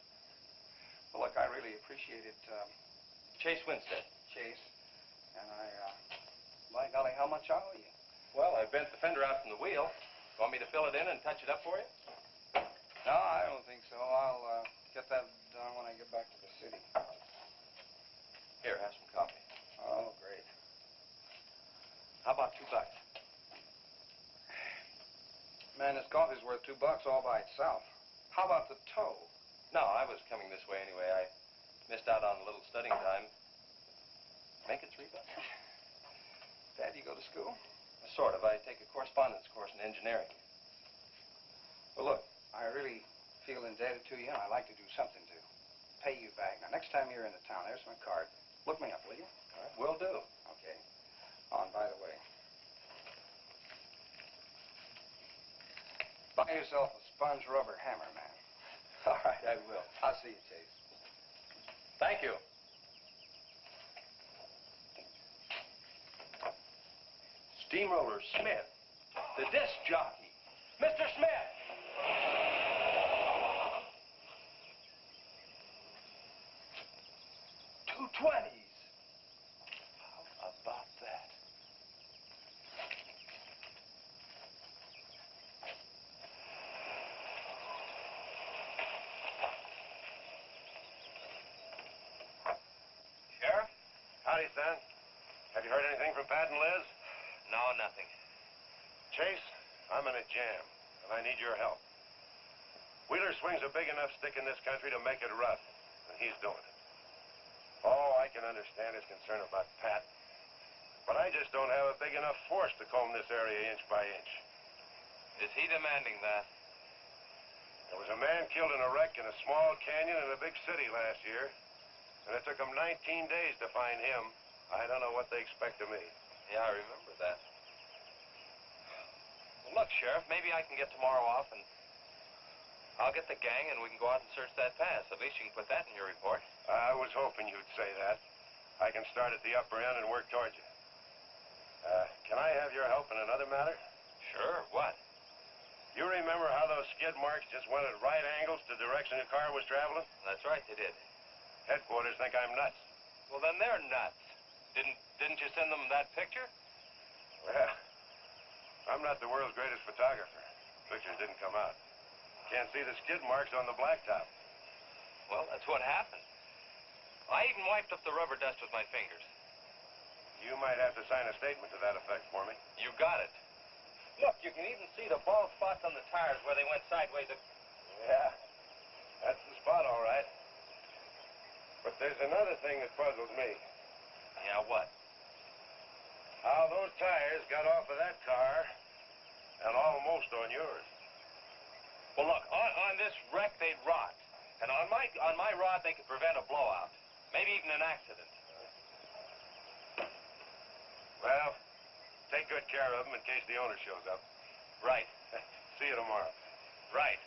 Well, look, I really appreciate it. Chase Winstead. Chase. And by golly, how much I owe you? Well, I bent the fender out from the wheel. Want me to fill it in and touch it up for you? No, I don't think so. I'll get that done when I get back to the city. Here, have some coffee. Oh, great. How about $2? Man, this coffee's worth $2 all by itself. How about the tow? No, I was coming this way anyway. I missed out on a little studying time. Make it $3. Dad, you go to school? Sort of. I take a correspondence course in engineering. Well, look, I really feel indebted to you, and I'd like to do something to pay you back. Now, next time you're in the town, there's my card. Look me up, will you? All right, will do. Okay. Oh, and by the way, buy yourself a sponge rubber hammer, man. All right, I will. I'll see you, Chase. Thank you. Steamroller Smith, the disc jockey. Mr. Smith! 220s. How about that? Sheriff? Howdy, son. Have you heard anything from Pat and Liz? No, nothing. Chase, I'm in a jam, and I need your help. Wheeler swings a big enough stick in this country to make it rough, and he's doing it. Oh, I can understand his concern about Pat, but I just don't have a big enough force to comb this area inch by inch. Is he demanding that? There was a man killed in a wreck in a small canyon in a big city last year, and it took them 19 days to find him. I don't know what they expect of me. Yeah, I remember that. Well, look, Sheriff, maybe I can get tomorrow off and I'll get the gang and we can go out and search that pass. At least you can put that in your report. I was hoping you'd say that. I can start at the upper end and work towards you. Can I have your help in another matter? Sure, what? You remember how those skid marks just went at right angles to the direction the car was traveling? That's right, they did. Headquarters think I'm nuts. Well, then they're nuts. Didn't you send them that picture? Well, I'm not the world's greatest photographer. Pictures didn't come out. Can't see the skid marks on the blacktop. Well, that's what happened. I even wiped up the rubber dust with my fingers. You might have to sign a statement to that effect for me. You got it. Look, you can even see the bald spots on the tires where they went sideways. Yeah, that's the spot, all right. But there's another thing that puzzles me. Yeah, what? How those tires got off of that car and almost on yours. Well, look, on this wreck, they'd rot. And on my rod, they could prevent a blowout. Maybe even an accident. Well, take good care of them in case the owner shows up. Right. See you tomorrow. Right.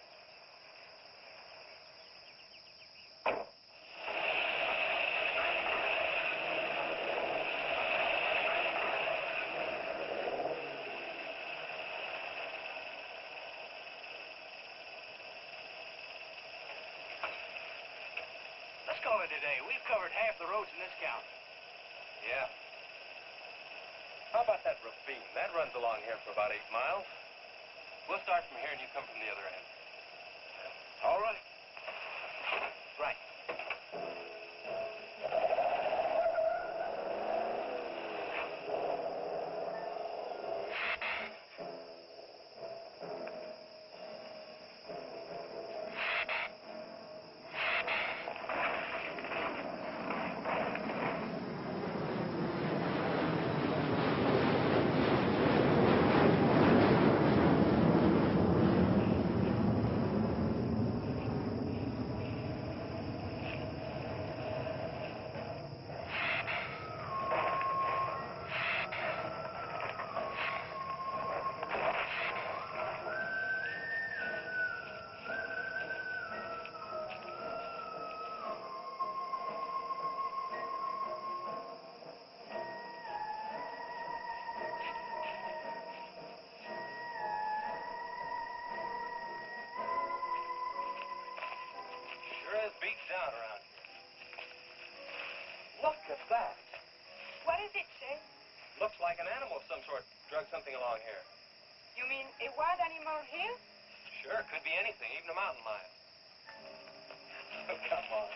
Let's call it a day. We've covered half the roads in this county. Yeah. How about that ravine? That runs along here for about 8 miles. We'll start from here and you come from the other end. All right. Right. animal of some sort drug something along here. You mean a wild animal here? Sure, could be anything, even a mountain lion. Oh, come on.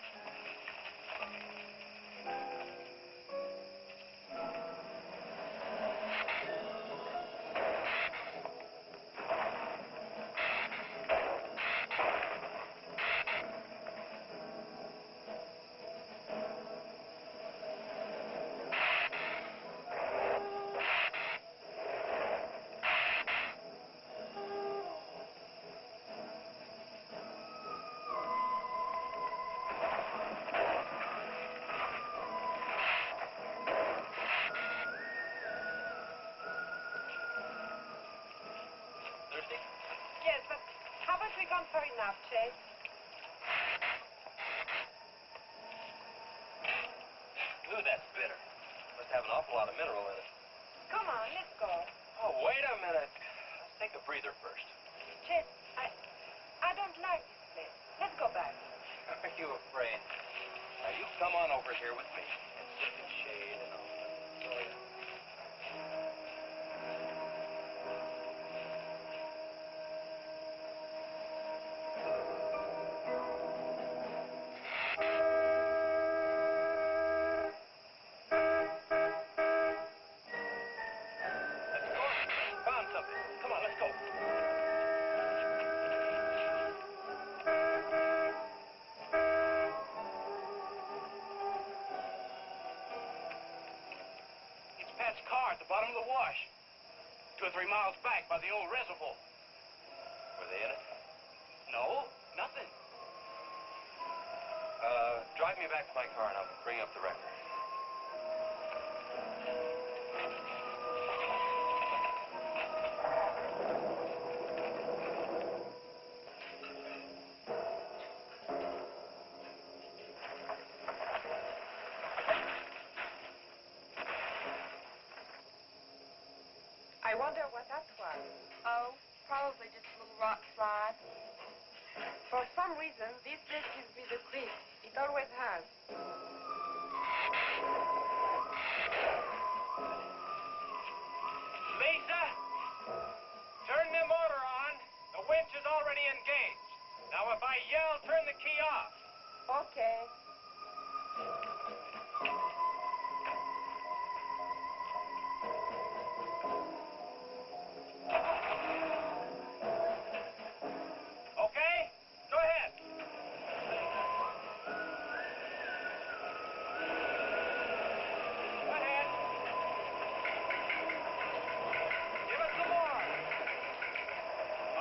Yes, but haven't we gone far enough, Chase? Ooh, that's bitter. Must have an awful lot of mineral in it. Come on, let's go. Oh, wait a minute. Let's take a breather first. Chase, I don't like this place. Let's go back. Are you afraid? Now, you come on over here with me and sit in shade and all. Enjoy it. Found something. Come on, let's go. It's Pat's car at the bottom of the wash. 2 or 3 miles back by the old reservoir. Were they in it? No, nothing. Drive me back to my car and I'll bring up the record. I wonder what that was. Oh, probably just a little rock slide. For some reason, this place gives me the creep. It always has. Lisa, turn the motor on. The winch is already engaged. Now, if I yell, turn the key off. Okay. Okay? Go ahead. Go ahead. Give it some more.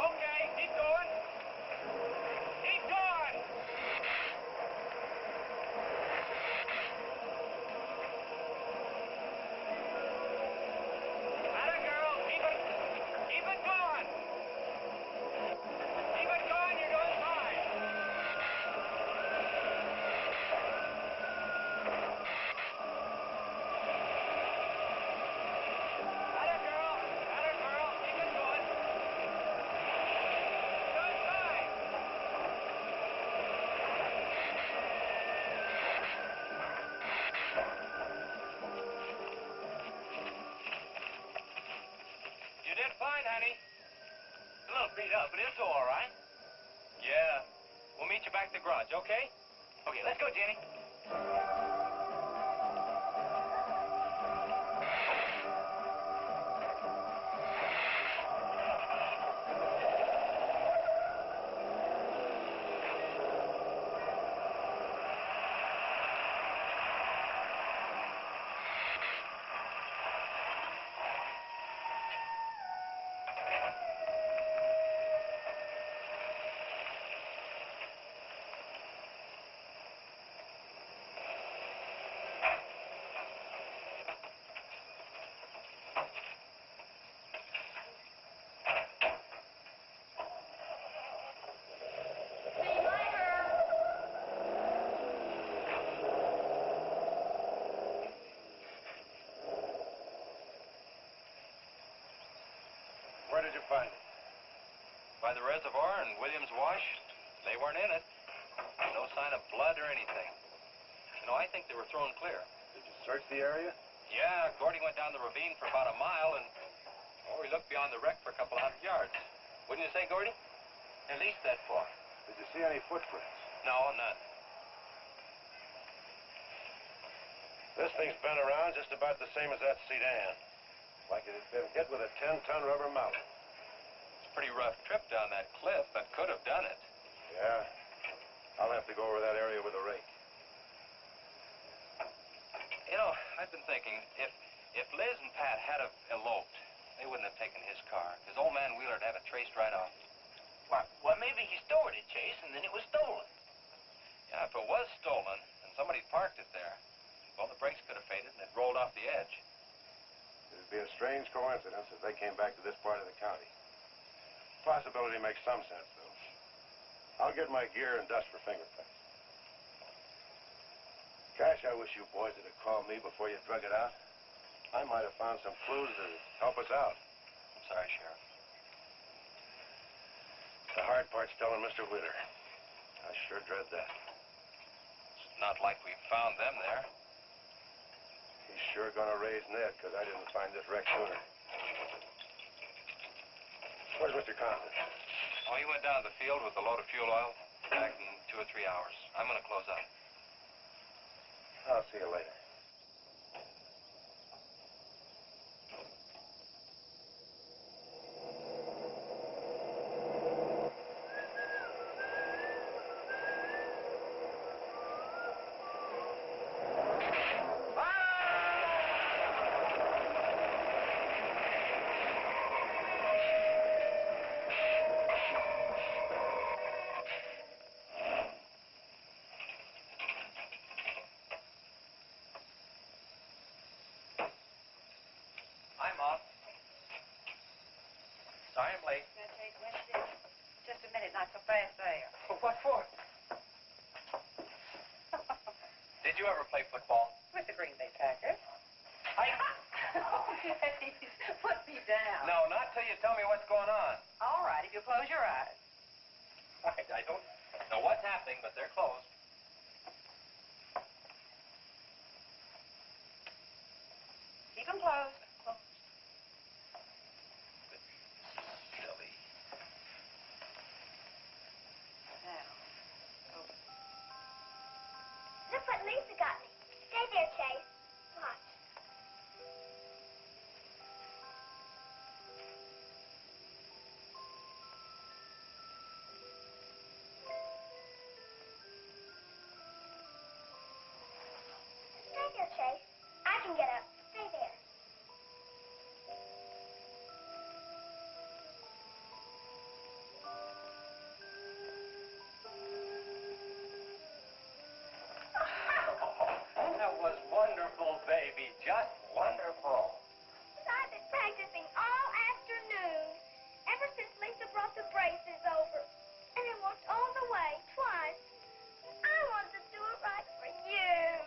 Okay, keep going. Keep going. Atta girl, keep it going. Keep it going, you're doing fine. Atta girl, keep it going. Doing fine. You did fine, honey. A little beat up, but it's all right. Yeah. We'll meet you back at the garage, okay? Okay, let's go, Jenny. Where did you find it? By the reservoir and Williams Wash. They weren't in it. No sign of blood or anything. You know, I think they were thrown clear. Did you search the area? Yeah, Gordy went down the ravine for about a mile and, oh, he looked beyond the wreck for a couple hundred yards. Wouldn't you say, Gordy? At least that far. Did you see any footprints? No, none. This thing's been around just about the same as that sedan. Like it had been hit with a 10-ton rubber mallet. It's a pretty rough trip down that cliff, but could have done it. Yeah. I'll have to go over that area with a rake. You know, I've been thinking, if Liz and Pat had have eloped, they wouldn't have taken his car, because old man Wheeler'd have it traced right off. Well, maybe he stored it, Chase, and then it was stolen. Yeah, if it was stolen, and somebody parked it there, well, the brakes could have faded and it rolled off the edge. It'd be a strange coincidence if they came back to this part of the county. Possibility makes some sense, though. I'll get my gear and dust for fingerprints. Gosh, I wish you boys would have called me before you drug it out. I might have found some clues to help us out. I'm sorry, Sheriff. The hard part's telling Mr. Wheeler. I sure dread that. It's not like we found them there. He's sure gonna raise Ned, because I didn't find this wreck sooner. Where's Mr. Compton? Oh, he went down to the field with a load of fuel oil. Back in 2 or 3 hours. I'm gonna close up. I'll see you later. Hi, Mom. Sorry I'm late. Just a minute, not so fast there. What for? Did you ever play football? With the Green Bay Packers. Oh, please, put me down. No, not till you tell me what's going on. All right, if you close your eyes. I don't know what's happening, but they're closed. Keep them closed. Silly. Now. Look what Lisa got me. Stay there, Chase. Watch. Stay there, Chase. I can get up. Stay there. That was wonderful, baby. Just wonderful. I've been practicing all afternoon, ever since Lisa brought the braces over. And I walked all the way, twice. I wanted to do it right for you.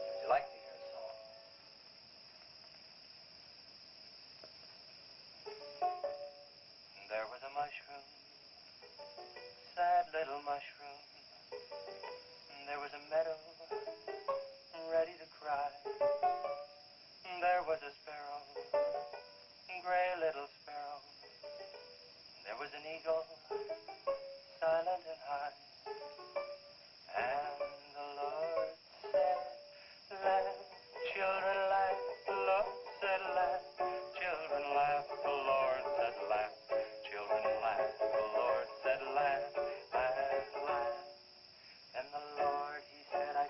Would you like to hear a song? There was a mushroom, sad little mushroom. There was a meadow, ready to cry. There was a sparrow, gray little sparrow. There was an eagle, silent and high. And the Lord said, let children laugh. The Lord said, let children laugh. The Lord said, laugh. Children laugh. The Lord said, laugh, laugh, laugh. And the Lord, he said, I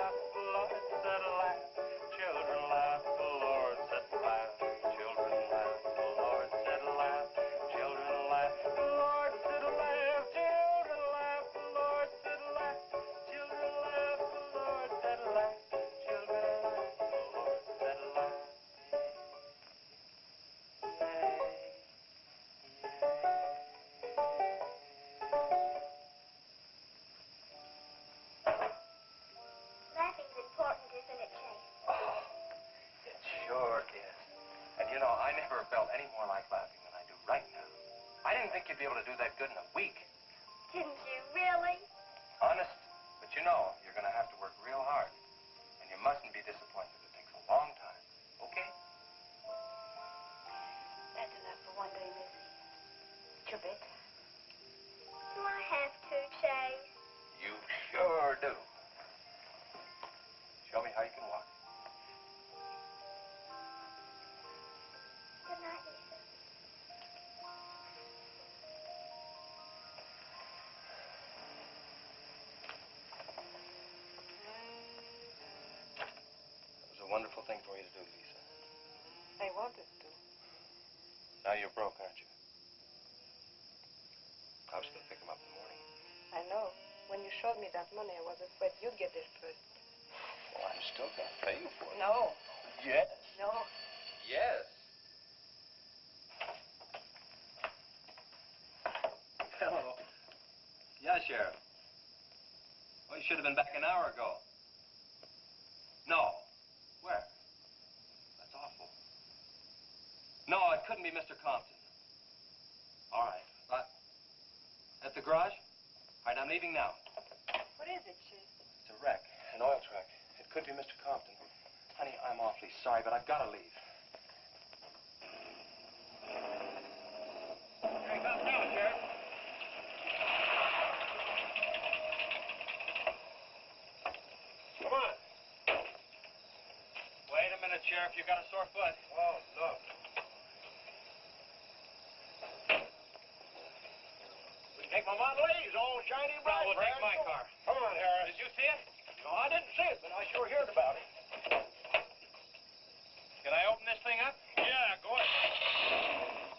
laugh, the Lord said laugh. Children laugh, the Lord said laugh. Children laugh, the Lord said laugh. Children laugh, the Lord said laugh. Children laugh, the Lord said laugh. Children laugh, the Lord said laugh. Children laugh, the Lord said laugh. Laughing's important, isn't it, Chase? Oh, it sure is. And you know, I never felt any more like laughing than I do right now. I didn't think you'd be able to do that good in a week. Didn't you really? Honest. But you know, you're going to have to work real hard. And you mustn't be disappointed. It takes a long time. Okay? That's enough for one day, Missy. Your bit. Do I have to, Chase? You sure do. Show me how you can walk. Good night, Lisa. It was a wonderful thing for you to do, Lisa. I wanted to. Now you're broke, aren't you? I was going to pick him up in the morning. I know. When you showed me that money, I was afraid you'd get there first. Well, I'm still going to pay you for it. No. Yes. No. Yes. Hello. Yeah, Sheriff. Well, you should have been back an hour ago. No. Where? That's awful. No, it couldn't be Mr. Compton. All right. At the garage? All right, I'm leaving now. What is it, Chase? It's a wreck, an oil truck. It could be Mr. Compton. Honey, I'm awfully sorry, but I've got to leave. Here he comes now, Sheriff. Come on. Wait a minute, Sheriff. You got a sore foot. Oh, look. Take my Model A, it's all shiny bright. No, we'll take my car. Come on, Harris. Did you see it? No, I didn't see it, but I sure heard about it. Can I open this thing up? Yeah, go ahead.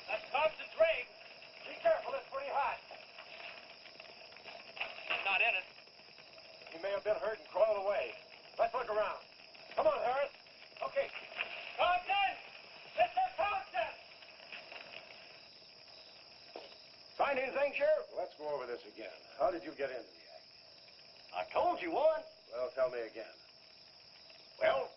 That's Compton's rig. Be careful, it's pretty hot. He's not in it. He may have been hurt and crawled away. Let's look around. Come on, Harris. Okay. Compton! Mr. Compton! Find anything, Sheriff? Let's go over this again. How did you get into the act? I told you once. Well, tell me again. Well,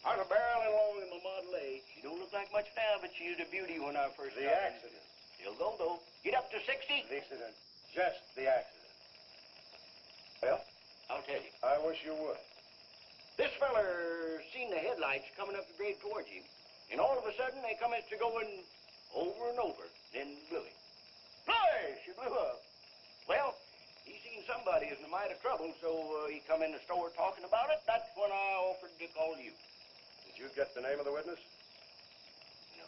I was barreling along in my Model A. She don't look like much now, but she was a beauty when I first The started. accident. She'll go, though. Get up to 60. The accident. Just the accident. Well, I'll tell you. I wish you would. This feller seen the headlights coming up the grade towards him, and all of a sudden they come to going over and over, then blew him. Fly! She blew up. Well, he seen somebody is in a mite of trouble, so he come in the store talking about it. That's when I offered to call you. Did you get the name of the witness? No.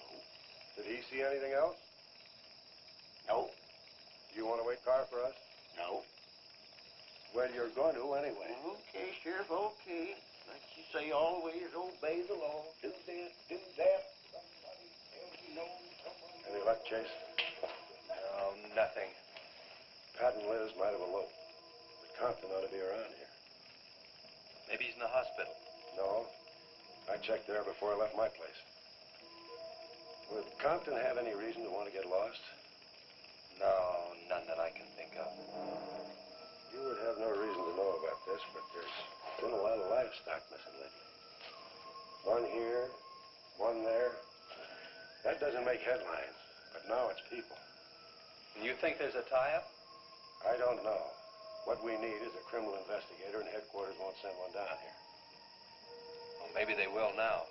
Did he see anything else? No. Do you want to wait car for us? No. Well, you're going to anyway. Okay, Sheriff, okay. Like you say, always obey the law. Do this, do that. Somebody else you know, someone... Any luck, Chase? No, nothing. Pat and Liz might have eloped, but Compton ought to be around here. Maybe he's in the hospital. No. I checked there before I left my place. Would Compton have any reason to want to get lost? No, none that I can think of. You would have no reason to know about this, but there's been a lot of livestock missing lately. One here, one there. That doesn't make headlines, but now it's people. And you think there's a tie-up? I don't know. What we need is a criminal investigator, and headquarters won't send one down here. Well, maybe they will now.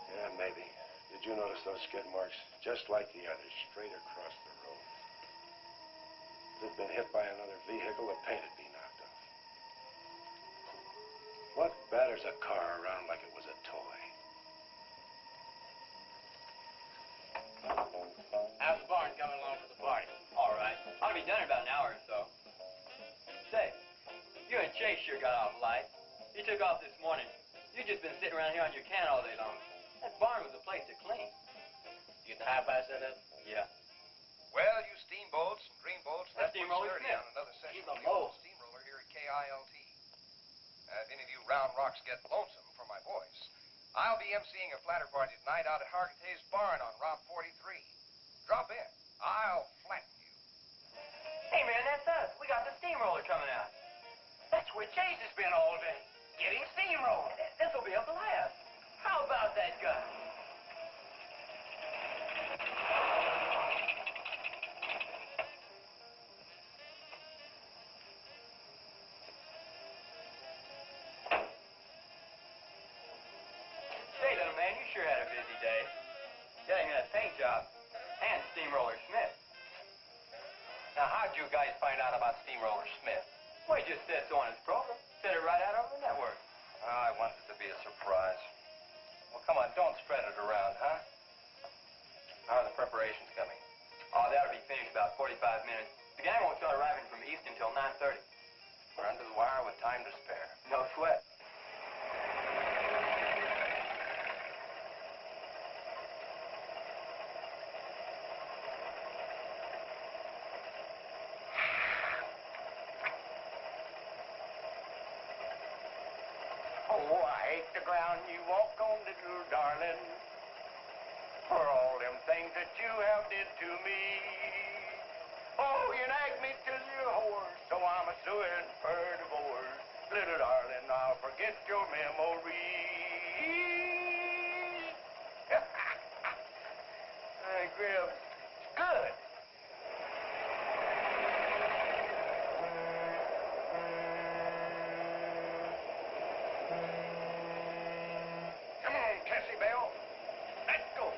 Yeah, maybe. Did you notice those skid marks? Just like the others, straight across the road. If it had been hit by another vehicle, the paint would be knocked off. What batters a car around like it was a toy? How's the barn coming along for the party? All right. Ought to be done in about an hour or so. Say, you and Chase sure got off light. You took off this morning. You just been sitting around here on your can all day long. That barn was a place to clean. You get the Hi-Fi set up? Yeah. Well, you steamboats and dreamboats, That's that's Steamroller sturdy Smith. on another session He's of a the old mold. steamroller here at KILT. If any of you round rocks get lonesome for my voice, I'll be emceeing a flatter party tonight out at Hargitay's barn on Route 43. Drop in. I'll flatten you. Hey, man, that's us. We got the steamroller coming out. That's where Chase has been all day. Getting steamrolled. This'll be a blast. How about that guy? Say, little man, you sure had a busy day. Getting that paint job and Steamroller Smith. Now, how'd you guys find out about Steamroller Smith? Well, he just said so on his program. Said it right out on the network. I wanted it to be a surprise. Well, come on, don't spread it around, huh? How are the preparations coming? Oh, that'll be finished about 45 minutes. The gang won't start arriving from east until 9:30. We're under the wire with time to spare. No sweat. Oh, I hate the ground you walk on, little darling, for all them things that you have did to me. Oh, you nagged me till you're hoarse, so I'm a-suing for divorce. Little darling, I'll forget your memory. Hey, Grim, good. Come on, Tessie Bell. Let's go.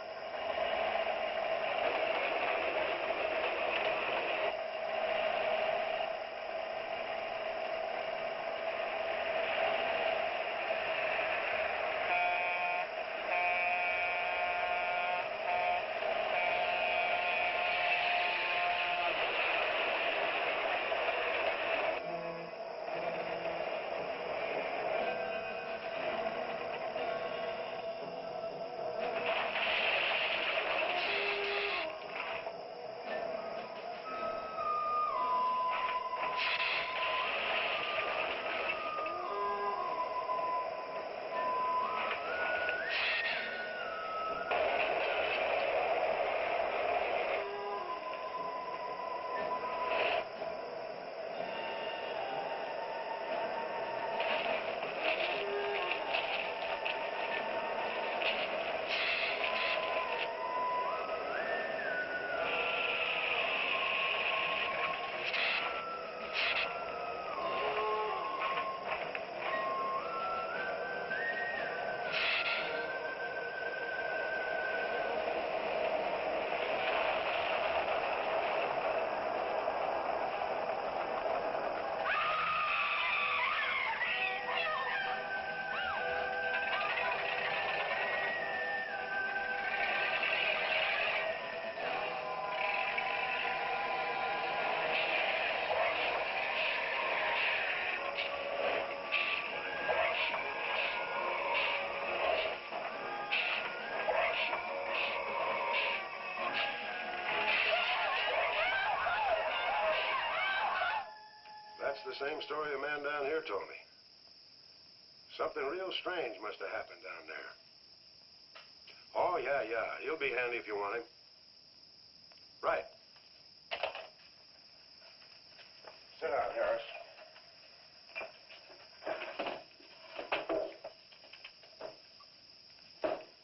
That's the same story a man down here told me. Something real strange must have happened down there. Oh, yeah. He'll be handy if you want him. Right. Sit down, Harris.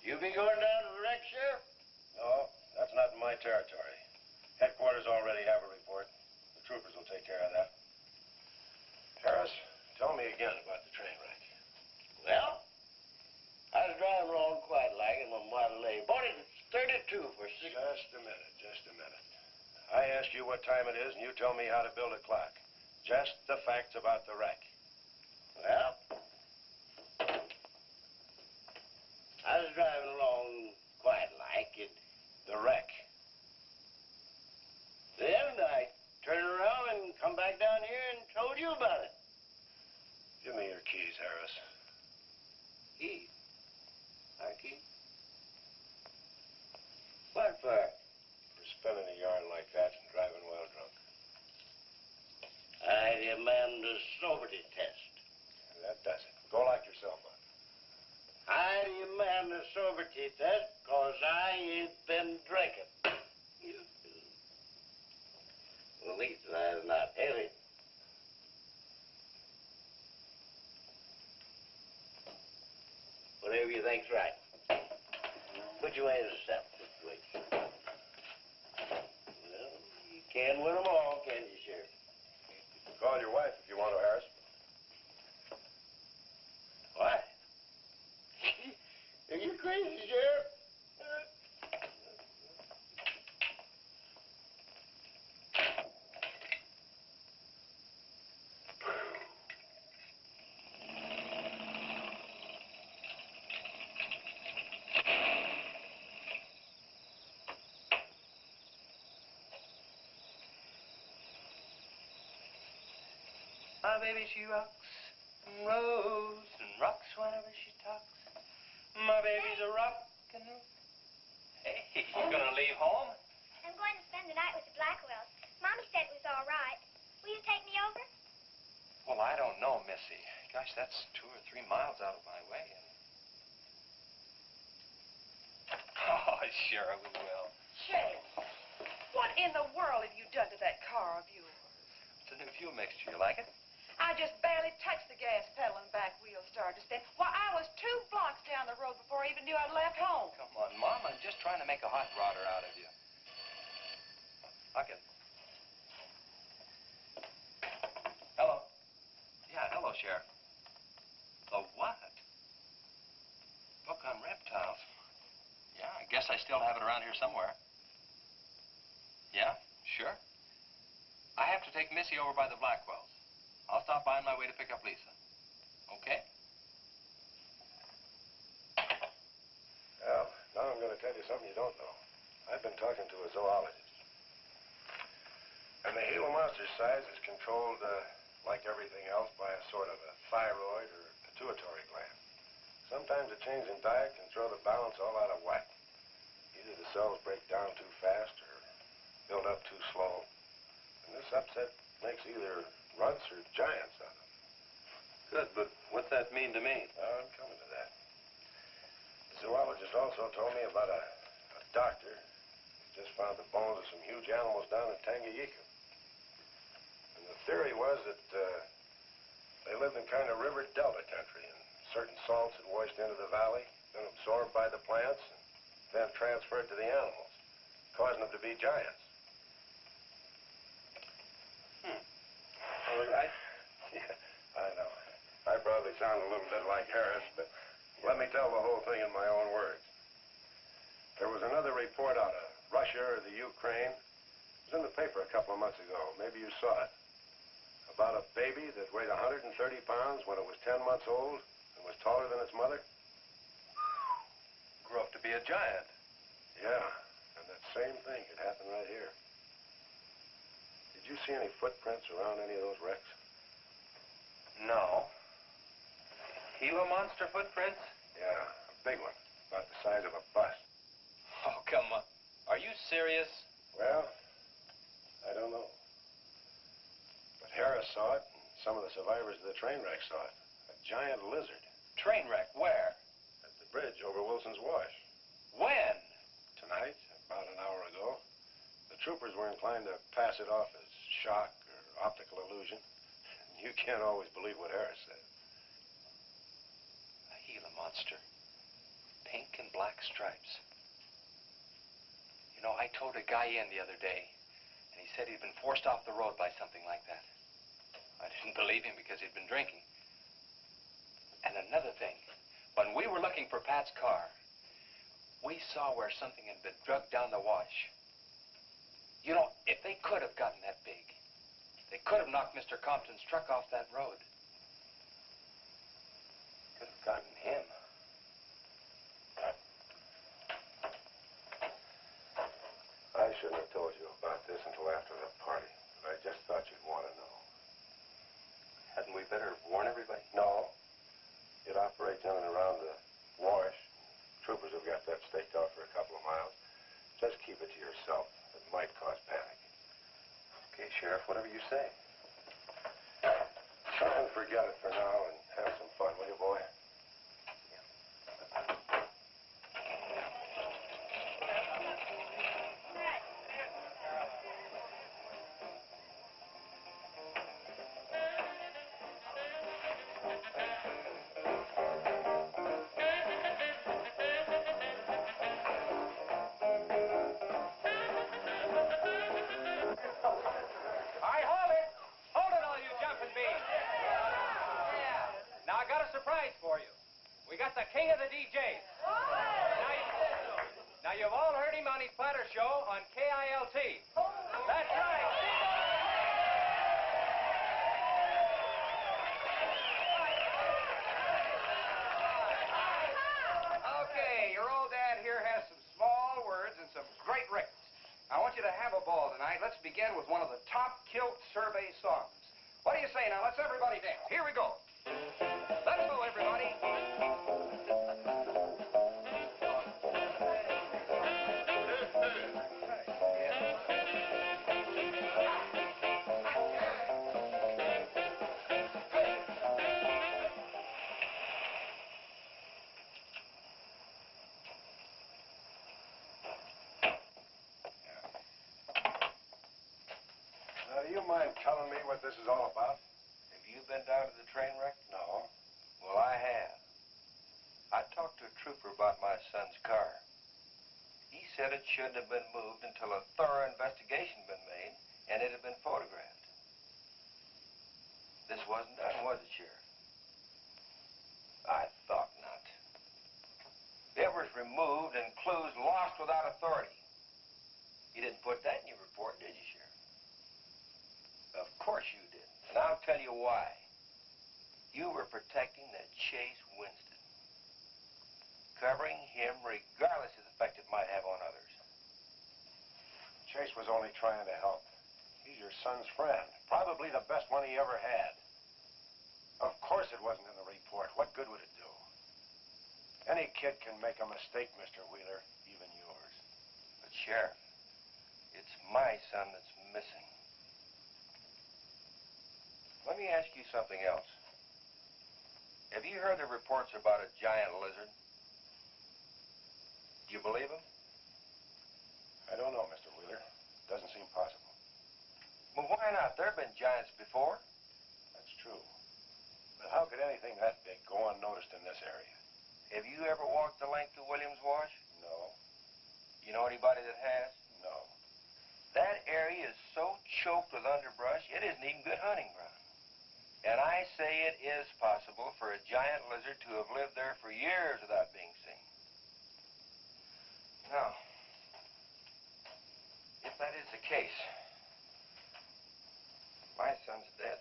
You be going down to the wreck, Sheriff? territory. Headquarters already have a report. The troopers will take care of that. Harris, tell me again about the train wreck. Well, I was driving along quite like in my Model A. Bought it at 32 for six. Just a minute. I asked you what time it is, and you tell me how to build a clock. Just the facts about the wreck. Well, I was driving along quite like it. The wreck. Then I turned around and come back down here and told you about it. Give me your keys, Harris. Keys? My keys? What for? For spinning a yarn like that and driving well drunk. I demand a sobriety test. That does it. Go lock yourself up. I demand a sobriety test because I ain't been drinking. Well, at least that's not heavy. Whatever you think's right. Put your way to the step. Put your way. Well, you can't win them all, can you, Sheriff? Call your wife if you want to, Harris. Why? Are you crazy, Sheriff? My baby, she rocks and rolls and rocks whenever she talks. My baby's a rockin'. Hey, you gonna leave home? I'm going to spend the night with the Blackwells. Mommy said it was all right. Will you take me over? Well, I don't know, Missy. Gosh, that's 2 or 3 miles out of my way. Oh, sure, we will. Shay, what in the world have you done to that car of yours? It's a new fuel mixture. You like it? I just barely touched the gas pedal and back wheel started to spin. Why, I was 2 blocks down the road before I even knew I'd left home. Come on, Mom. I'm just trying to make a hot rodder out of you. Look it. Hello. Yeah, hello, Sheriff. The what? Book on reptiles. Yeah, I guess I still have it around here somewhere. Yeah, sure. I have to take Missy over by the Blackwells. I'll stop by on my way to pick up Lisa. Okay? Well, now I'm going to tell you something you don't know. I've been talking to a zoologist. And the Gila monster size is controlled, like everything else, by a sort of a thyroid or pituitary gland. Sometimes a change in diet can throw the balance all out of whack. Either the cells break down too fast or build up too slow. And this upset makes either runts or giants out of them. Good, but what's that mean to me? I'm coming to that. The zoologist also told me about a doctor who just found the bones of some huge animals down in Tanganyika. And the theory was that they lived in kind of river delta country, and certain salts had washed into the valley, been absorbed by the plants, and then transferred to the animals, causing them to be giants. Yeah, I know. I probably sound a little bit like Harris, but let me tell the whole thing in my own words. There was another report out of Russia or the Ukraine. It was in the paper a couple of months ago. Maybe you saw it. About a baby that weighed 130 pounds when it was 10 months old and was taller than its mother. Grew up to be a giant. Yeah, and that same thing could happen right here. Did you see any footprints around any of those wrecks? No. Gila monster footprints? Yeah, a big one, about the size of a bus. Oh, come on. Are you serious? Well, I don't know. But Harris saw it, and some of the survivors of the train wreck saw it. A giant lizard. Train wreck? Where? At the bridge over Wilson's Wash. When? Tonight, about an hour ago. The troopers were inclined to pass it off as shock or optical illusion. You can't always believe what Harris said. A Gila monster. Pink and black stripes. You know, I towed a guy in the other day, and he said he'd been forced off the road by something like that. I didn't believe him because he'd been drinking. And another thing, when we were looking for Pat's car, we saw where something had been drugged down the wash. You know, if they could have gotten that big, they could have knocked Mr. Compton's truck off that road. Could have gotten him. I shouldn't have told you about this until after the party, but I just thought you'd want to know. Hadn't we better warn everybody? No. It operates in and around the wash. Troopers have got that staked out for a couple of miles. Just keep it to yourself. It might cause panic. Okay, Sheriff, whatever you say. Try and forget it for now and have some fun, will you, boy? All right, hold it. Hold it, all you jumping beans. Yeah. Now, I got a surprise for you. We got the king of the DJs. Now, you've all heard him on his platter show on KILT. That's right. Okay, your old dad here has some small words and some great records. I want you to have a ball tonight. Let's begin with one of the top kilt survey songs. What do you say now? Let's everybody dance. Here we go. Let's go, everybody. Now, do you mind telling me what this is all about? Have you been down to the train wreck? No. Well, I have. I talked to a trooper about my son's car. He said it shouldn't have been moved until a thorough investigation had been made and it had been photographed. This wasn't done, was it, Sheriff? I thought not. It was removed and clues lost without authority. You didn't put that in your report, did you, Sheriff? Of course you did. And I'll tell you why. You were protecting that Chase Winston. Covering him regardless of the effect it might have on others. Chase was only trying to help. He's your son's friend. Probably the best one he ever had. Of course it wasn't in the report. What good would it do? Any kid can make a mistake, Mr. Wheeler, even yours. But, Sheriff, it's my son that's missing. Let me ask you something else. Have you heard the reports about a giant lizard? Do you believe them? I don't know, Mr. Wheeler. Doesn't seem possible. Well, why not? There have been giants before. That's true. But how could anything that big go unnoticed in this area? Have you ever walked the length of Williams Wash? No. You know anybody that has? No. That area is so choked with underbrush, it isn't even good hunting ground. And I say it is possible for a giant lizard to have lived there for years without being seen. Now, if that is the case, my son's dead.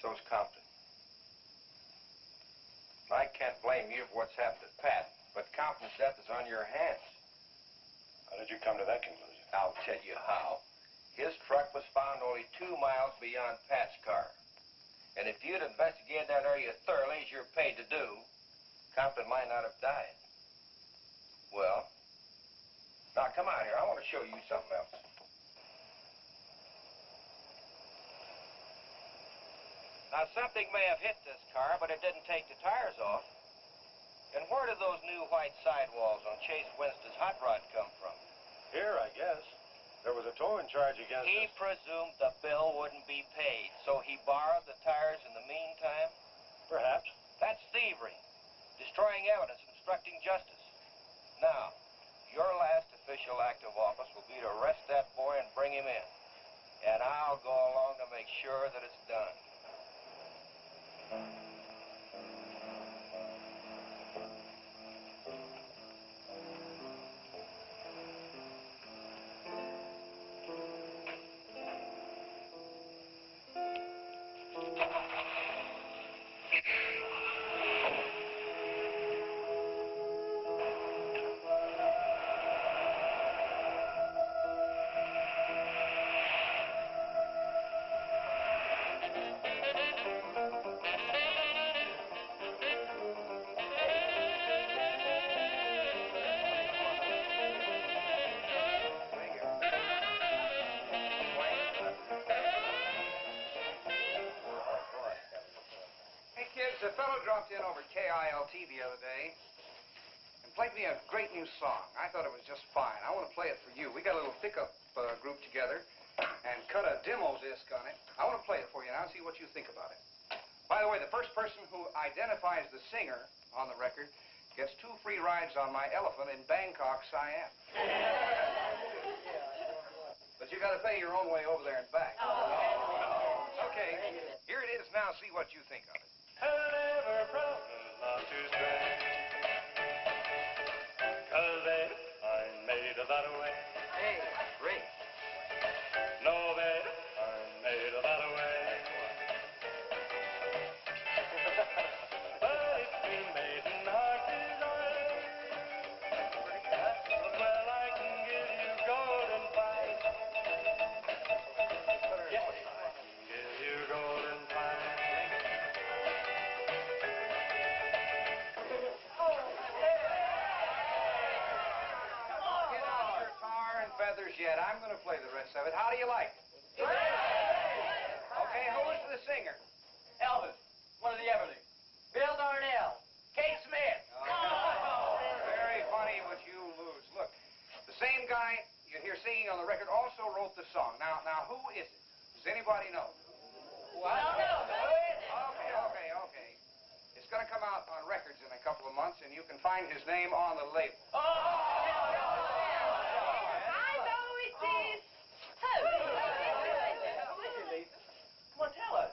So's Compton. I can't blame you for what's happened to Pat, but Compton's death is on your hands. How did you come to that conclusion? I'll tell you how. His truck was found only 2 miles beyond Pat's car. And if you'd investigated that area thoroughly, as you're paid to do, Compton might not have died. Well, now come out here. I want to show you something else. Now, something may have hit this car, but it didn't take the tires off. And where did those new white sidewalls on Chase Winston's hot rod come from? Here, I guess. There was a towing charge against He presumed the bill wouldn't be paid, so he borrowed the tires in the meantime? Perhaps. That's thievery, destroying evidence, obstructing justice. Now, you're initial act of office will be to arrest that boy and bring him in. And I'll go along to make sure that it's done. A fellow dropped in over KILT the other day and played me a great new song. I thought it was just fine. I want to play it for you. We got a little pickup group together and cut a demo disc on it. I want to play it for you now and see what you think about it. By the way, the first person who identifies the singer on the record gets 2 free rides on my elephant in Bangkok, Siam. But you got to pay your own way over there and back. Okay, here it is now. See what you think of it. Never promise not to stray, 'cause I'm made of that way. Hey, great. No, babe, I'm made of that way. But if you made an heart desire, well, I can give you golden fire. Yes, I can give you golden fire. Feathers yet. I'm going to play the rest of it. How do you like it? Okay, who is the singer? Elvis, one of the Everlys. Bill Darnell. Kate Smith. Oh, very funny, but you lose. Look, the same guy you hear singing on the record also wrote the song. Now, who is it? Does anybody know? Well, Okay. It's going to come out on records in a couple of months, and you can find his name on the label. Come on, tell us.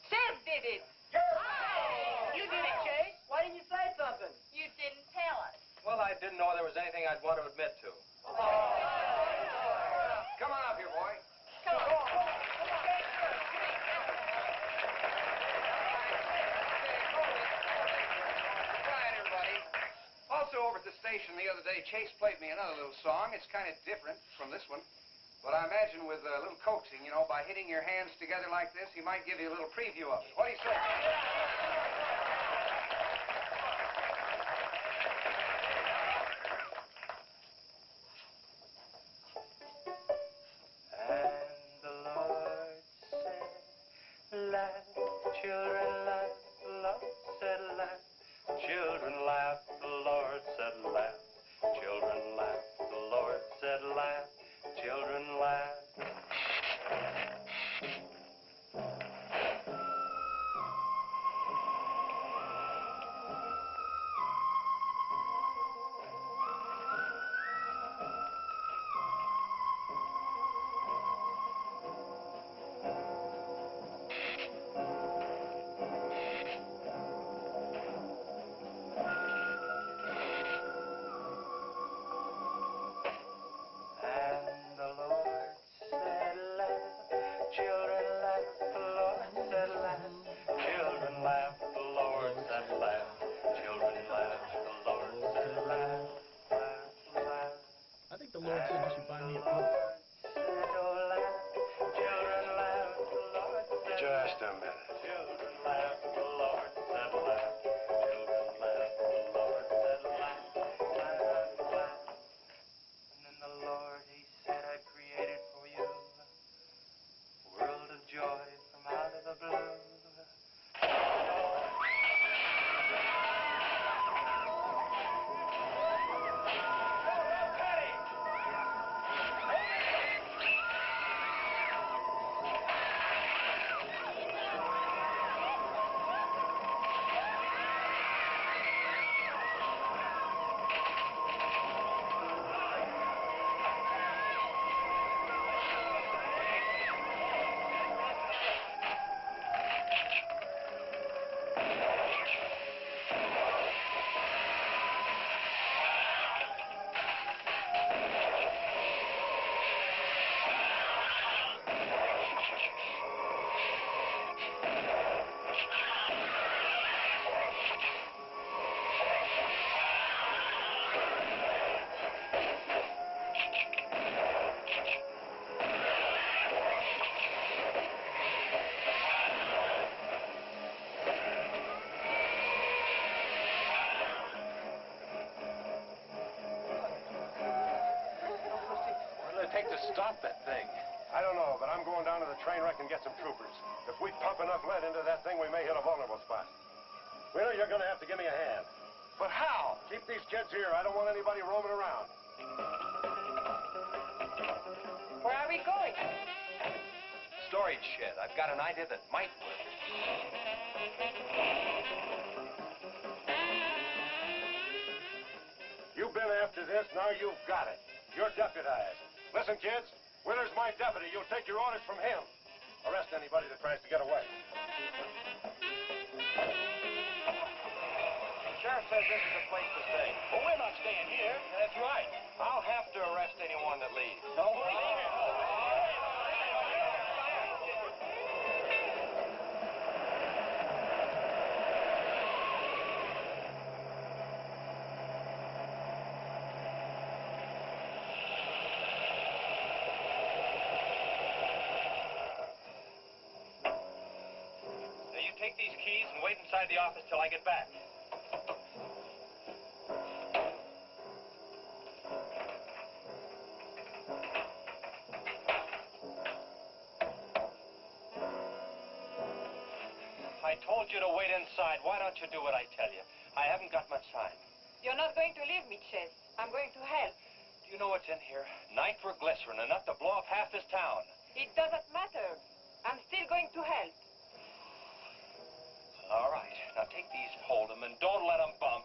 Sid did it. You did it, Chase. Why didn't you say something? You didn't tell us. Well, I didn't know there was anything I'd want to admit to. Come on up here, boy. Come on. Quiet, everybody. Also, over at the station the other day, Chase played me another little song. It's kind of different from this one. But I imagine with a little coaxing, by hitting your hands together like this, he might give you a little preview of it. What do you say? And the Lord said, laugh, children, laugh. The Lord said, laugh. Children laugh. The Lord said, laugh. Children laugh. The Lord said, laugh. Children laugh. take to stop that thing? I don't know, but I'm going down to the train wreck and get some troopers. If we pump enough lead into that thing, we may hit a vulnerable spot. Wheeler, you're going to have to give me a hand. But how? Keep these kids here. I don't want anybody roaming around. Where are we going? Storage shed. I've got an idea that might work. You've been after this, now you've got it. You're deputized. Listen, kids, Wheeler's my deputy. You'll take your orders from him. Arrest anybody that tries to get away. The sheriff says this is the place to stay. Well, we're not staying here. That's right. I'll have to arrest anyone that leaves. No, take these keys and wait inside the office till I get back. I told you to wait inside. Why don't you do what I tell you? I haven't got much time. You're not going to leave me, Chase. I'm going to help. Do you know what's in here? Nitroglycerin, enough to blow up half this town. It doesn't matter. I'm still going to help. All right. Now take these, hold them, and don't let them bump.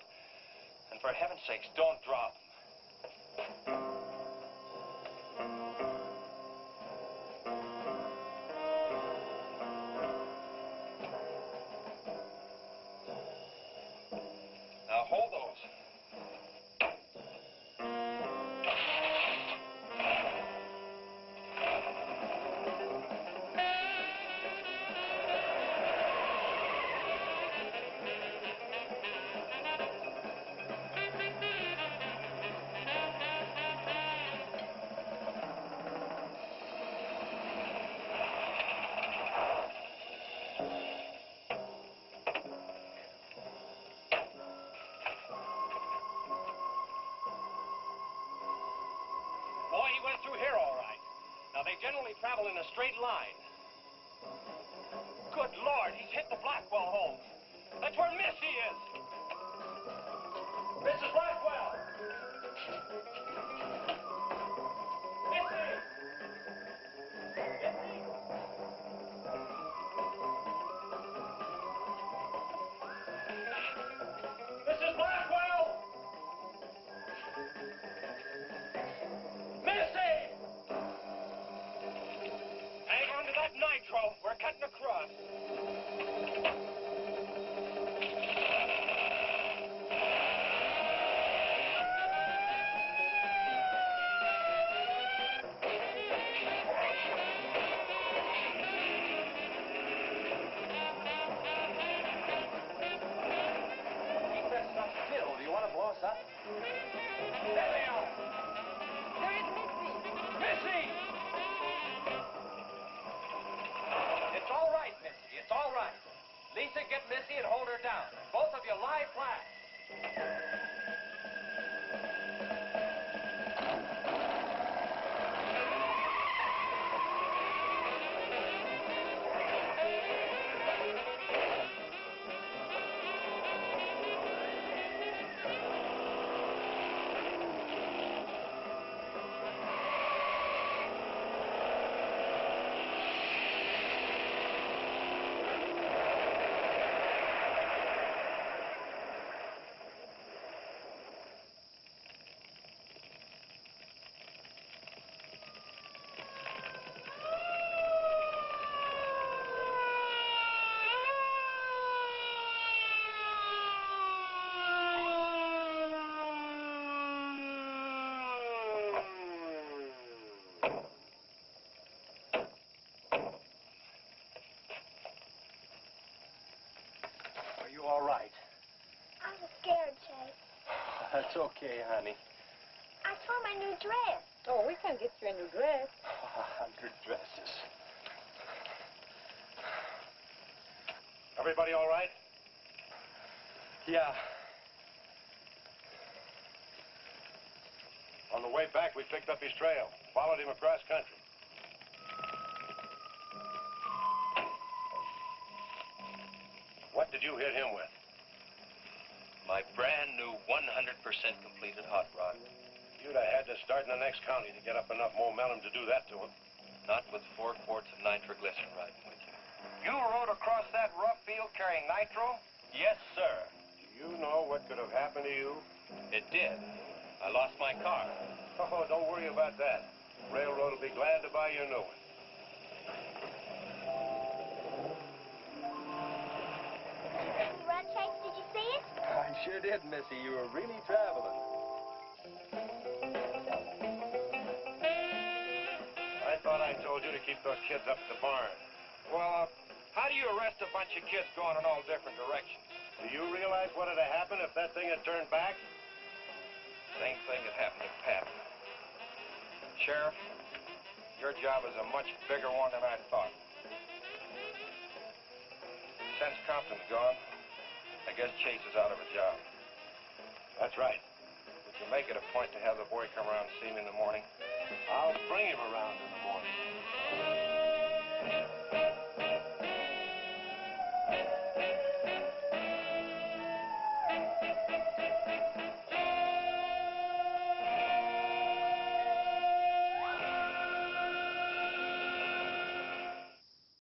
And for heaven's sakes, don't drop them. Now hold those. Boy, he went through here all right. Now, they generally travel in a straight line. Good Lord, he's hit the Blackwell home. That's where Missy is. Mrs. Blackwell! Missy! Mrs. Blackwell! Missy! Hang on to that nitro. We're cutting across. Keep that stuff still. Do you want to blow us up? There they are. There is Missy. Missy! It's all right, Missy. It's all right. Lisa, get Missy and hold her down. Both of you lie flat. Are you all right? I was scared, Chase. That's okay, honey. I saw my new dress. Oh, we can get you a new dress. 100 dresses. Everybody all right? Yeah. On the way back, we picked up his trail, followed him across country. What did you hit him with? My brand new 100% completed hot rod. You'd have had to start in the next county to get up enough momentum to do that to him. Not with 4 quarts of nitroglycerin riding with you. You rode across that rough field carrying nitro? Yes, sir. Do you know what could have happened to you? It did. I lost my car. Oh, don't worry about that. Railroad will be glad to buy you a new one. Run, Chase, did you see it? I sure did, Missy. You were really traveling. I thought I told you to keep those kids up at the barn. Well, how do you arrest a bunch of kids going in all different directions? Do you realize what would have happened if that thing had turned back? Same thing that happened to Pat. Sheriff, your job is a much bigger one than I thought. Since Compton's gone, I guess Chase is out of a job. That's right. Would you make it a point to have the boy come around and see me in the morning? I'll bring him around in the morning.